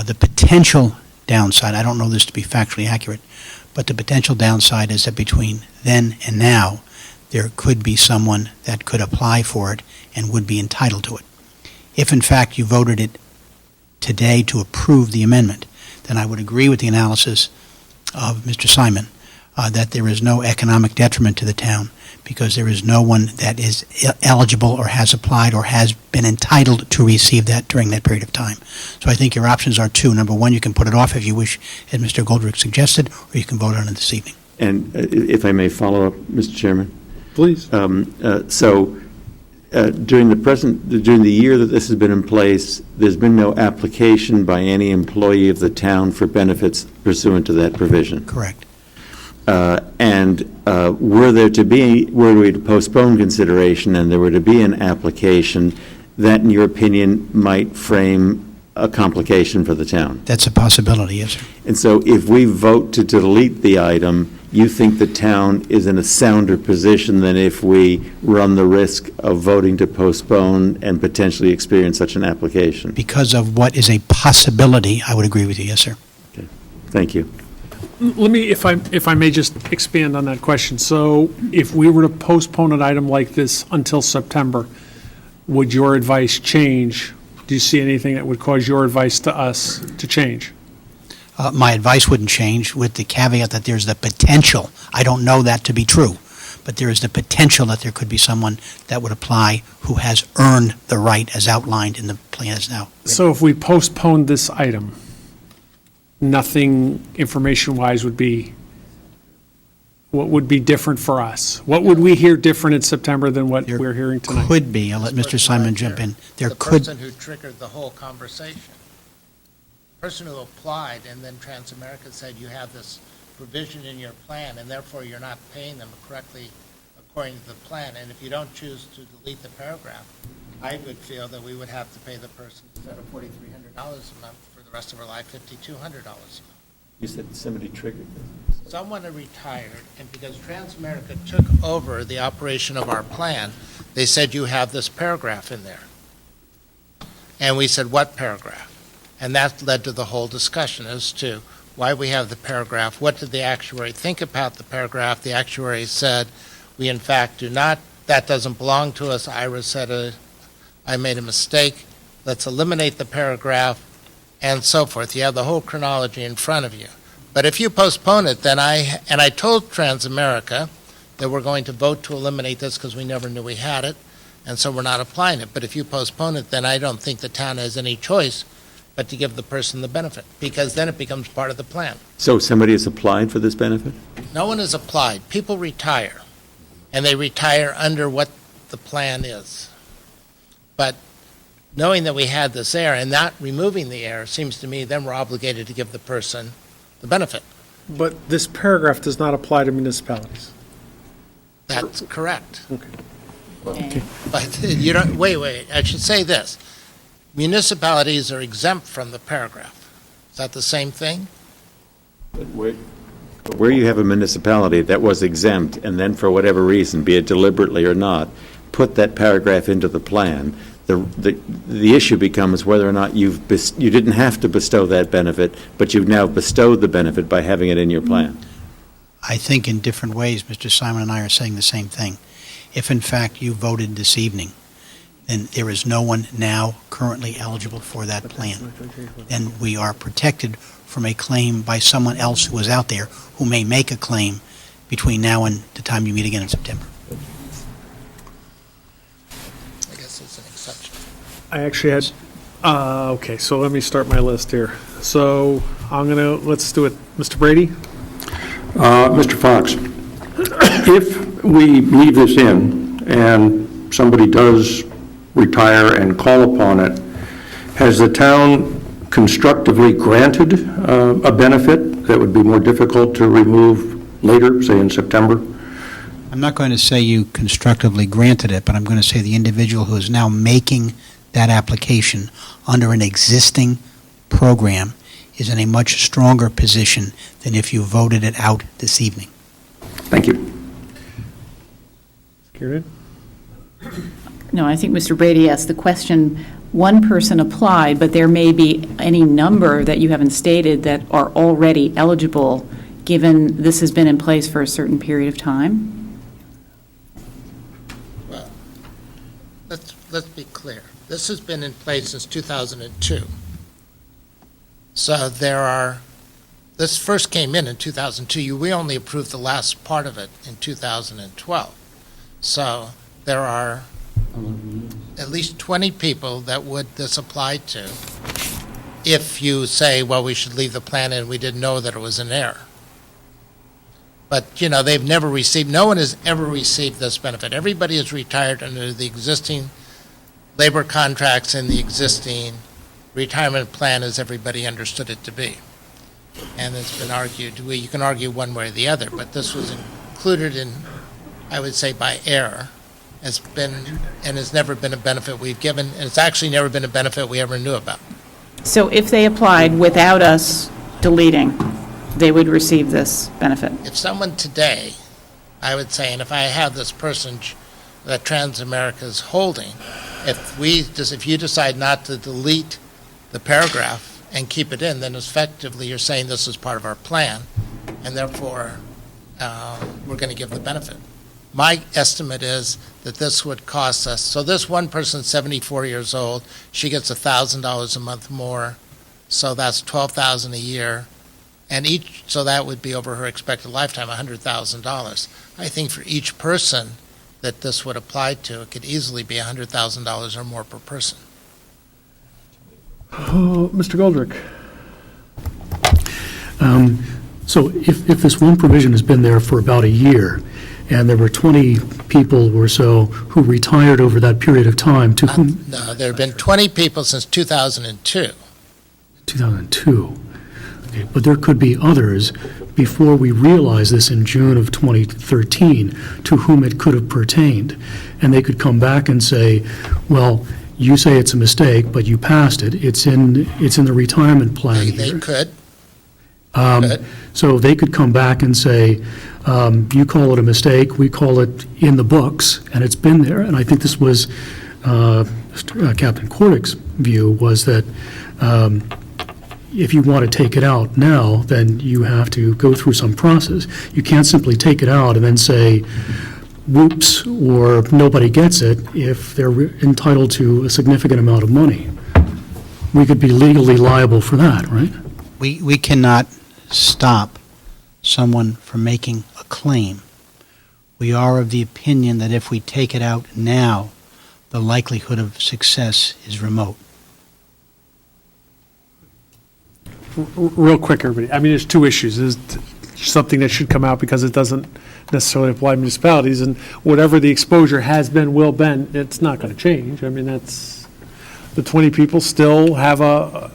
The potential downside, I don't know this to be factually accurate, but the potential downside is that between then and now, there could be someone that could apply for it and would be entitled to it. If in fact you voted it today to approve the amendment, then I would agree with the analysis of Mr. Simon that there is no economic detriment to the town because there is no one that is eligible or has applied or has been entitled to receive that during that period of time. So I think your options are two. Number one, you can put it off if you wish, as Mr. Goldrick suggested, or you can vote on it this evening. And if I may follow up, Mr. Chairman? Please. During the year that this has been in place, there's been no application by any employee of the town for benefits pursuant to that provision. Correct. Were we to postpone consideration and there were to be an application, that, in your opinion, might frame a complication for the town? That's a possibility, yes, sir. And so if we vote to delete the item, you think the town is in a sounder position than if we run the risk of voting to postpone and potentially experience such an application? Because of what is a possibility, I would agree with you, yes, sir. Okay. Thank you. Let me, if I may just expand on that question. So if we were to postpone an item like this until September, would your advice change? Do you see anything that would cause your advice to us to change? My advice wouldn't change, with the caveat that there's the potential. I don't know that to be true, but there is the potential that there could be someone that would apply who has earned the right as outlined in the plan as now. So if we postponed this item, nothing information-wise what would be different for us? What would we hear different in September than what we're hearing tonight? Could be, I'll let Mr. Simon jump in. There The could, person who triggered the whole conversation. The person who applied, and then Transamerica said, you have this provision in your plan, and therefore you're not paying them correctly according to the plan. And if you don't choose to delete the paragraph, I would feel that we would have to pay the person, instead of $4,300 a month for the rest of our life, $5,200 a month. You said somebody triggered this. Someone retired, and because Transamerica took over the operation of our plan, they said, you have this paragraph in there. And we said, what paragraph? And that led to the whole discussion as to why we have the paragraph. What did the actuary think about the paragraph? The actuary said, we in fact do not, that doesn't belong to us. Ira said, I made a mistake. Let's eliminate the paragraph, and so forth. You have the whole chronology in front of you. But if you postpone it, then I told Transamerica that we're going to vote to eliminate this because we never knew we had it, and so we're not applying it. But if you postpone it, then I don't think the town has any choice but to give the person the benefit, because then it becomes part of the plan. So somebody has applied for this benefit? No one has applied. People retire, and they retire under what the plan is. But knowing that we had this error and not removing the error, seems to me then we're obligated to give the person the benefit. But this paragraph does not apply to municipalities. That's correct. Okay. But you don't, wait, I should say this. Municipalities are exempt from the paragraph. Is that the same thing? Where you have a municipality that was exempt, and then for whatever reason, be it deliberately or not, put that paragraph into the plan, the issue becomes whether or not you didn't have to bestow that benefit, but you've now bestowed the benefit by having it in your plan. I think in different ways, Mr. Simon and I are saying the same thing. If in fact you voted this evening, then there is no one now currently eligible for that plan. Then we are protected from a claim by someone else who is out there who may make a claim between now and the time you meet again in September. I guess it's an exception. I actually had, okay, so let me start my list here. So let's do it. Mr. Brady? Mr. Fox, if we leave this in and somebody does retire and call upon it, has the town constructively granted a benefit that would be more difficult to remove later, say in September? I'm not going to say you constructively granted it, but I'm going to say the individual who is now making that application under an existing program is in a much stronger position than if you voted it out this evening. Thank you. Kieran? No, I think Mr. Brady asked the question, one person applied, but there may be any number that you haven't stated that are already eligible, given this has been in place for a certain period of time? Well, let's be clear. This has been in place since 2002. So this first came in 2002. We only approved the last part of it in 2012. So there are at least 20 people that would this apply to if you say, well, we should leave the plan in, we didn't know that it was an error. But, they've never received, no one has ever received this benefit. Everybody is retired under the existing labor contracts and the existing retirement plan as everybody understood it to be. And it's been argued, you can argue one way or the other, but this was included in, I would say, by error, has never been a benefit we've given, and it's actually never been a benefit we ever knew about. So if they applied without us deleting, they would receive this benefit? If someone today, I would say, and if I have this person that Transamerica is holding, if you decide not to delete the paragraph and keep it in, then effectively you're saying this is part of our plan, and therefore we're going to give the benefit. My estimate is that this would cost us, so this one person's 74 years old, she gets $1,000 a month more, so that's $12,000 a year, and so that would be over her expected lifetime, $100,000. I think for each person that this would apply to, it could easily be $100,000 or more per person. Oh, Mr. Goldrick? So if this one provision has been there for about a year, and there were 20 people or so who retired over that period of time, to whom... No, there have been 20 people since 2002. 2002. Okay, but there could be others before we realized this in June of 2013 to whom it could have pertained. And they could come back and say, well, you say it's a mistake, but you passed it. It's in the retirement plan here. They could. So they could come back and say, you call it a mistake, we call it in the books, and it's been there. And I think this was Captain Kordick's view, was that if you want to take it out now, then you have to go through some process. You can't simply take it out and then say, whoops, or nobody gets it if they're entitled to a significant amount of money. We could be legally liable for that, right? We cannot stop someone from making a claim. We are of the opinion that if we take it out now, the likelihood of success is remote. Real quick, everybody. I mean, there's two issues. There's something that should come out because it doesn't necessarily apply to municipalities, and whatever the exposure has been, will been, it's not going to change. I mean, that's, the 20 people still have a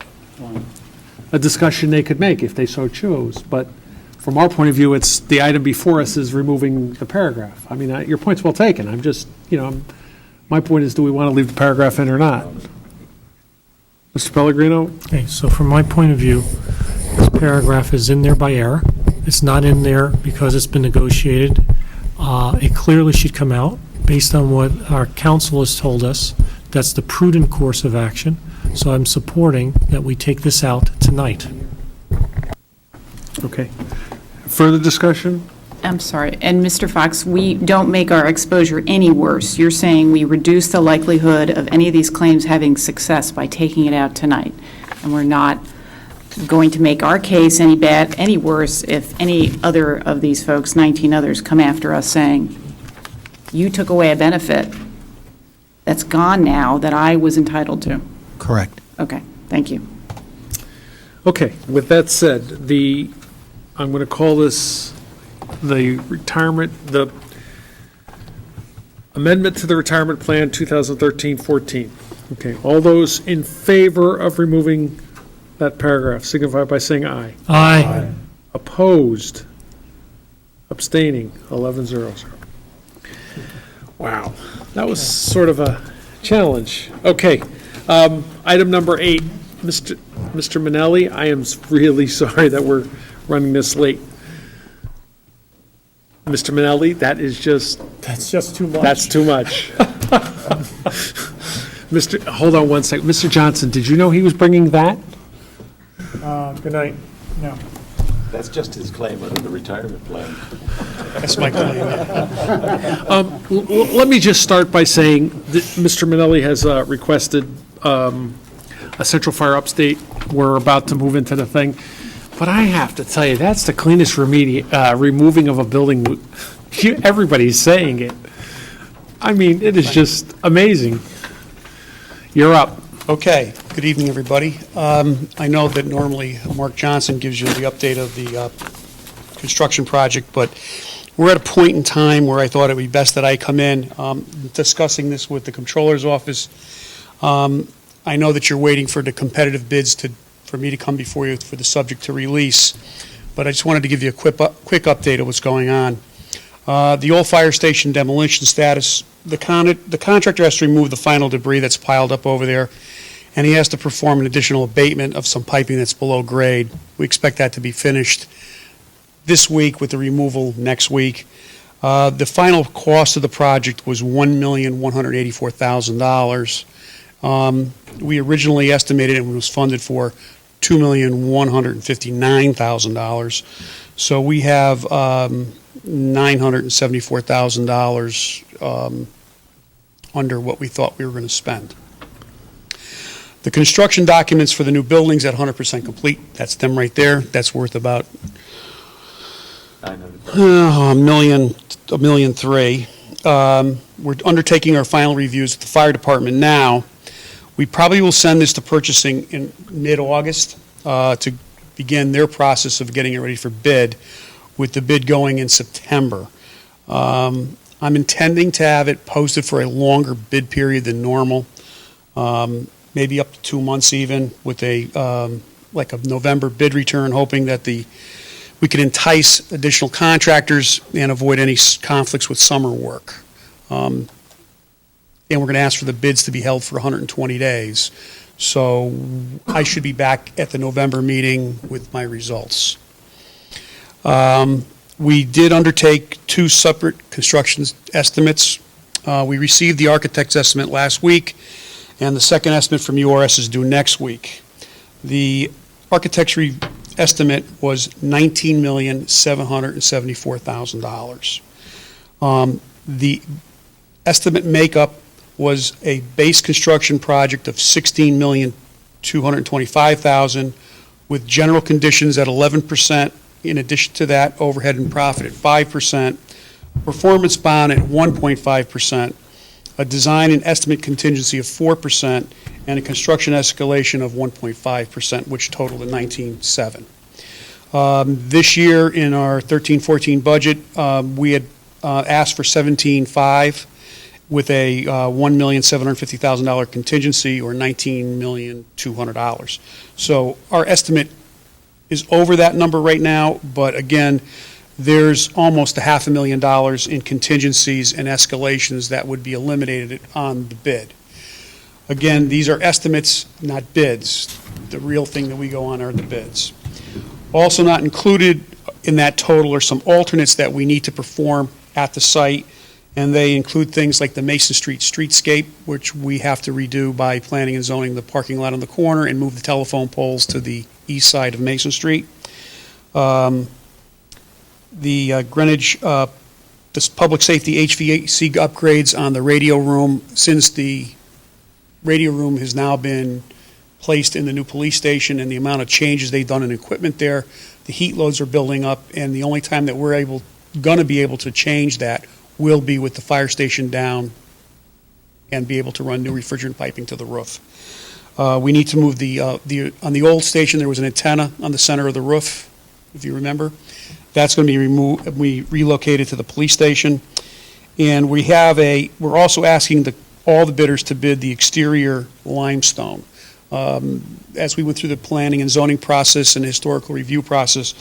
discussion they could make if they so chose. But from our point of view, it's, the item before us is removing the paragraph. I mean, your point's well taken. I'm just, My point is, do we want to leave the paragraph in or not? Mr. Pellegrino? Okay, so from my point of view, this paragraph is in there by error. It's not in there because it's been negotiated. It clearly should come out based on what our counsel has told us. That's the prudent course of action. So I'm supporting that we take this out tonight. Okay. Further discussion? I'm sorry, and Mr. Fox, we don't make our exposure any worse. You're saying we reduce the likelihood of any of these claims having success by taking it out tonight, and we're not going to make our case any worse if any other of these folks, 19 others, come after us saying, you took away a benefit that's gone now that I was entitled to. Correct. Okay, thank you. Okay, with that said, I'm going to call this the amendment to the retirement plan 2013-14. Okay, all those in favor of removing that paragraph signify by saying aye. Aye. Opposed? Abstaining? 11-0-0. Wow, that was sort of a challenge. Okay, item number 8, Mr. Minnelli, I am really sorry that we're running this late. Mr. Minnelli, that's just too much. That's too much. Hold on one second. Mr. Johnson, did you know he was bringing that? Good night. No. That's just his claim under the retirement plan. That's my claim. Let me just start by saying that Mr. Minnelli has requested a central fire upstate. We're about to move into the thing. But I have to tell you, that's the cleanest removing of a building. Everybody's saying it. I mean, it is just amazing. You're up. Okay. Good evening, everybody. I know that normally Mark Johnson gives you the update of the construction project, but we're at a point in time where I thought it would be best that I come in discussing this with the Comptroller's office. I know that you're waiting for the competitive bids for me to come before you for the subject to release, but I just wanted to give you a quick update of what's going on. The old fire station demolition status, the contractor has to remove the final debris that's piled up over there, and he has to perform an additional abatement of some piping that's below grade. We expect that to be finished this week with the removal next week. The final cost of the project was $1,184,000. We originally estimated it was funded for $2,159,000. So we have $974,000 under what we thought we were going to spend. The construction documents for the new buildings at 100% complete. That's them right there. That's worth about $1.3 million. We're undertaking our final reviews with the fire department now. We probably will send this to purchasing in mid-August to begin their process of getting it ready for bid, with the bid going in September. I'm intending to have it posted for a longer bid period than normal, maybe up to 2 months even, with like a November bid return, hoping that we can entice additional contractors and avoid any conflicts with summer work. And we're going to ask for the bids to be held for 120 days. So I should be back at the November meeting with my results. We did undertake 2 separate construction estimates. We received the architect's estimate last week, and the second estimate from URS is due next week. The architect's estimate was $19,774,000. The estimate makeup was a base construction project of $16,225,000 with general conditions at 11%. In addition to that, overhead and profit at 5%, performance bond at 1.5%, a design and estimate contingency of 4%, and a construction escalation of 1.5%, which totaled at 19.7. This year in our 13-14 budget, we had asked for 17.5 with a $1,750,000 contingency, or $19,200,000. So our estimate is over that number right now, but again, there's almost $500,000 in contingencies and escalations that would be eliminated on the bid. Again, these are estimates, not bids. The real thing that we go on are the bids. Also not included in that total are some alternates that we need to perform at the site, and they include things like the Mason Street streetscape, which we have to redo by planning and zoning the parking lot on the corner and move the telephone poles to the east side of Mason Street. The Greenwich, this public safety HVAC upgrades on the radio room, since the radio room has now been placed in the new police station, and the amount of changes they've done in equipment there, the heat loads are building up, and the only time that we're going to be able to change that will be with the fire station down and be able to run new refrigerant piping to the roof. We need to move on the old station, there was an antenna on the center of the roof, if you remember. That's going to be relocated to the police station. And we're also asking all the bidders to bid the exterior limestone. As we went through the planning and zoning process and historical review process,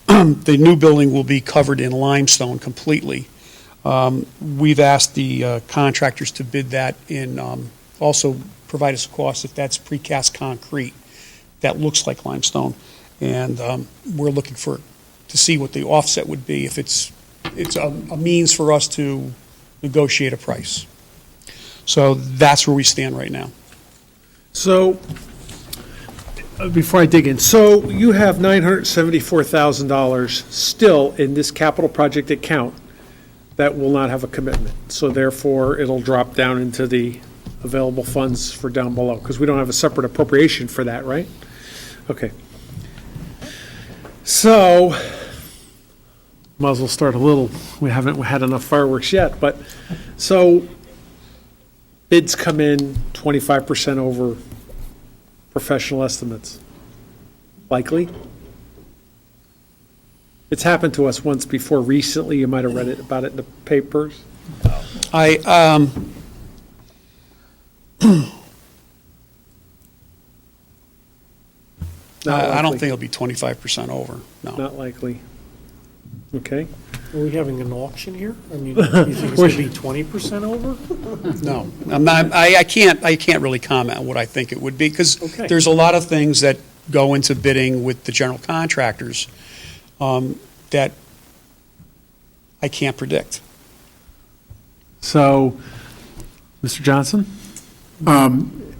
the new building will be covered in limestone completely. We've asked the contractors to bid that in, also provide us a cost if that's precast concrete that looks like limestone. And we're looking to see what the offset would be if it's a means for us to negotiate a price. So that's where we stand right now. So, before I dig in, so you have $974,000 still in this capital project account that will not have a commitment. So therefore, it'll drop down into the available funds for down below, because we don't have a separate appropriation for that, right? Okay. So, might as well start a little, we haven't had enough fireworks yet, but, so bids come in 25% over professional estimates. Likely? It's happened to us once before recently. You might have read about it in the papers. I don't think it'll be 25% over, no. Not likely. Okay. Are we having an auction here? I mean, you think it's going to be 20% over? No, I'm not, I can't really comment on what I think it would be, because Okay. there's a lot of things that go into bidding with the general contractors that I can't predict. So, Mr. Johnson? And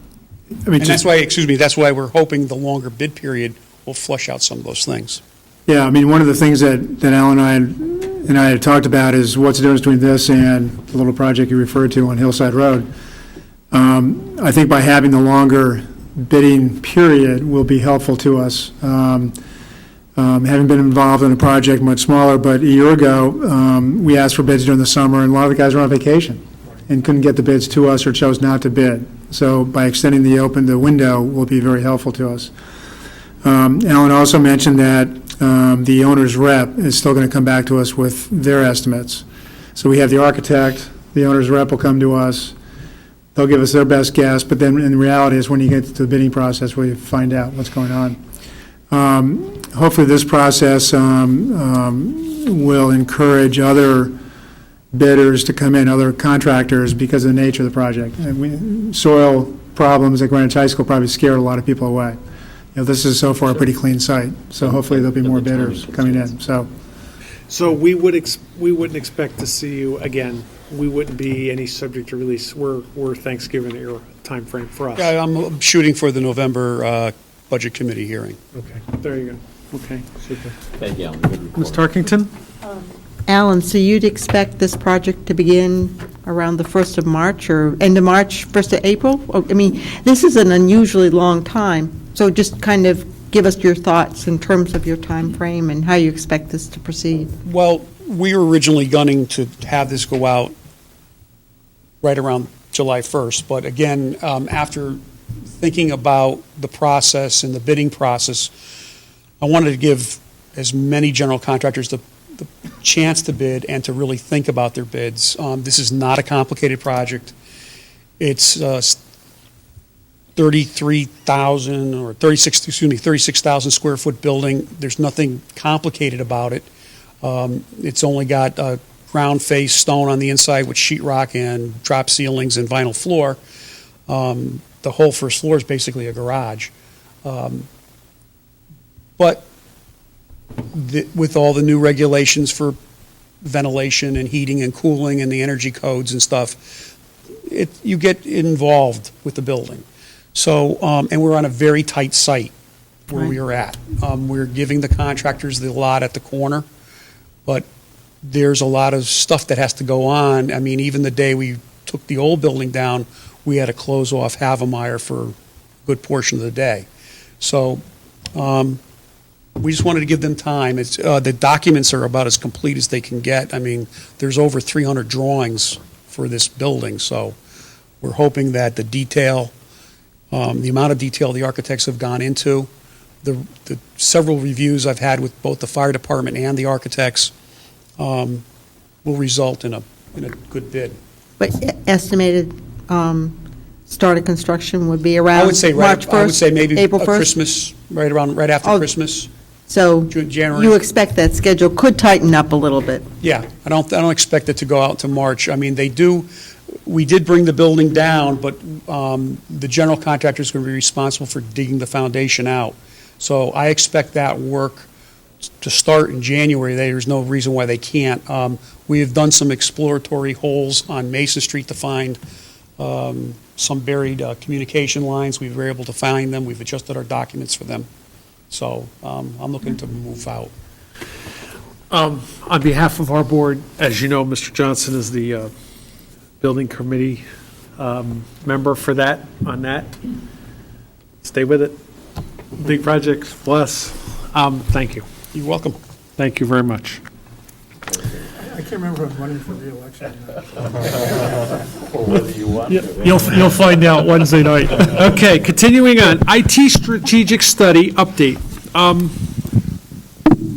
that's why we're hoping the longer bid period will flush out some of those things. Yeah, I mean, one of the things that Alan and I had talked about is what's the difference between this and the little project you referred to on Hillside Road. I think by having the longer bidding period will be helpful to us. Having been involved in a project much smaller, but a year ago, we asked for bids during the summer, and a lot of the guys were on vacation and couldn't get the bids to us or chose not to bid. So by extending the window will be very helpful to us. Alan also mentioned that the owner's rep is still going to come back to us with their estimates. So we have the architect, the owner's rep will come to us, they'll give us their best guess, but then in reality is when you get to the bidding process where you find out what's going on. Hopefully this process will encourage other bidders to come in, other contractors, because of the nature of the project. And soil problems at Greenwich High School probably scared a lot of people away. This is so far a pretty clean site, so hopefully there'll be more bidders coming in, so. So we wouldn't expect to see you again. We wouldn't be any subject to release. We're Thanksgiving at your timeframe for us. Yeah, I'm shooting for the November Budget Committee hearing. Okay, there you go. Okay, super. Thank you, Alan. Good report. Ms. Tarkington? Alan, so you'd expect this project to begin around the 1st of March or end of March, 1st of April? I mean, this is an unusually long time, so just kind of give us your thoughts in terms of your time frame and how you expect this to proceed. Well, we were originally gunning to have this go out right around July 1st, but again, after thinking about the process and the bidding process, I wanted to give as many general contractors the chance to bid and to really think about their bids. This is not a complicated project. It's 36,000 square foot building. There's nothing complicated about it. It's only got round face stone on the inside with sheetrock and drop ceilings and vinyl floor. The whole first floor is basically a garage. But with all the new regulations for ventilation and heating and cooling and the energy codes and stuff, you get involved with the building. So, and we're on a very tight site where we are at. We're giving the contractors the lot at the corner, but there's a lot of stuff that has to go on. I mean, even the day we took the old building down, we had to close off Havemeyer for a good portion of the day. So we just wanted to give them time. The documents are about as complete as they can get. I mean, there's over 300 drawings for this building, so we're hoping that the detail, the amount of detail the architects have gone into, the several reviews I've had with both the fire department and the architects will result in a good bid. But estimated start of construction would be around I would say March 1st? I would say maybe April 1st? Christmas, right after Christmas. So January. you expect that schedule could tighten up a little bit? Yeah, I don't expect it to go out to March. I mean, we did bring the building down, but the general contractor is going to be responsible for digging the foundation out. So I expect that work to start in January. There's no reason why they can't. We have done some exploratory holes on Mason Street to find some buried communication lines. We were able to find them. We've adjusted our documents for them. So I'm looking to move out. On behalf of our board, as you know, Mr. Johnson is the building committee member for that, on that. Stay with it. Big projects, bless. Thank you. You're welcome. Thank you very much. I can't remember if I'm running for reelection You'll find out Wednesday night. Okay, continuing on. IT strategic study update.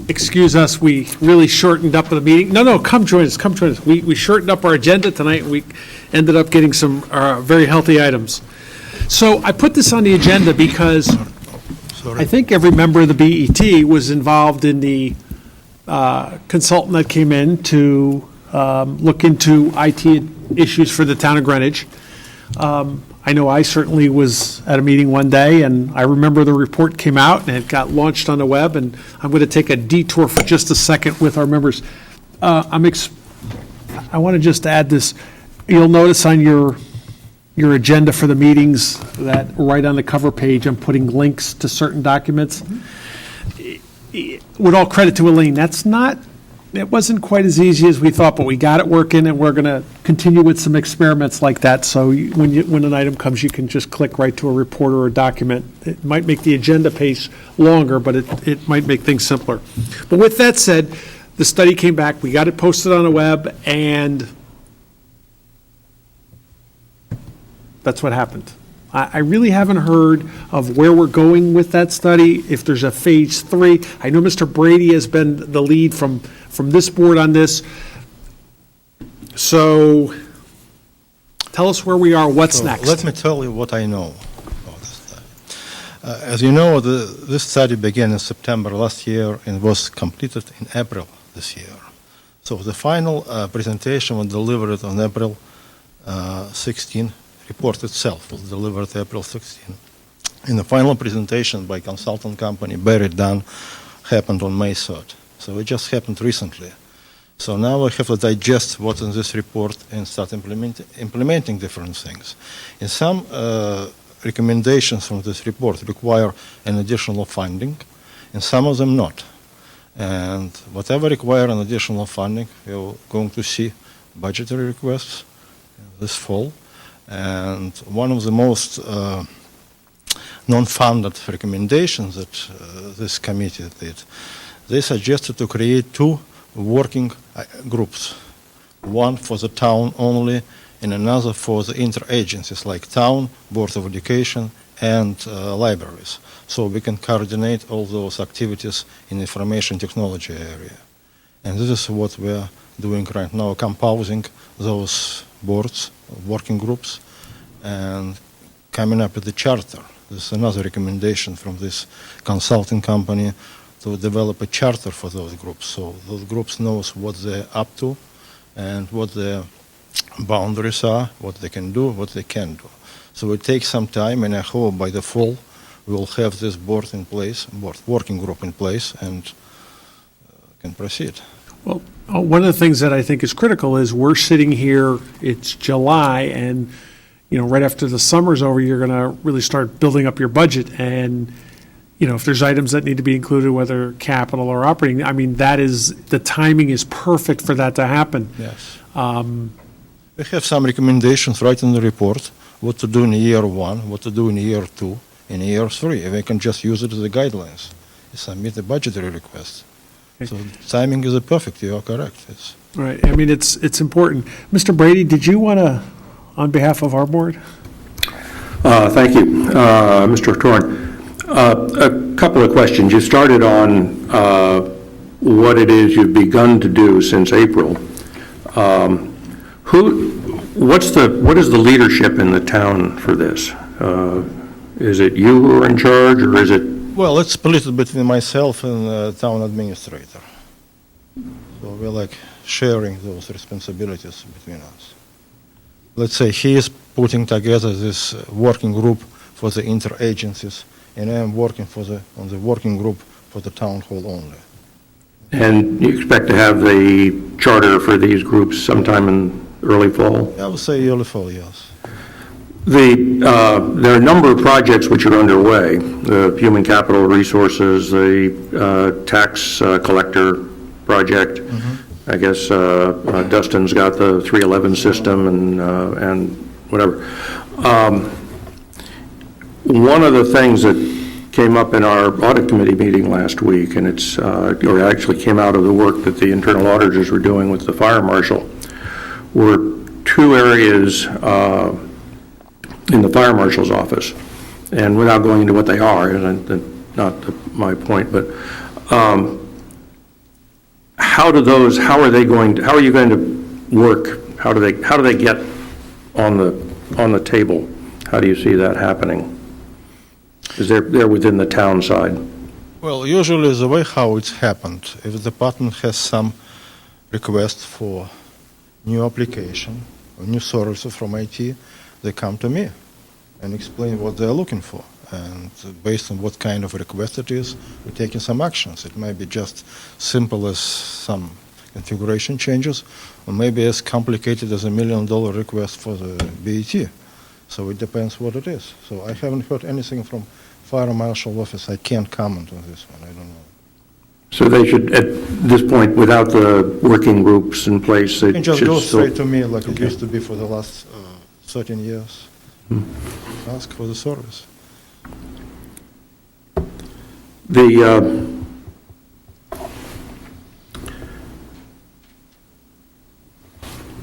Excuse us, we really shortened up the meeting. No, come join us, come join us. We shortened up our agenda tonight, and we ended up getting some very healthy items. So I put this on the agenda because I think every member of the BET was involved in the consultant that came in to look into IT issues for the town of Greenwich. I know I certainly was at a meeting one day, and I remember the report came out, and it got launched on the web, and I'm going to take a detour for just a second with our members. I want to just add this. You'll notice on your agenda for the meetings that right on the cover page, I'm putting links to certain documents. With all credit to Elaine, it wasn't quite as easy as we thought, but we got it working, and we're going to continue with some experiments like that. So when an item comes, you can just click right to a report or a document. It might make the agenda page longer, but it might make things simpler. But with that said, the study came back, we got it posted on the web, and that's what happened. I really haven't heard of where we're going with that study, if there's a phase 3. I know Mr. Brady has been the lead from this board on this. So tell us where we are, what's next? Let me tell you what I know about this study. As you know, this study began in September last year and was completed in April this year. So the final presentation was delivered on April 16. Report itself was delivered April 16. And the final presentation by consultant company Barry Dunn happened on May 3rd. So it just happened recently. So now we have to digest what's in this report and start implementing different things. And some recommendations from this report require an additional funding, and some of them not. And whatever require an additional funding, we're going to see budgetary requests this fall. And one of the most non-funded recommendations that this committee did, they suggested to create 2 working groups, one for the town only and another for the interagencies like town, Board of Education, and libraries. So we can coordinate all those activities in the information technology area. And this is what we're doing right now, composing those boards, working groups, and coming up with the charter. This is another recommendation from this consulting company to develop a charter for those groups, so those groups knows what they're up to and what their boundaries are, what they can do, what they can't do. So it takes some time, and I hope by the fall we will have this board in place, working group in place, and can proceed. Well, one of the things that I think is critical is we're sitting here, it's July, and, right after the summer's over, you're going to really start building up your budget, and, if there's items that need to be included, whether capital or operating, the timing is perfect for that to happen. Yes. We have some recommendations right in the report, what to do in year 1, what to do in year 2, in year 3, and we can just use it as the guidelines. Submit a budgetary request. So timing is perfect, you are correct. Yes. Right, it's important. Mr. Brady, did you want to, on behalf of our board? Thank you, Mr. Torn. A couple of questions. You started on what it is you've begun to do since April. What is the leadership in the town for this? Is it you who are in charge, or is it? Well, it's split between myself and the town administrator. So we're sharing those responsibilities between us. Let's say he is putting together this working group for the interagencies, and I am working on the working group for the town hall only. And you expect to have the charter for these groups sometime in early fall? I would say early fall, yes. There are a number of projects which are underway, the human capital resources, the tax collector project. I guess Dustin's got the 311 system and whatever. One of the things that came up in our audit committee meeting last week, and or actually came out of the work that the internal auditors were doing with the fire marshal, were two areas in the fire marshal's office. And without going into what they are, and not my point, but how are you going to work? How do they get on the table? How do you see that happening? Is they're within the town side? Well, usually the way how it's happened, if the department has some request for new application or new services from IT, they come to me and explain what they're looking for. And based on what kind of request it is, we're taking some actions. It might be just simple as some configuration changes, or maybe as complicated as $1 million request for the BET. So it depends what it is. So I haven't heard anything from Fire Marshal Office. I can't comment on this one. I don't know. So they should, at this point, without the working groups in place, they can just go straight to me like it used to be for the last 13 years. Ask for the service.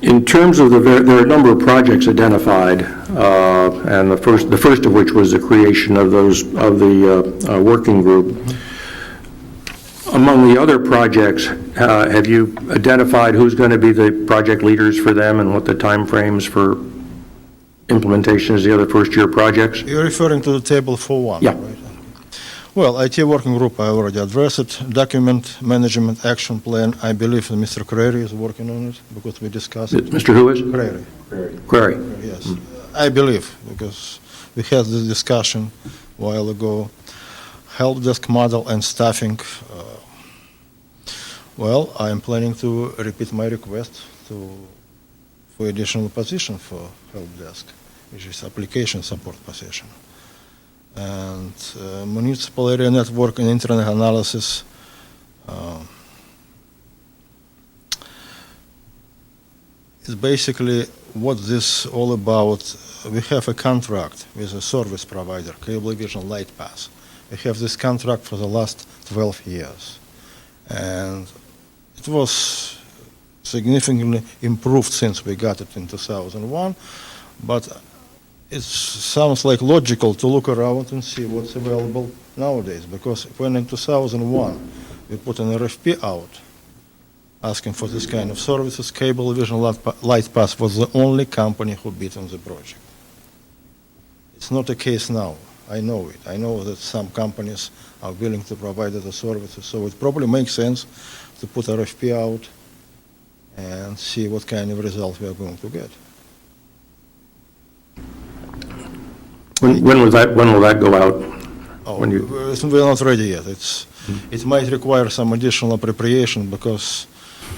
In terms of there are a number of projects identified, and the first of which was the creation of the working group. Among the other projects, have you identified who's going to be the project leaders for them and what the timeframes for implementation is, the other first-year projects? You're referring to the table 4.1, yeah. Right? Well, IT working group, I already addressed it. Document management action plan, I believe Mr. Crary is working on it because we discussed it. Mr. Who is? Crary. Crary. Yes, I believe, because we had this discussion a while ago. Help desk model and staffing. Well, I am planning to repeat my request for additional position for help desk, which is application support position. And municipal area network and internet analysis. Is basically what this all about. We have a contract with a service provider, Cablevision LightPass. We have this contract for the last 12 years. And it was significantly improved since we got it in 2001, but it sounds like logical to look around and see what's available nowadays, because when in 2001 we put an RFP out asking for this kind of services, Cablevision LightPass was the only company who bid on the project. It's not the case now. I know it. I know that some companies are willing to provide the services, so it probably makes sense to put RFP out and see what kind of result we are going to get. When will that go out? Oh, When you- we're not ready yet. It might require some additional appropriation because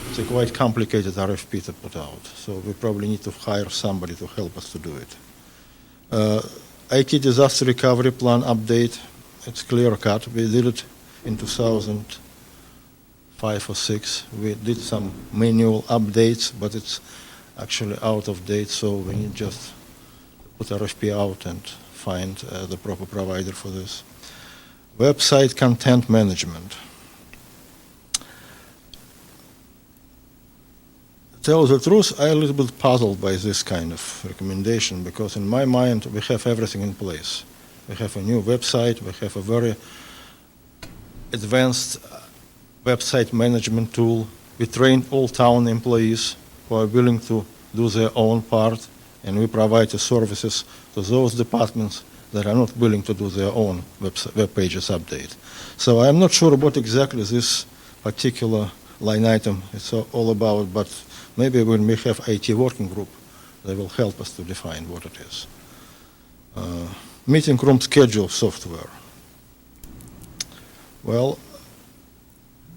it's a quite complicated RFP to put out. So we probably need to hire somebody to help us to do it. IT disaster recovery plan update, it's clear cut. We did it in 2005 or 6. We did some manual updates, but it's actually out of date, so we need just put RFP out and find the proper provider for this. Website content management. To tell the truth, I'm a little bit puzzled by this kind of recommendation because in my mind we have everything in place. We have a new website, we have a very advanced website management tool. We train all town employees who are willing to do their own part, and we provide the services to those departments that are not willing to do their own web pages update. So I'm not sure what exactly this particular line item is all about, but maybe when we have IT working group, they will help us to define what it is. Meeting room schedule software. Well,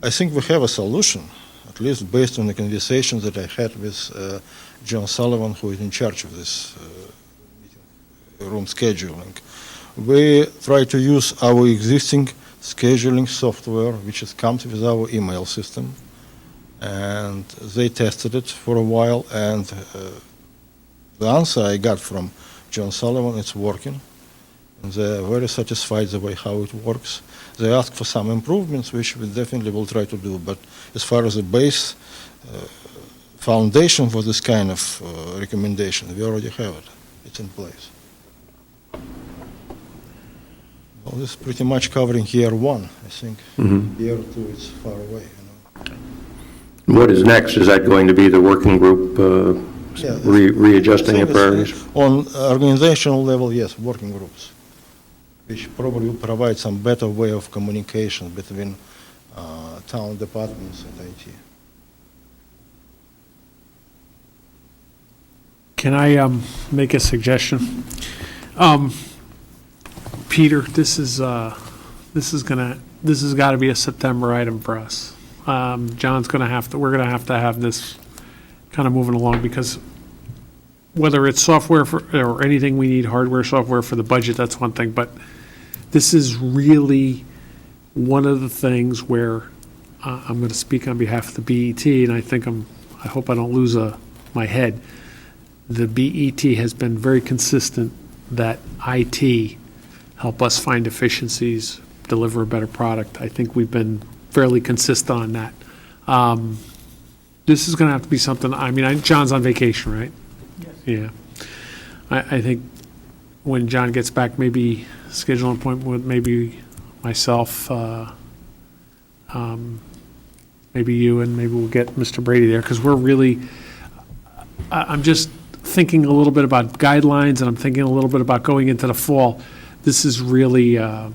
I think we have a solution, at least based on the conversations that I had with John Sullivan, who is in charge of this room scheduling. We try to use our existing scheduling software, which comes with our email system, and they tested it for a while, and the answer I got from John Sullivan, it's working, and they're very satisfied the way how it works. They asked for some improvements, which we definitely will try to do, but as far as the base foundation for this kind of recommendation, we already have it. It's in place. Well, this is pretty much covering year one, I think. Year two is far away. What is next? Is that going to be the working group Yeah, readjusting I the think priorities? on organizational level, yes, working groups, which probably will provide some better way of communication between town departments and IT. Can I make a suggestion? Peter, this has got to be a September item for us. John's going to have to, we're going to have this kind of moving along, because whether it's software or anything, we need hardware, software for the budget, that's one thing, but this is really one of the things where I'm going to speak on behalf of the BET, and I hope I don't lose my head. The BET has been very consistent that IT help us find efficiencies, deliver a better product. I think we've been fairly consistent on that. This is going to have to be something, John's on vacation, right? Yes. Yeah. I think when John gets back, maybe schedule an appointment with maybe myself, maybe you, and maybe we'll get Mr. Brady there, because we're really, I'm just thinking a little bit about guidelines, and I'm thinking a little bit about going into the fall. This is really, I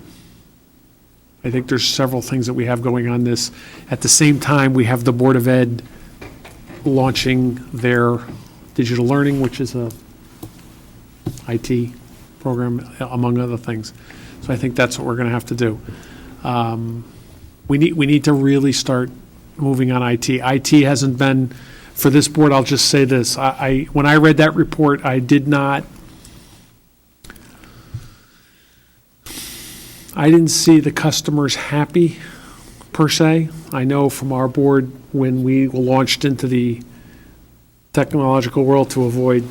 think there's several things that we have going on this. At the same time, we have the Board of Ed launching their digital learning, which is a IT program, among other things. So I think that's what we're going to have to do. We need to really start moving on IT. IT hasn't been, for this board, I'll just say this. When I read that report, I didn't see the customers happy, per se. I know from our board, when we launched into the technological world to avoid,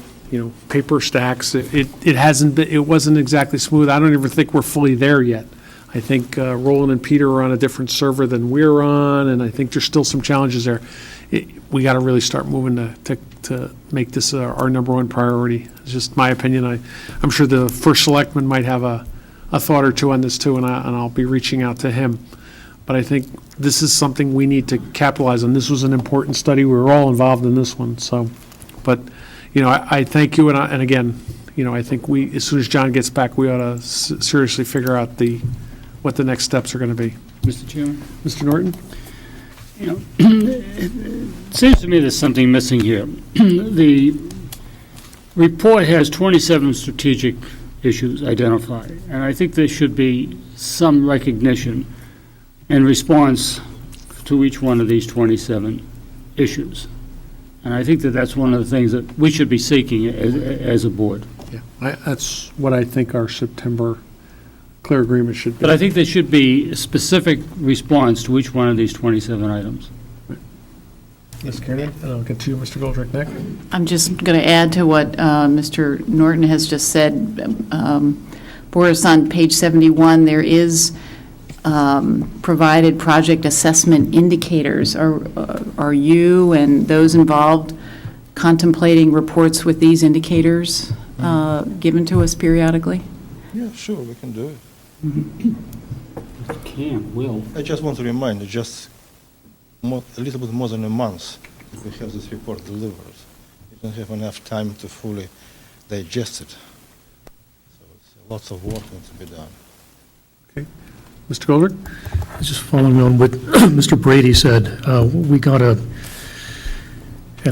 paper stacks, it wasn't exactly smooth. I don't even think we're fully there yet. I think Roland and Peter are on a different server than we're on, and I think there's still some challenges there. We got to really start moving to make this our number one priority. It's just my opinion. I'm sure the first selectman might have a thought or two on this too, and I'll be reaching out to him. But I think this is something we need to capitalize on. This was an important study. We were all involved in this one. So, but I thank you, and again, I think as soon as John gets back, we ought to seriously figure out what the next steps are going to be. Mr. Chairman? Mr. Norton? It seems to me there's something missing here. The report has 27 strategic issues identified, and I think there should be some recognition and response to each one of these 27 issues. And I think that that's one of the things that we should be seeking as a board. Yeah, that's what I think our September clear agreement should be. But I think there should be a specific response to each one of these 27 items. Ms. Kiernan, and I'll get to you, Mr. Goldrick, next. I'm just going to add to what Mr. Norton has just said. Boris, on page 71, there is provided project assessment indicators. Are you and those involved contemplating reports with these indicators given to us periodically? Yeah, sure, we can do it. Will. I just want to remind you, just a little bit more than a month, we have this report delivered. We don't have enough time to fully digest it. So it's lots of work needs to be done. Okay. Mr. Goldrick? Just following on what Mr. Brady said, we got an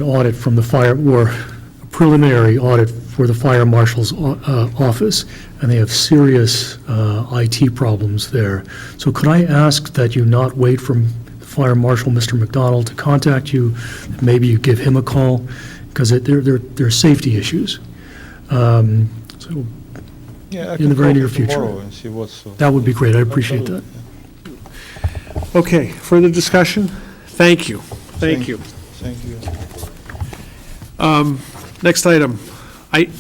audit from the fire, or a preliminary audit for the fire marshal's office, and they have serious IT problems there. So could I ask that you not wait for the fire marshal, Mr. McDonald, to contact you? Maybe you give him a call, because there are safety issues. So Yeah, I in the can very call near future. tomorrow and see what's. That would be great. I appreciate that. Okay, further discussion? Thank you. Thank you. Thank you. Next item.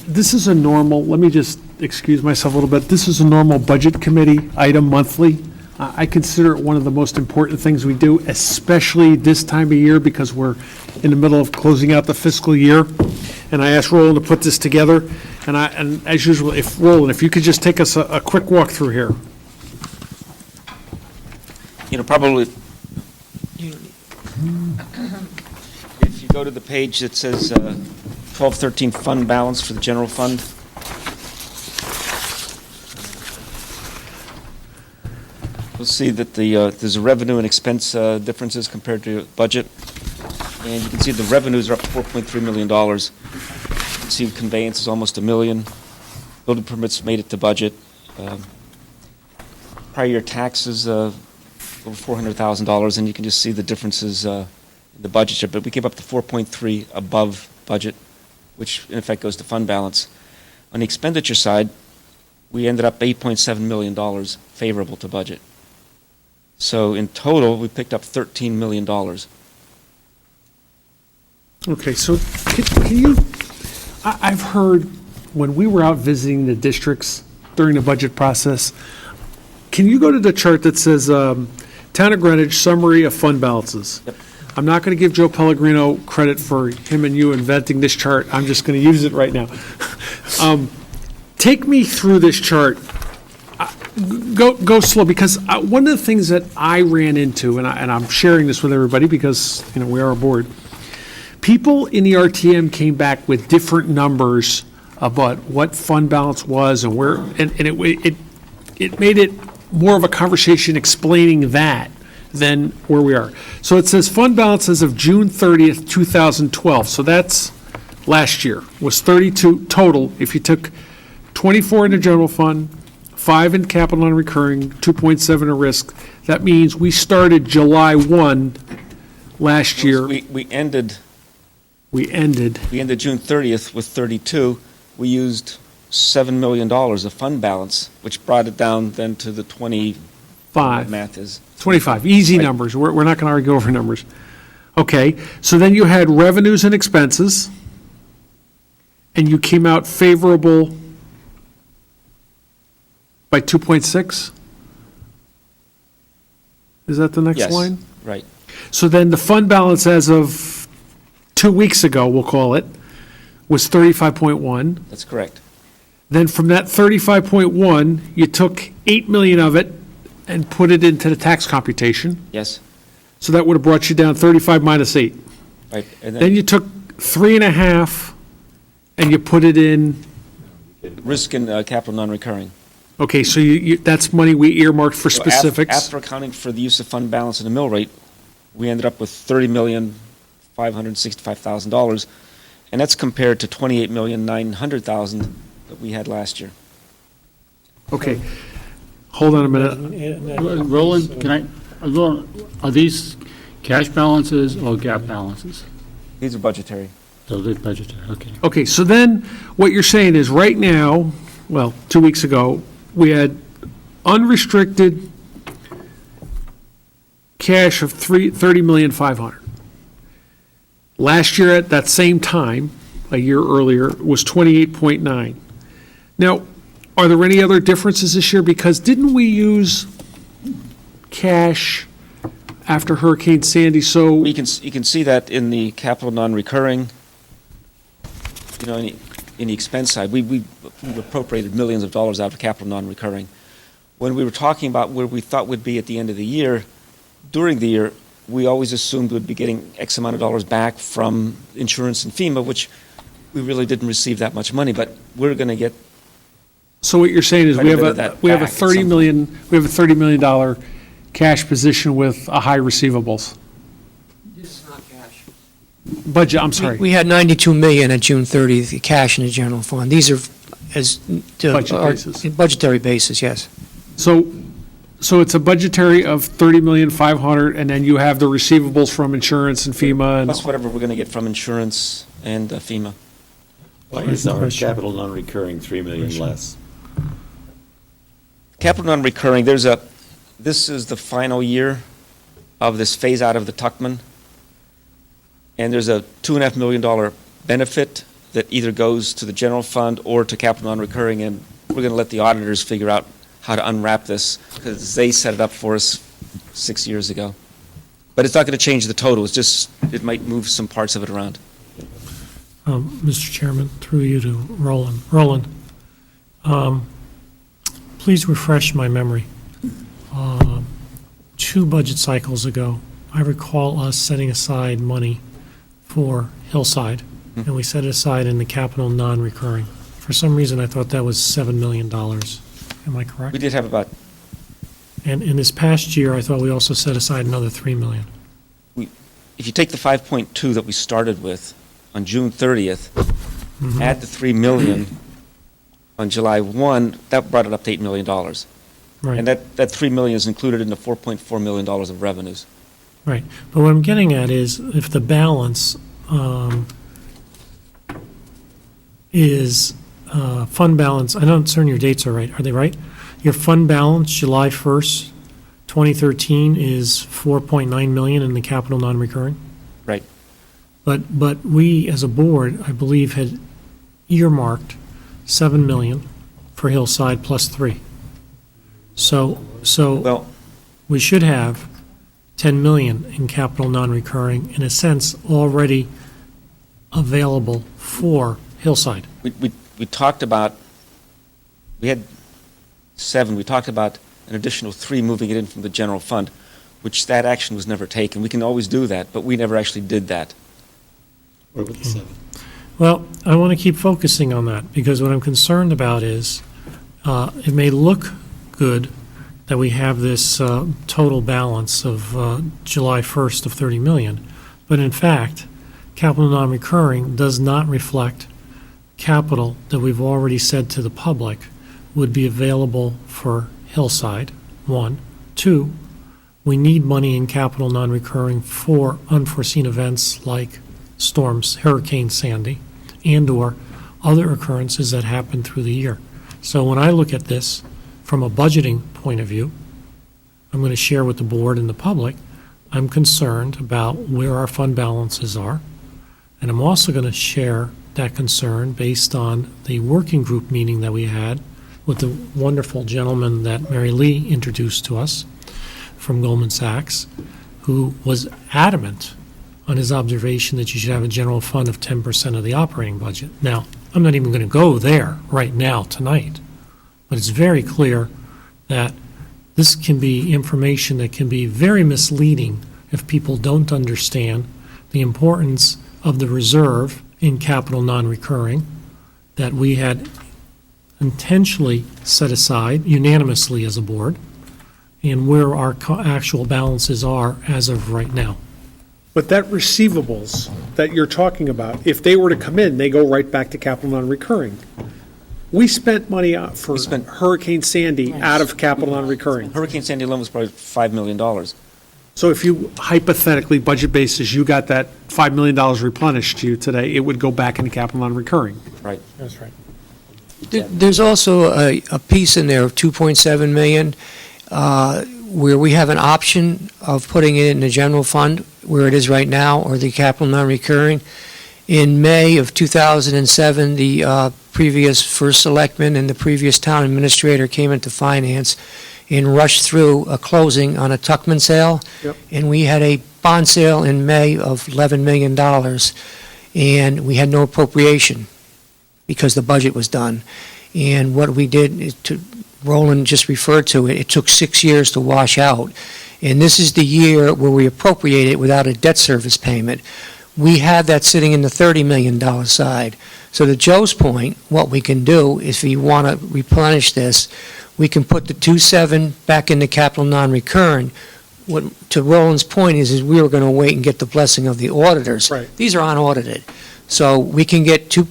This is a normal, let me just excuse myself a little bit. This is a normal budget committee item monthly. I consider it one of the most important things we do, especially this time of year, because we're in the middle of closing out the fiscal year. And I asked Roland to put this together. And as usual, Roland, if you could just take us a quick walk through here. Probably, if you go to the page that says 1213 fund balance for the general fund, you'll see that there's a revenue and expense differences compared to budget. And you can see the revenues are up $4.3 million. You can see conveyance is almost $1 million. Building permits made it to budget. Prior year taxes, over $400,000, and you can just see the differences in the budget here. But we came up to 4.3 above budget, which in effect goes to fund balance. On the expenditure side, we ended up $8.7 million favorable to budget. So in total, we picked up $13 million. Okay, so can you, I've heard when we were out visiting the districts during the budget process, can you go to the chart that says Town of Greenwich Summary of Fund Balances? Yep. I'm not going to give Joe Pellegrino credit for him and you inventing this chart. I'm just going to use it right now. Take me through this chart. Go slow, because one of the things that I ran into, and I'm sharing this with everybody because we are a board, people in the RTM came back with different numbers about what fund balance was and where, and it made it more of a conversation explaining that than where we are. So it says fund balance as of June 30th, 2012. So that's last year, was 32 total. If you took 24 in the general fund, 5 in capital non-recurring, 2.7 in risk, that means we started July 1 last year. We ended We ended. June 30th with 32. We used $7 million of fund balance, which brought it down then to the 25. Math is 25, easy numbers. We're not going to argue over numbers. Okay, so then you had revenues and expenses, and you came out favorable by 2.6? Is that the next Yes, line? right. So then the fund balance as of 2 weeks ago, we'll call it, was 35.1. That's correct. Then from that 35.1, you took 8 million of it and put it into the tax computation. Yes. So that would have brought you down 35 minus 8. Right. And Then you took 3.5 and you put it in Risk and capital non-recurring. Okay, so that's money we earmarked for So specifics? After accounting for the use of fund balance and the mill rate, we ended up with $30,565,000, and that's compared to $28,900,000 that we had last year. Okay, hold on a minute. Roland, are these cash balances or gap balances? These are budgetary. So they're budgetary, okay. Okay, so then, what you're saying is, right now, well, 2 weeks ago, we had unrestricted cash of $30,500,000. Last year, at that same time, a year earlier, was 28.9. Now, are there any other differences this year? Because didn't we use cash after Hurricane Sandy, so? You can see that in the capital non-recurring, in the expense side. We appropriated millions of dollars out of capital non-recurring. When we were talking about where we thought we'd be at the end of the year, during the year, we always assumed we'd be getting X amount of dollars back from insurance and FEMA, which we really didn't receive that much money, but we're going to get. So what you're saying is quite we a have bit of a that we have a back at 30 some million we have a $30 million cash position with a high receivables This is not cash. budget. I'm sorry. We had 92 million at June 30th, cash in the general fund. These are as Budget basis. budgetary basis, yes. So it's a budgetary of $30,500,000, and then you have the receivables from insurance and FEMA and. Plus whatever we're going to get from insurance and FEMA. Why is our capital non-recurring 3 million less? Capital non-recurring, this is the final year of this phase out of the Tuckman. And there's a $2.5 million benefit that either goes to the general fund or to capital non-recurring, and we're going to let the auditors figure out how to unwrap this, because they set it up for us 6 years ago. But it's not going to change the total, it might move some parts of it around. Mr. Chairman, through you to Roland. Roland, please refresh my memory. 2 budget cycles ago, I recall us setting aside money for Hillside, and we set it aside in the capital non-recurring. For some reason, I thought that was $7 million. Am I correct? We did have about, And in this past year, I thought we also set aside another $3 million. if you take the 5.2 that we started with on June 30th, add the 3 million on July 1, that brought it up to $8 million. Right. And that 3 million is included in the $4.4 million of revenues. Right, but what I'm getting at is if the balance is fund balance, I'm not certain your dates are right, are they right? Your fund balance, July 1st, 2013, is 4.9 million in the capital non-recurring? Right. But we, as a board, I believe, had earmarked 7 million for Hillside plus 3. So Well, we should have 10 million in capital non-recurring, in a sense, already available for Hillside. we talked about, we had 7, we talked about an additional 3 moving it in from the general fund, which that action was never taken. We can always do that, but we never actually did that. Where were the 7? Well, I want to keep focusing on that, because what I'm concerned about is, it may look good that we have this total balance of July 1st of 30 million, but in fact, capital non-recurring does not reflect capital that we've already said to the public would be available for Hillside, 1. 2, we need money in capital non-recurring for unforeseen events like storms, Hurricane Sandy, and/or other occurrences that happen through the year. So when I look at this from a budgeting point of view, I'm going to share with the board and the public, I'm concerned about where our fund balances are, and I'm also going to share that concern based on the working group meeting that we had with the wonderful gentleman that Mary Lee introduced to us from Goldman Sachs, who was adamant on his observation that you should have a general fund of 10% of the operating budget. Now, I'm not even going to go there right now tonight, but it's very clear that this can be information that can be very misleading if people don't understand the importance of the reserve in capital non-recurring that we had intentionally set aside unanimously as a board and where our actual balances are as of right now. But that receivables that you're talking about, if they were to come in, they go right back to capital non-recurring. We spent money out for Hurricane Sandy out of capital non-recurring. Hurricane Sandy alone was probably $5 million. So if you hypothetically, budget basis, you got that $5 million replenished to you today, it would go back into capital non-recurring. Right. That's right. There's also a piece in there of 2.7 million where we have an option of putting it in the general fund where it is right now or the capital non-recurring. In May of 2007, the previous first selectman and the previous town administrator came into finance and rushed through a closing on a Tuckman sale. Yep. And we had a bond sale in May of $11 million, and we had no appropriation because the budget was done. And what we did is Roland just referred to it, it took 6 years to wash out. And this is the year where we appropriate it without a debt service payment. We have that sitting in the $30 million side. So to Joe's point, what we can do is if you want to replenish this, we can put the 2.7 back into capital non-recurring. What, to Roland's point is we were going to wait and get the blessing of the auditors. Right. These are unaudited. So we can get the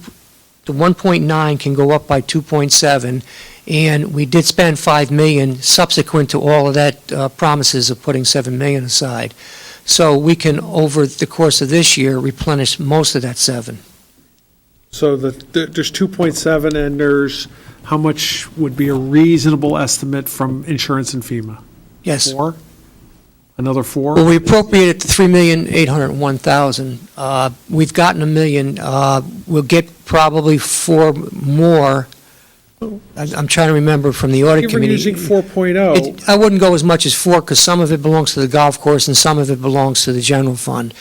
1.9 can go up by 2.7, and we did spend $5 million subsequent to all of that promises of putting $7 million aside. So we can, over the course of this year, replenish most of that 7. So there's 2.7, and there's, how much would be a reasonable estimate from insurance and FEMA? Yes. 4? Another 4? Well, we appropriated $3,801,000. We've gotten $1 million. We'll get probably 4 more. I'm trying to remember from the audit You're committee. using 4.0. I wouldn't go as much as 4 because some of it belongs to the golf course and some of it belongs to the general fund.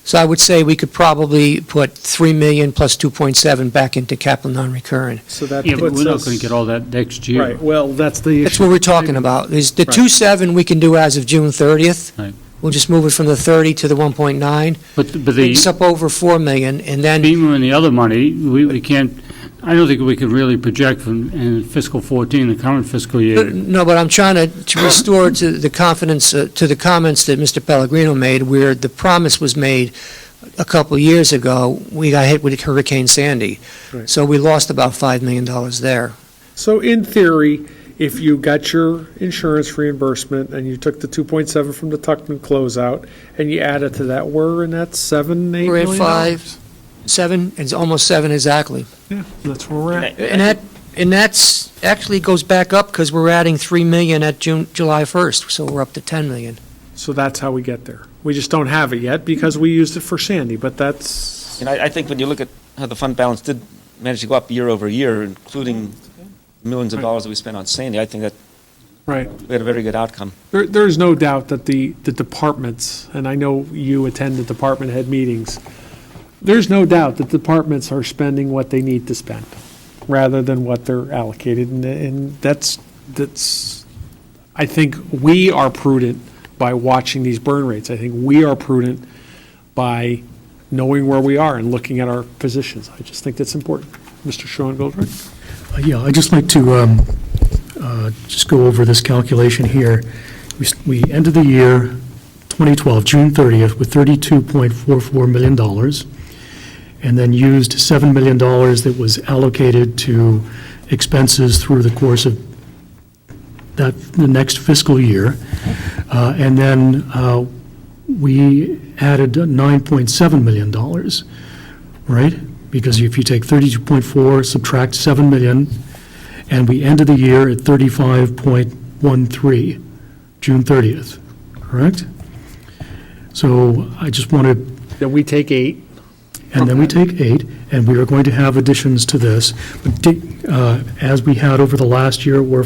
So I would say we could probably put $3 million plus 2.7 back into capital non-recurring. So that Yeah, but puts we're not us- going to get all that next year. Right, well, that's the That's issue. what we're talking about. Is the Right. 2.7 we can do as of June 30th. Right. We'll just move it from the 30 to the 1.9. But the It's up over 4 million, and then FEMA and the other money, we can't, I don't think we can really project from in fiscal 14, the current fiscal year. No, but I'm trying to restore to the confidence, to the comments that Mr. Pellegrino made, where the promise was made a couple of years ago. We got hit with Hurricane Sandy. Right. So we lost about $5 million there. So in theory, if you got your insurance reimbursement and you took the 2.7 from the Tuckman closeout and you added to that, we're in that 7, 8 We're at million 5, 7, it's almost 7 exactly. Yeah, that's where we're at. And that's actually goes back up because we're adding 3 million at July 1st, so we're up to 10 million. So that's how we get there. We just don't have it yet because we used it for Sandy, but that's, And I think when you look at how the fund balance did manage to go up year over year, including millions of dollars that we spent on Sandy, I think that right. we had a very good outcome. There's no doubt that the departments, and I know you attend the department head meetings, there's no doubt that departments are spending what they need to spend rather than what they're allocated. And that's, I think we are prudent by watching these burn rates. I think we are prudent by knowing where we are and looking at our positions. I just think that's important. Mr. Sean Goldrick? Yeah, I'd just like to just go over this calculation here. We ended the year 2012, June 30th, with $32.44 million, and then used $7 million that was allocated to expenses through the course of the next fiscal year. And then we added $9.7 million, right? Because if you take 32.4, subtract 7 million, and we ended the year at 35.13, June 30th, correct? So I just wanted... Then we take 8. And then we take 8, and we are going to have additions to this. But as we had over the last year, where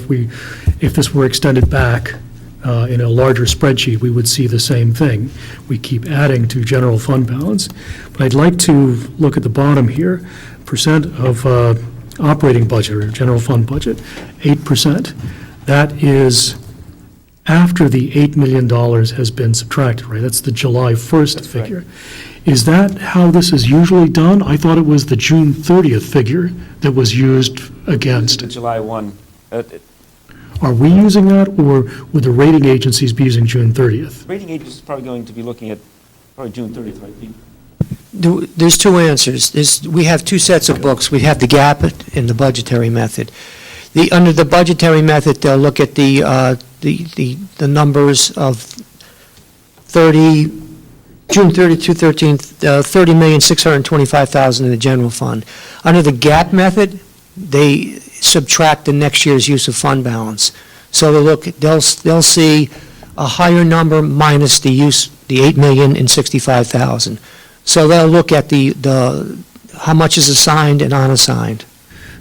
if this were extended back in a larger spreadsheet, we would see the same thing. We keep adding to general fund balance. But I'd like to look at the bottom here, percent of operating budget or general fund budget, 8%. That is after the $8 million has been subtracted, right? That's the July 1st figure. Is that how this is usually done? I thought it was the June 30th figure that was used against. The July 1. Are we using that, or would the rating agencies be using June 30th? Rating agency is probably going to be looking at probably June 30th, right, Pete? There's two answers. We have two sets of books. We have the gap and the budgetary method. Under the budgetary method, they'll look at the numbers of June 30, 2013, $30,625,000 in the general fund. Under the gap method, they subtract the next year's use of fund balance. So they'll see a higher number minus the $8,065,000. So they'll look at how much is assigned and unassigned.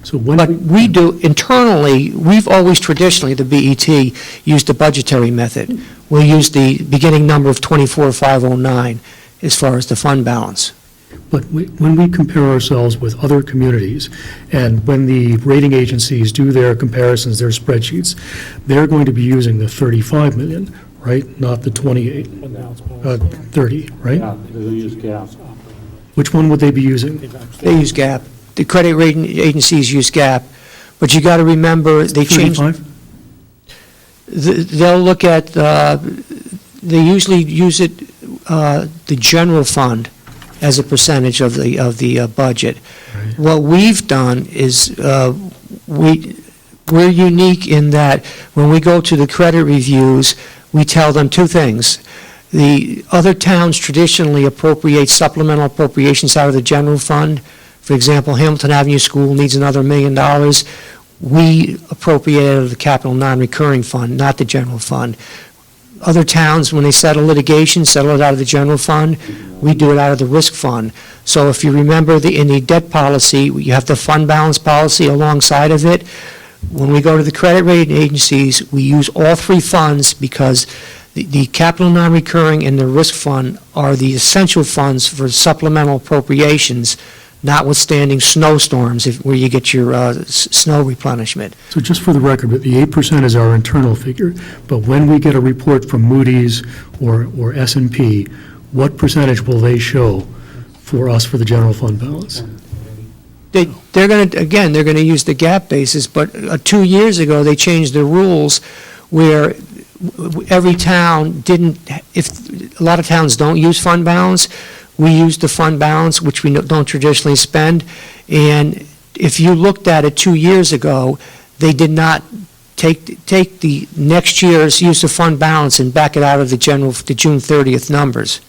So But we do, internally, we've always traditionally, the BET, used the budgetary method. We'll use the beginning number of 24,509 as far as the fund balance. But when we compare ourselves with other communities, and when the rating agencies do their comparisons, their spreadsheets, they're going to be using the 35 million, right? Not the 28, 30, right? Yeah, they're going to use gas. Which one would they be using? They use gap. The credit rating agencies use gap, but you got to remember, they change. 35? They'll look at, they usually use it, the general fund as a percentage of the budget. What we've done is, we're unique in that when we go to the credit reviews, we tell them two things. The other towns traditionally appropriate supplemental appropriations out of the general fund. For example, Hamilton Avenue School needs another $1 million. We appropriate out of the capital non-recurring fund, not the general fund. Other towns, when they settle litigation, settle it out of the general fund. We do it out of the risk fund. So if you remember, in the debt policy, you have the fund balance policy alongside of it. When we go to the credit rating agencies, we use all three funds because the capital non-recurring and the risk fund are the essential funds for supplemental appropriations, notwithstanding snowstorms, where you get your snow replenishment. So just for the record, but the 8% is our internal figure, but when we get a report from Moody's or S&P, what percentage will they show for us for the general fund balance? They're going to use the gap basis, but 2 years ago, they changed the rules where every town if a lot of towns don't use fund balance, we use the fund balance, which we don't traditionally spend, and if you looked at it 2 years ago, they did not take the next year's use of fund balance and back it out of the June 30th numbers.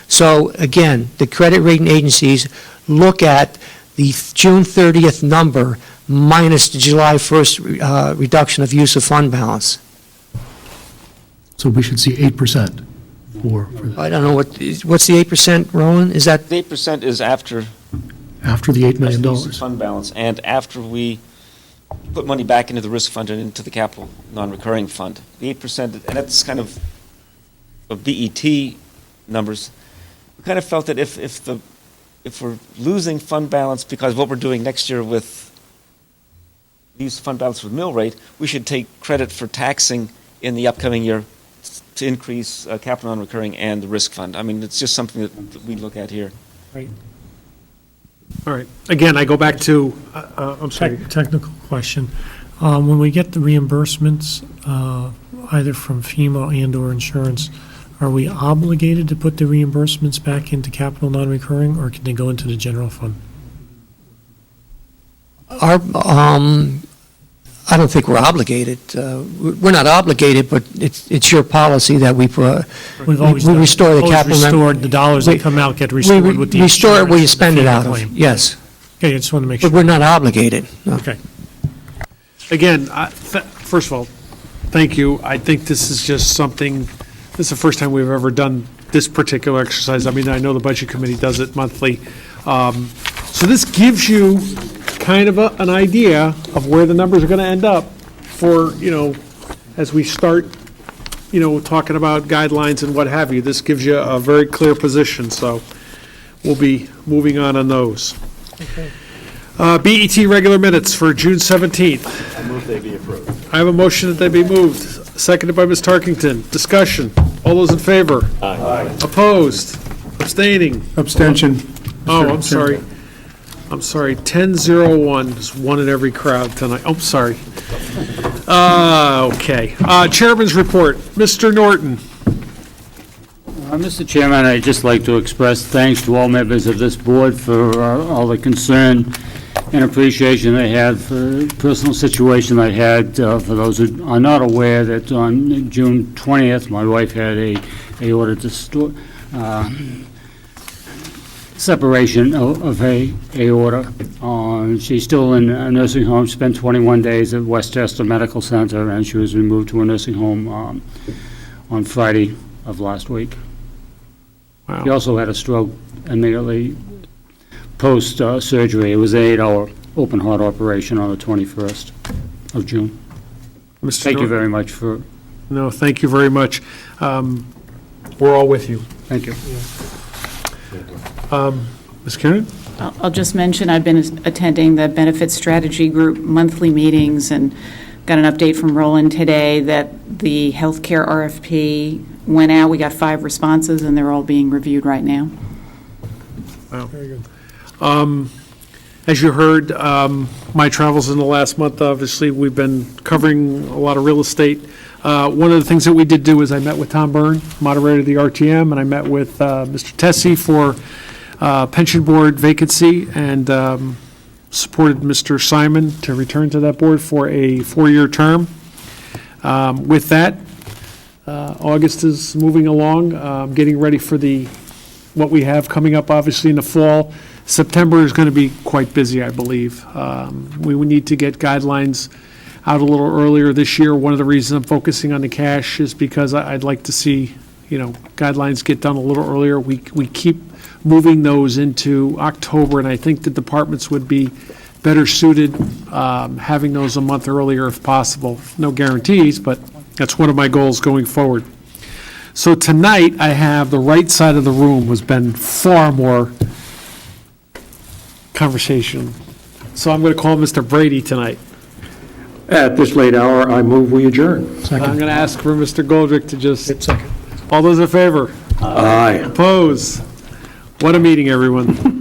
So again, the credit rating agencies look at the June 30th number minus the July 1st reduction of use of fund balance. So we should see 8% for that. I don't know, what's the 8%, Roland? Is that? The 8% is after After the $8 million. the use of fund balance, and after we put money back into the risk fund and into the capital non-recurring fund. The 8%, and that's kind of BET numbers. We kind of felt that if we're losing fund balance because of what we're doing next year with the use of fund balance with mill rate, we should take credit for taxing in the upcoming year to increase capital non-recurring and the risk fund. I mean, it's just something that we look at here. Right. All right. Again, I go back to, I'm sorry. Technical question. When we get the reimbursements, either from FEMA and/or insurance, are we obligated to put the reimbursements back into capital non-recurring, or can they go into the general fund? I don't think we're obligated. We're not obligated, but it's your policy that we restore the capital. Restored, the dollars that come out get restored with the We restore it where you insurance spend it and the out FEMA of, claim. yes. Okay, I just want to make But sure. we're not obligated. No. Okay. Again, first of all, thank you. I think this is just something, this is the first time we've ever done this particular exercise. I mean, I know the Budget Committee does it monthly. So this gives you kind of an idea of where the numbers are going to end up for, as we start, talking about guidelines and what have you. This gives you a very clear position, so we'll be moving on those. Okay. BET regular minutes for June 17th. I move they be approved. I have a motion that they be moved, seconded by Ms. Tarkington. Discussion. All those in favor? Aye. Opposed? Abstaining. Abstention. Oh, I'm sorry. I'm sorry, 10-01, there's one in every crowd tonight. Oh, sorry. Okay. Chairman's report, Mr. Norton. Mr. Chairman, I'd just like to express thanks to all members of this board for all the concern and appreciation they had for the personal situation I had. For those who are not aware, that on June 20th, my wife had a aorta separation of aorta. She's still in a nursing home, spent 21 days at Westchester Medical Center, and she was removed to a nursing home on Friday of last week. Wow. She also had a stroke immediately post-surgery. It was an 8-hour open heart operation on the 21st of June. Mr. Thank you Norton. very much for... No, thank you very much. We're all with you. Thank you. Ms. Kiernan? I'll just mention, I've been attending the Benefit Strategy Group monthly meetings and got an update from Roland today that the healthcare RFP went out. We got 5 responses, and they're all being reviewed right now. Wow. Very good. As you heard, my travels in the last month, obviously, we've been covering a lot of real estate. One of the things that we did do is I met with Tom Byrne, moderator of the RTM, and I met with Mr. Tessie for pension board vacancy, and supported Mr. Simon to return to that board for a 4-year term. With that, August is moving along, getting ready for what we have coming up, obviously, in the fall. September is going to be quite busy, I believe. We would need to get guidelines out a little earlier this year. One of the reasons I'm focusing on the cash is because I'd like to see, guidelines get done a little earlier. We keep moving those into October, and I think the departments would be better suited having those a month earlier if possible. No guarantees, but that's one of my goals going forward. So tonight, I have the right side of the room has been far more conversation. So I'm going to call Mr. Brady tonight. At this late hour, I move we adjourn. I'm going to ask for Mr. Goldrick to just... Second. All those in favor? Aye. Oppose? What a meeting, everyone.